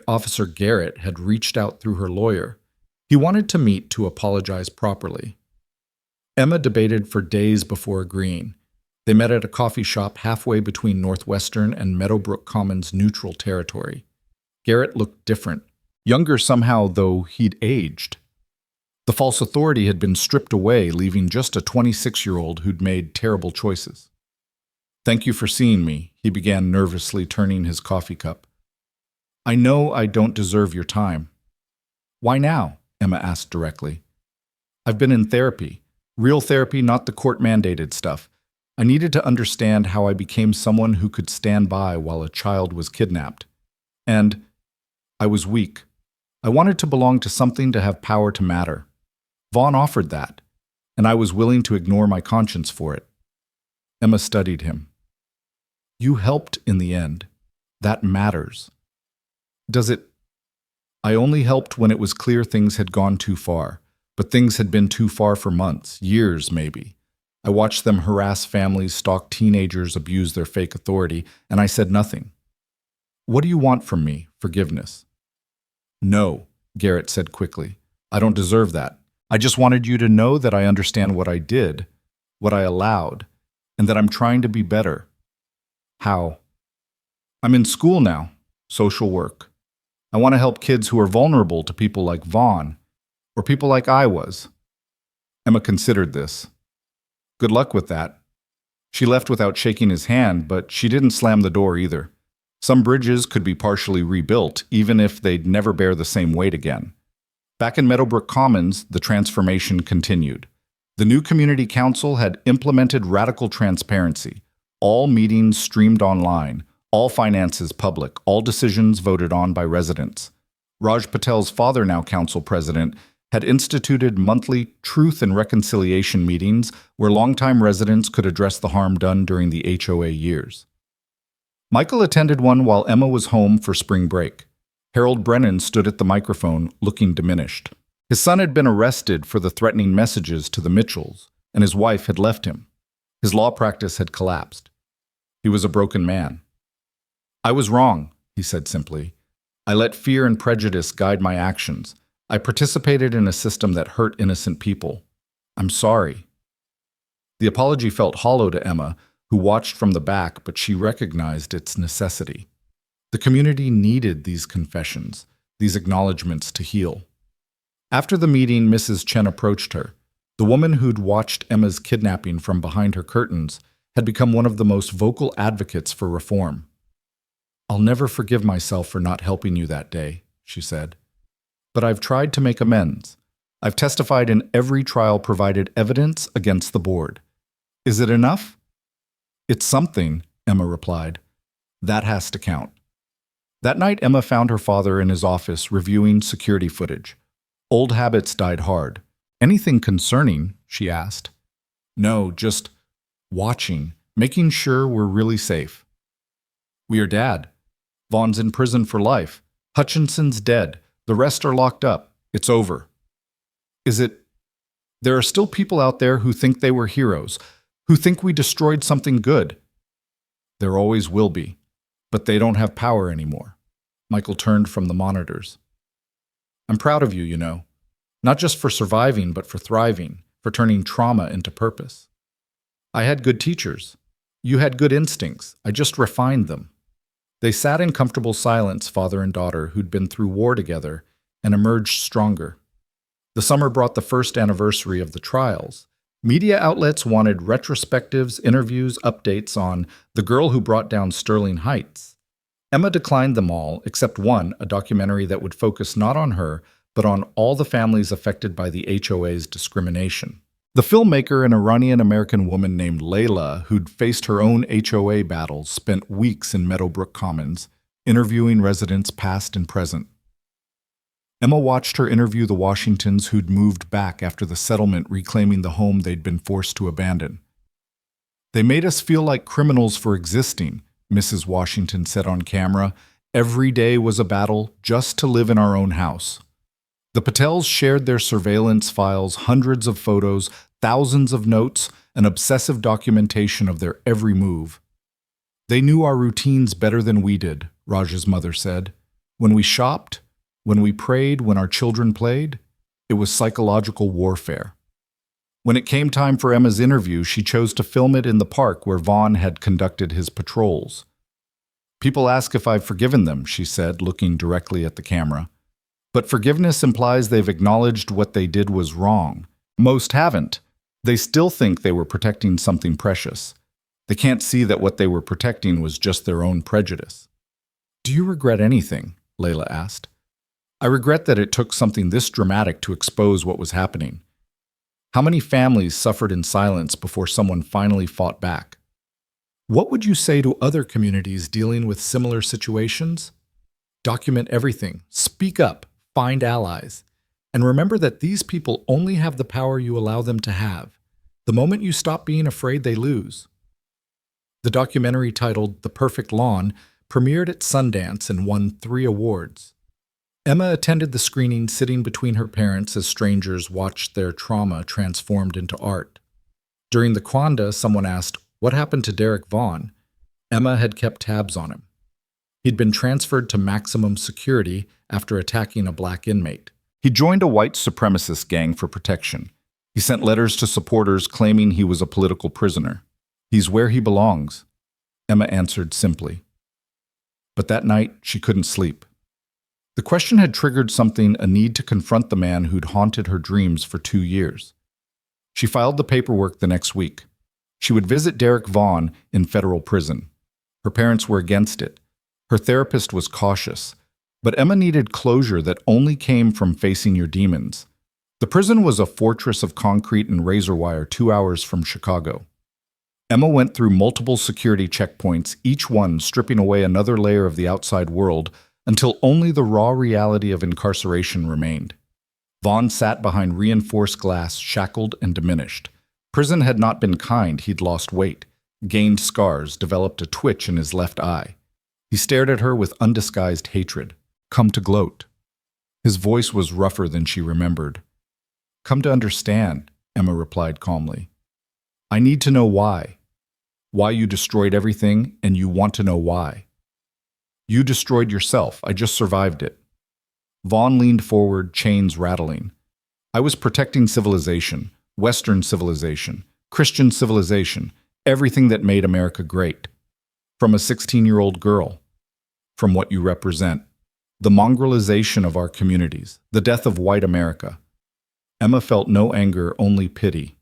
Officer Garrett had reached out through her lawyer. He wanted to meet to apologize properly. Emma debated for days before agreeing. They met at a coffee shop halfway between Northwestern and Meadowbrook Commons neutral territory. Garrett looked different, younger somehow, though he'd aged. The false authority had been stripped away, leaving just a 26-year-old who'd made terrible choices. "Thank you for seeing me," he began nervously, turning his coffee cup. "I know I don't deserve your time." "Why now?" Emma asked directly. "I've been in therapy. Real therapy, not the court-mandated stuff. I needed to understand how I became someone who could stand by while a child was kidnapped. And I was weak. I wanted to belong to something, to have power, to matter. Vaughn offered that, and I was willing to ignore my conscience for it." Emma studied him. "You helped in the end. That matters." "Does it?" "I only helped when it was clear things had gone too far. But things had been too far for months, years maybe. I watched them harass families, stalk teenagers, abuse their fake authority, and I said nothing." "What do you want from me? Forgiveness?" "No. Garrett said quickly. "I don't deserve that. I just wanted you to know that I understand what I did, what I allowed, and that I'm trying to be better." "How?" "I'm in school now, social work. I want to help kids who are vulnerable to people like Vaughn, or people like I was." Emma considered this. "Good luck with that." She left without shaking his hand, but she didn't slam the door either. Some bridges could be partially rebuilt, even if they'd never bear the same weight again. Back in Meadowbrook Commons, the transformation continued. The new community council had implemented radical transparency. All meetings streamed online, all finances public, all decisions voted on by residents. Raj Patel's father, now council president, had instituted monthly Truth and Reconciliation meetings where longtime residents could address the harm done during the HOA years. Michael attended one while Emma was home for spring break. Harold Brennan stood at the microphone, looking diminished. His son had been arrested for the threatening messages to the Mitchells, and his wife had left him. His law practice had collapsed. He was a broken man. "I was wrong," he said simply. "I let fear and prejudice guide my actions. I participated in a system that hurt innocent people. I'm sorry." The apology felt hollow to Emma, who watched from the back, but she recognized its necessity. The community needed these confessions, these acknowledgments to heal. After the meeting, Mrs. Chen approached her. The woman who'd watched Emma's kidnapping from behind her curtains had become one of the most vocal advocates for reform. "I'll never forgive myself for not helping you that day," she said. "But I've tried to make amends. I've testified in every trial, provided evidence against the board. Is it enough?" "It's something," Emma replied. "That has to count." That night, Emma found her father in his office reviewing security footage. Old habits died hard. "Anything concerning?" she asked. "No, just watching, making sure we're really safe." "We are Dad. Vaughn's in prison for life. Hutchinson's dead. The rest are locked up. It's over." "Is it? There are still people out there who think they were heroes, who think we destroyed something good." "There always will be, but they don't have power anymore." Michael turned from the monitors. "I'm proud of you, you know. Not just for surviving, but for thriving, for turning trauma into purpose. I had good teachers. You had good instincts. I just refined them." They sat in comfortable silence, father and daughter, who'd been through war together, and emerged stronger. The summer brought the first anniversary of the trials. Media outlets wanted retrospectives, interviews, updates on the girl who brought down Sterling Heights. Emma declined them all, except one, a documentary that would focus not on her, but on all the families affected by the HOA's discrimination. The filmmaker, an Iranian-American woman named Layla, who'd faced her own HOA battles, spent weeks in Meadowbrook Commons, interviewing residents past and present. Emma watched her interview the Washingtons who'd moved back after the settlement, reclaiming the home they'd been forced to abandon. "They made us feel like criminals for existing," Mrs. Washington said on camera. "Every day was a battle just to live in our own house." The Patels shared their surveillance files, hundreds of photos, thousands of notes, and obsessive documentation of their every move. "They knew our routines better than we did," Raj's mother said. "When we shopped, when we prayed, when our children played, it was psychological warfare." When it came time for Emma's interview, she chose to film it in the park where Vaughn had conducted his patrols. "People ask if I've forgiven them," she said, looking directly at the camera. "But forgiveness implies they've acknowledged what they did was wrong. Most haven't. They still think they were protecting something precious. They can't see that what they were protecting was just their own prejudice." "Do you regret anything?" Layla asked. "I regret that it took something this dramatic to expose what was happening. How many families suffered in silence before someone finally fought back?" "What would you say to other communities dealing with similar situations? Document everything. Speak up. Find allies. And remember that these people only have the power you allow them to have. The moment you stop being afraid, they lose." The documentary, titled The Perfect Lawn, premiered at Sundance and won 3 awards. Emma attended the screening, sitting between her parents as strangers watched their trauma transformed into art. During the quanda, someone asked, "What happened to Derek Vaughn?" Emma had kept tabs on him. He'd been transferred to maximum security after attacking a black inmate. He joined a white supremacist gang for protection. He sent letters to supporters claiming he was a political prisoner. He's where he belongs, Emma answered simply. But that night, she couldn't sleep. The question had triggered something, a need to confront the man who'd haunted her dreams for 2 years. She filed the paperwork the next week. She would visit Derek Vaughn in federal prison. Her parents were against it. Her therapist was cautious. But Emma needed closure that only came from facing your demons. The prison was a fortress of concrete and razor wire 2 hours from Chicago. Emma went through multiple security checkpoints, each one stripping away another layer of the outside world until only the raw reality of incarceration remained. Vaughn sat behind reinforced glass, shackled and diminished. Prison had not been kind. He'd lost weight, gained scars, developed a twitch in his left eye. He stared at her with undisguised hatred. Come to gloat. His voice was rougher than she remembered. Come to understand, Emma replied calmly. I need to know why. Why you destroyed everything, and you want to know why. You destroyed yourself. I just survived it. Vaughn leaned forward, chains rattling. I was protecting civilization, Western civilization, Christian civilization, everything that made America great. From a 16-year-old girl. From what you represent. The mongrelization of our communities, the death of white America. Emma felt no anger, only pity.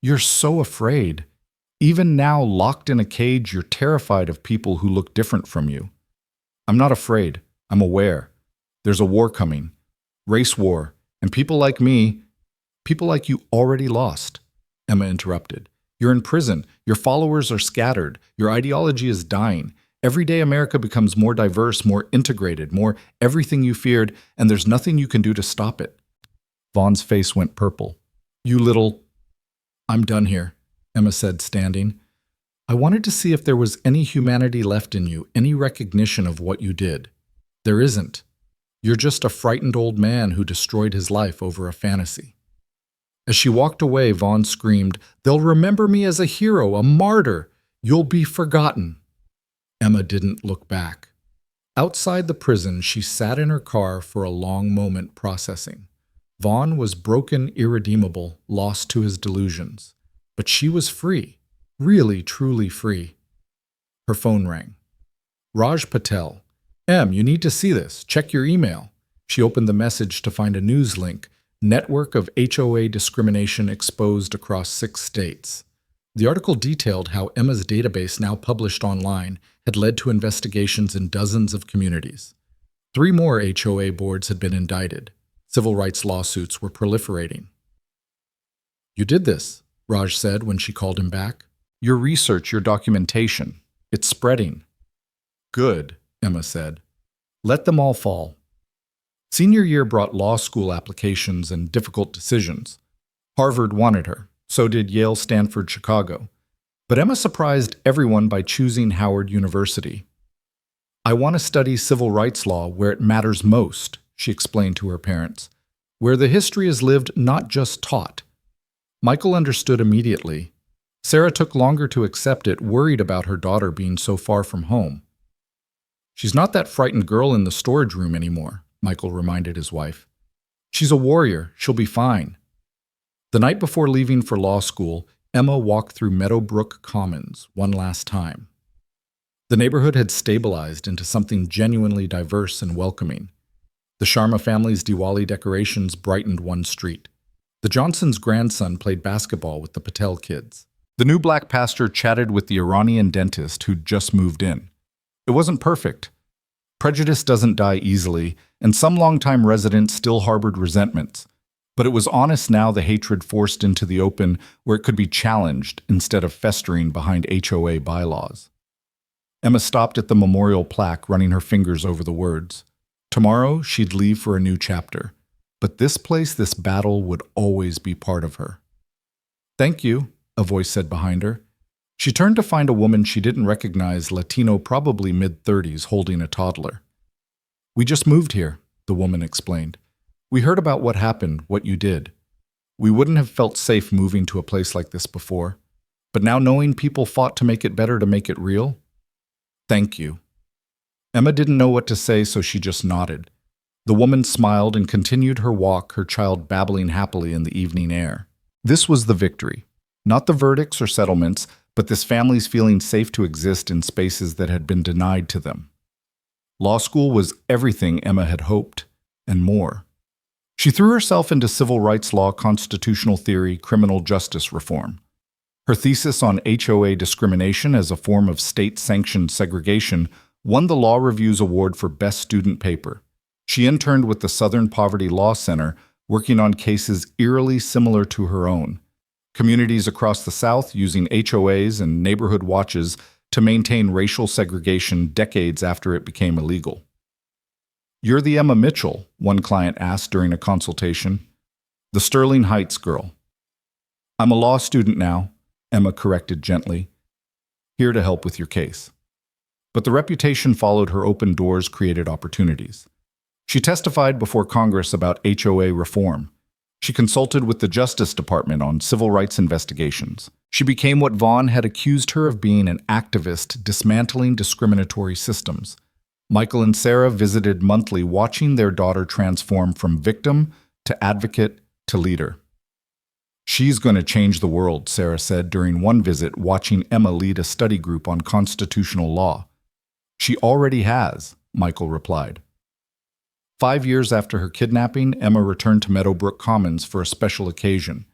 You're so afraid. Even now, locked in a cage, you're terrified of people who look different from you. I'm not afraid. I'm aware. There's a war coming. Race war. And people like me, people like you already lost. Emma interrupted. You're in prison. Your followers are scattered. Your ideology is dying. Every day America becomes more diverse, more integrated, more everything you feared, and there's nothing you can do to stop it. Vaughn's face went purple. You little... I'm done here, Emma said, standing. I wanted to see if there was any humanity left in you, any recognition of what you did. There isn't. You're just a frightened old man who destroyed his life over a fantasy. As she walked away, Vaughn screamed, They'll remember me as a hero, a martyr. You'll be forgotten. Emma didn't look back. Outside the prison, she sat in her car for a long moment processing. Vaughn was broken, irredeemable, lost to his delusions. But she was free, really, truly free. Her phone rang. Raj Patel. Em, you need to see this. Check your email. She opened the message to find a news link. Network of HOA discrimination exposed across 6 states. The article detailed how Emma's database, now published online, had led to investigations in dozens of communities. 3 more HOA boards had been indicted. Civil rights lawsuits were proliferating. You did this, Raj said when she called him back. Your research, your documentation. It's spreading. Good, Emma said. Let them all fall. Senior year brought law school applications and difficult decisions. Harvard wanted her. So did Yale, Stanford, Chicago. But Emma surprised everyone by choosing Howard University. I want to study civil rights law where it matters most, she explained to her parents, where the history is lived, not just taught. Michael understood immediately. Sarah took longer to accept it, worried about her daughter being so far from home. She's not that frightened girl in the storage room anymore, Michael reminded his wife. She's a warrior. She'll be fine. The night before leaving for law school, Emma walked through Meadowbrook Commons one last time. The neighborhood had stabilized into something genuinely diverse and welcoming. The Sharma family's Diwali decorations brightened one street. The Johnsons' grandson played basketball with the Patel kids. The new black pastor chatted with the Iranian dentist who'd just moved in. It wasn't perfect. Prejudice doesn't die easily, and some longtime residents still harbored resentments. But it was honest now, the hatred forced into the open where it could be challenged instead of festering behind HOA bylaws. Emma stopped at the memorial plaque, running her fingers over the words. Tomorrow, she'd leave for a new chapter. But this place, this battle, would always be part of her. Thank you, a voice said behind her. She turned to find a woman she didn't recognize, Latino, probably mid-30s, holding a toddler. We just moved here, the woman explained. We heard about what happened, what you did. We wouldn't have felt safe moving to a place like this before. But now knowing people fought to make it better, to make it real, thank you. Emma didn't know what to say, so she just nodded. The woman smiled and continued her walk, her child babbling happily in the evening air. This was the victory. Not the verdicts or settlements, but this family's feeling safe to exist in spaces that had been denied to them. Law school was everything Emma had hoped, and more. She threw herself into civil rights law, constitutional theory, criminal justice reform. Her thesis on HOA discrimination as a form of state-sanctioned segregation won the Law Review's award for Best Student Paper. She interned with the Southern Poverty Law Center, working on cases eerily similar to her own. Communities across the South using HOAs and neighborhood watches to maintain racial segregation decades after it became illegal. "You're the Emma Mitchell," one client asked during a consultation. "The Sterling Heights girl." "I'm a law student now," Emma corrected gently. "Here to help with your case." But the reputation followed her. Open doors created opportunities. She testified before Congress about HOA reform. She consulted with the Justice Department on civil rights investigations. She became what Vaughn had accused her of being, an activist dismantling discriminatory systems. Michael and Sarah visited monthly, watching their daughter transform from victim to advocate to leader. "She's going to change the world," Sarah said during one visit, watching Emma lead a study group on constitutional law. "She already has," Michael replied. 5 years after her kidnapping, Emma returned to Meadowbrook Commons for a special occasion.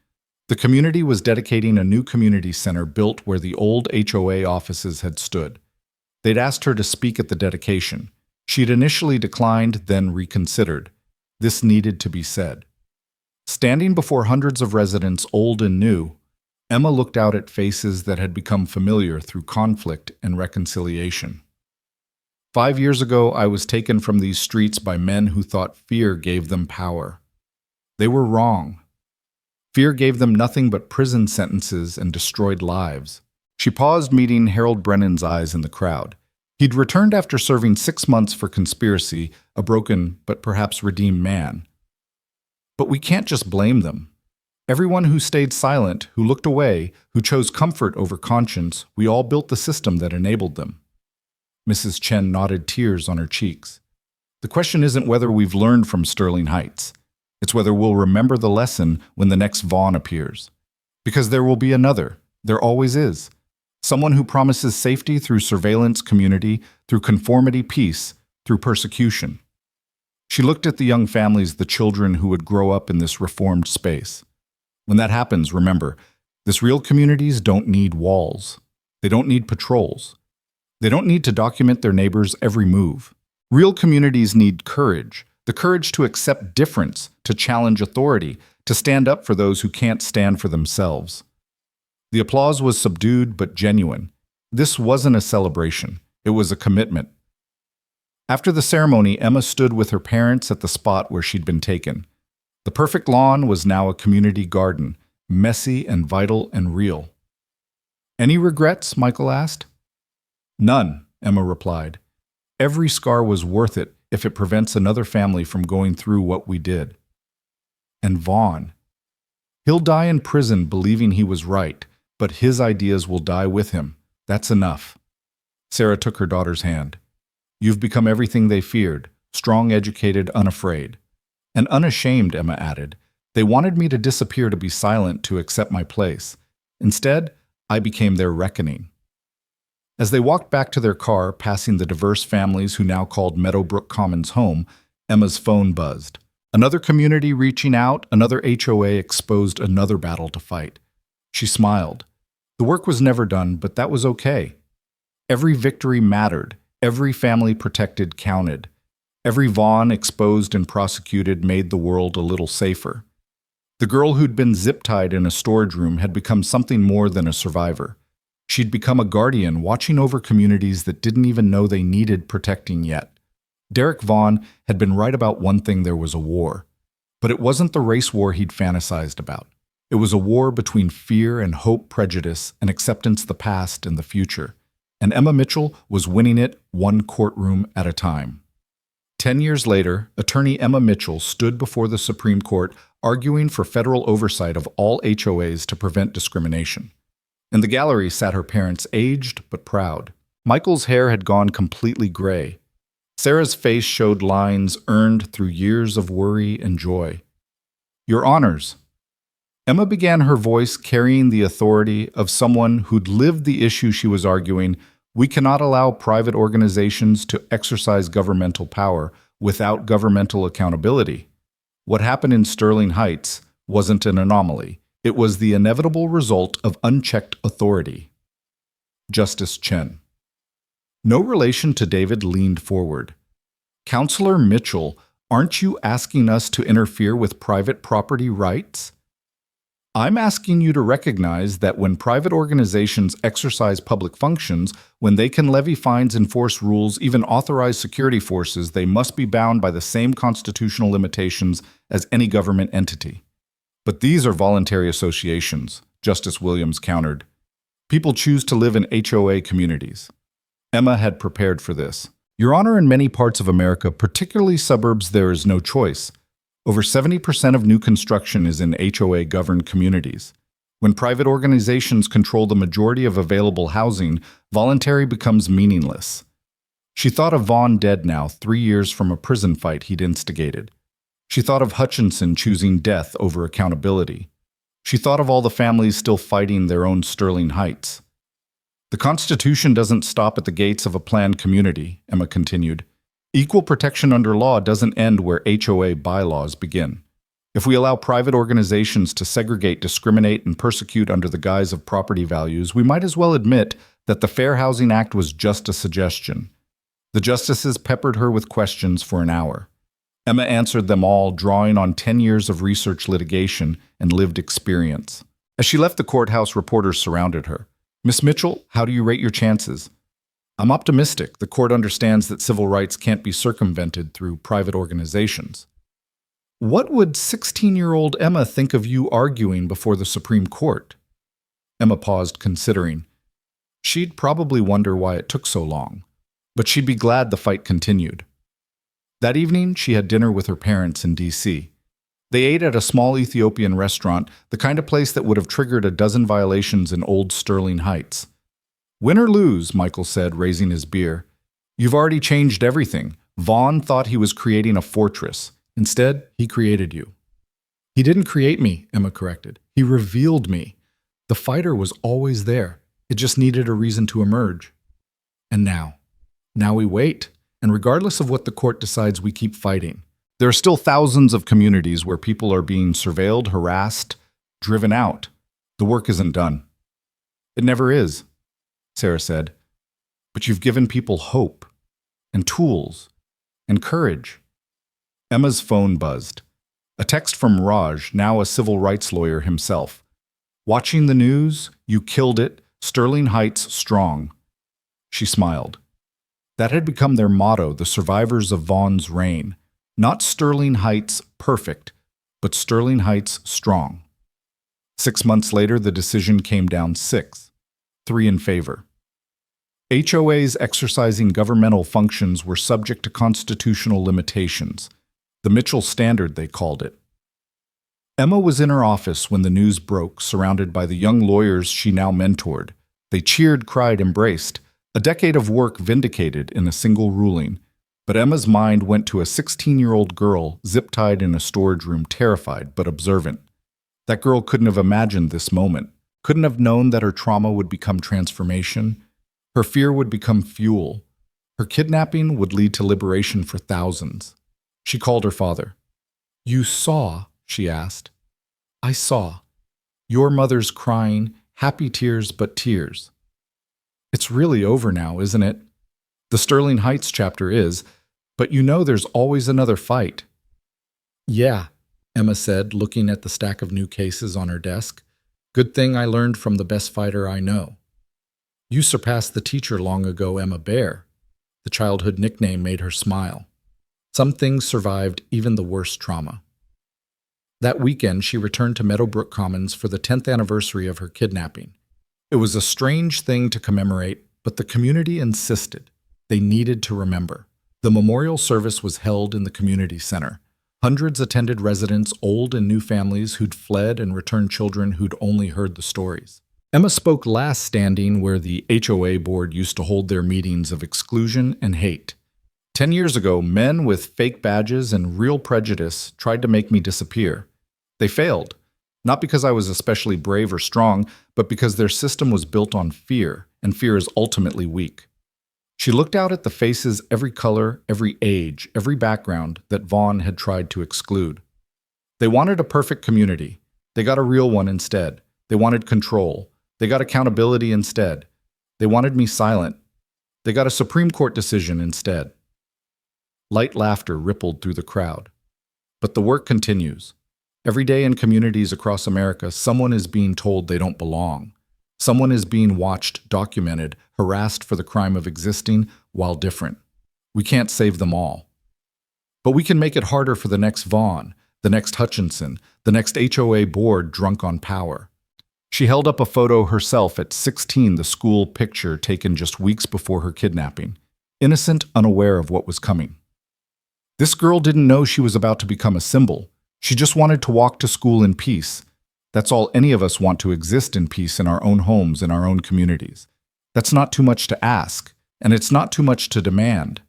The community was dedicating a new community center built where the old HOA offices had stood. They'd asked her to speak at the dedication. She'd initially declined, then reconsidered. This needed to be said. Standing before hundreds of residents, old and new, Emma looked out at faces that had become familiar through conflict and reconciliation. 5 years ago, I was taken from these streets by men who thought fear gave them power. They were wrong. Fear gave them nothing but prison sentences and destroyed lives. She paused, meeting Harold Brennan's eyes in the crowd. He'd returned after serving 6 months for conspiracy, a broken but perhaps redeemed man. "But we can't just blame them. Everyone who stayed silent, who looked away, who chose comfort over conscience, we all built the system that enabled them." Mrs. Chen nodded, tears on her cheeks. "The question isn't whether we've learned from Sterling Heights. It's whether we'll remember the lesson when the next Vaughn appears. Because there will be another. There always is. Someone who promises safety through surveillance, community, through conformity, peace, through persecution." She looked at the young families, the children who would grow up in this reformed space. When that happens, remember, these real communities don't need walls. They don't need patrols. They don't need to document their neighbors' every move. Real communities need courage, the courage to accept difference, to challenge authority, to stand up for those who can't stand for themselves. The applause was subdued but genuine. This wasn't a celebration. It was a commitment. After the ceremony, Emma stood with her parents at the spot where she'd been taken. The perfect lawn was now a community garden, messy and vital and real. "Any regrets?" Michael asked. "None," Emma replied. "Every scar was worth it if it prevents another family from going through what we did." And Vaughn. "He'll die in prison believing he was right, but his ideas will die with him. That's enough." Sarah took her daughter's hand. "You've become everything they feared, strong, educated, unafraid." And unashamed, Emma added. "They wanted me to disappear, to be silent, to accept my place. Instead, I became their reckoning." As they walked back to their car, passing the diverse families who now called Meadowbrook Commons home, Emma's phone buzzed. Another community reaching out, another HOA exposed, another battle to fight. She smiled. The work was never done, but that was okay. Every victory mattered. Every family protected counted. Every Vaughn exposed and prosecuted made the world a little safer. The girl who'd been zip-tied in a storage room had become something more than a survivor. She'd become a guardian, watching over communities that didn't even know they needed protecting yet. Derek Vaughn had been right about one thing: there was a war. But it wasn't the race war he'd fantasized about. It was a war between fear and hope, prejudice and acceptance, the past and the future. And Emma Mitchell was winning it one courtroom at a time. 10 years later, attorney Emma Mitchell stood before the Supreme Court arguing for federal oversight of all HOAs to prevent discrimination. In the gallery sat her parents, aged but proud. Michael's hair had gone completely gray. Sarah's face showed lines earned through years of worry and joy. Your Honors. Emma began, her voice carrying the authority of someone who'd lived the issue she was arguing. We cannot allow private organizations to exercise governmental power without governmental accountability. What happened in Sterling Heights wasn't an anomaly. It was the inevitable result of unchecked authority. Justice Chen. No relation to David, leaned forward. Counselor Mitchell, aren't you asking us to interfere with private property rights? I'm asking you to recognize that when private organizations exercise public functions, when they can levy fines, enforce rules, even authorize security forces, they must be bound by the same constitutional limitations as any government entity. But these are voluntary associations, Justice Williams countered. People choose to live in HOA communities. Emma had prepared for this. Your Honor, in many parts of America, particularly suburbs, there is no choice. Over 70% of new construction is in HOA-governed communities. When private organizations control the majority of available housing, voluntary becomes meaningless. She thought of Vaughn, dead now, 3 years from a prison fight he'd instigated. She thought of Hutchinson choosing death over accountability. She thought of all the families still fighting their own Sterling Heights. The Constitution doesn't stop at the gates of a planned community, Emma continued. Equal protection under law doesn't end where HOA bylaws begin. If we allow private organizations to segregate, discriminate, and persecute under the guise of property values, we might as well admit that the Fair Housing Act was just a suggestion. The justices peppered her with questions for an hour. Emma answered them all, drawing on 10 years of research, litigation, and lived experience. As she left the courthouse, reporters surrounded her. Miss Mitchell, how do you rate your chances? I'm optimistic. The court understands that civil rights can't be circumvented through private organizations. What would 16-year-old Emma think of you arguing before the Supreme Court? Emma paused, considering. She'd probably wonder why it took so long, but she'd be glad the fight continued. That evening, she had dinner with her parents in D.C. They ate at a small Ethiopian restaurant, the kind of place that would have triggered a dozen violations in old Sterling Heights. Win or lose, Michael said, raising his beer. You've already changed everything. Vaughn thought he was creating a fortress. Instead, he created you. He didn't create me, Emma corrected. He revealed me. The fighter was always there. It just needed a reason to emerge. And now we wait. And regardless of what the court decides, we keep fighting. There are still thousands of communities where people are being surveilled, harassed, driven out. The work isn't done. It never is, Sarah said. But you've given people hope, and tools, and courage. Emma's phone buzzed. A text from Raj, now a civil rights lawyer himself. Watching the news, you killed it, Sterling Heights strong. She smiled. That had become their motto, the survivors of Vaughn's reign. Not Sterling Heights perfect, but Sterling Heights strong. 6 months later, the decision came down 6, 3 in favor. HOAs exercising governmental functions were subject to constitutional limitations. The Mitchell Standard, they called it. Emma was in her office when the news broke, surrounded by the young lawyers she now mentored. They cheered, cried, embraced. A decade of work vindicated in a single ruling. But Emma's mind went to a 16-year-old girl zip-tied in a storage room, terrified but observant. That girl couldn't have imagined this moment, couldn't have known that her trauma would become transformation, her fear would become fuel, her kidnapping would lead to liberation for thousands. She called her father. You saw, she asked. I saw. Your mother's crying, happy tears but tears. It's really over now, isn't it? The Sterling Heights chapter is, but you know there's always another fight. Yeah, Emma said, looking at the stack of new cases on her desk. Good thing I learned from the best fighter I know. You surpassed the teacher long ago, Emma Bear. The childhood nickname made her smile. Some things survived even the worst trauma. That weekend, she returned to Meadowbrook Commons for the 10th anniversary of her kidnapping. It was a strange thing to commemorate, but the community insisted. They needed to remember. The memorial service was held in the community center. Hundreds attended, residents, old and new families who'd fled and returned children who'd only heard the stories. Emma spoke last standing where the HOA board used to hold their meetings of exclusion and hate. 10 years ago, men with fake badges and real prejudice tried to make me disappear. They failed, not because I was especially brave or strong, but because their system was built on fear, and fear is ultimately weak. She looked out at the faces, every color, every age, every background that Vaughn had tried to exclude. They wanted a perfect community. They got a real one instead. They wanted control. They got accountability instead. They wanted me silent. They got a Supreme Court decision instead. Light laughter rippled through the crowd. But the work continues. Every day in communities across America, someone is being told they don't belong. Someone is being watched, documented, harassed for the crime of existing while different. We can't save them all. But we can make it harder for the next Vaughn, the next Hutchinson, the next HOA board drunk on power. She held up a photo herself at 16, the school picture taken just weeks before her kidnapping, innocent, unaware of what was coming. This girl didn't know she was about to become a symbol. She just wanted to walk to school in peace. That's all any of us want, to exist in peace in our own homes, in our own communities. That's not too much to ask, and it's not too much to demand.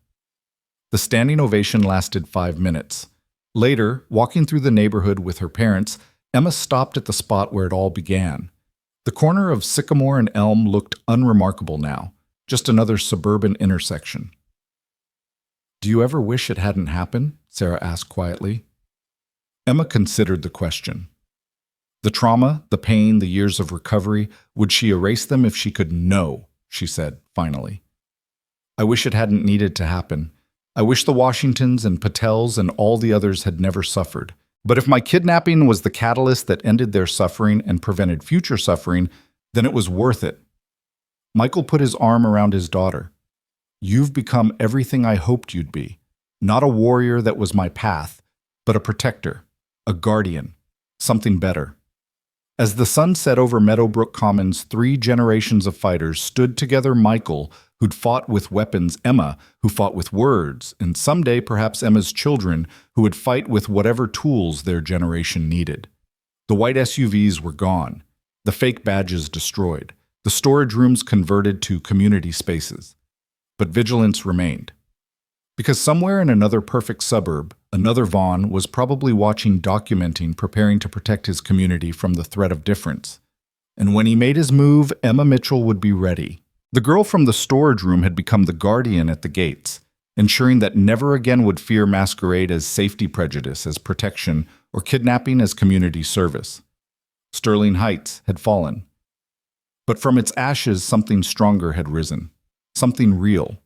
The standing ovation lasted 5 minutes. Later, walking through the neighborhood with her parents, Emma stopped at the spot where it all began. The corner of Sycamore and Elm looked unremarkable now, just another suburban intersection. "Do you ever wish it hadn't happened?" Sarah asked quietly. Emma considered the question. The trauma, the pain, the years of recovery, would she erase them if she could? No, she said, finally. "I wish it hadn't needed to happen. I wish the Washingtons and Patels and all the others had never suffered. But if my kidnapping was the catalyst that ended their suffering and prevented future suffering, then it was worth it." Michael put his arm around his daughter. "You've become everything I hoped you'd be. Not a warrior that was my path, but a protector, a guardian, something better." As the sun set over Meadowbrook Commons, 3 generations of fighters stood together: Michael, who'd fought with weapons; Emma, who fought with words; and someday perhaps Emma's children, who would fight with whatever tools their generation needed. The white SUVs were gone, the fake badges destroyed, the storage rooms converted to community spaces. But vigilance remained. Because somewhere in another perfect suburb, another Vaughn was probably watching, documenting, preparing to protect his community from the threat of difference. And when he made his move, Emma Mitchell would be ready. The girl from the storage room had become the guardian at the gates, ensuring that never again would fear masquerade as safety prejudice, as protection, or kidnapping as community service. Sterling Heights had fallen. But from its ashes, something stronger had risen. Something real.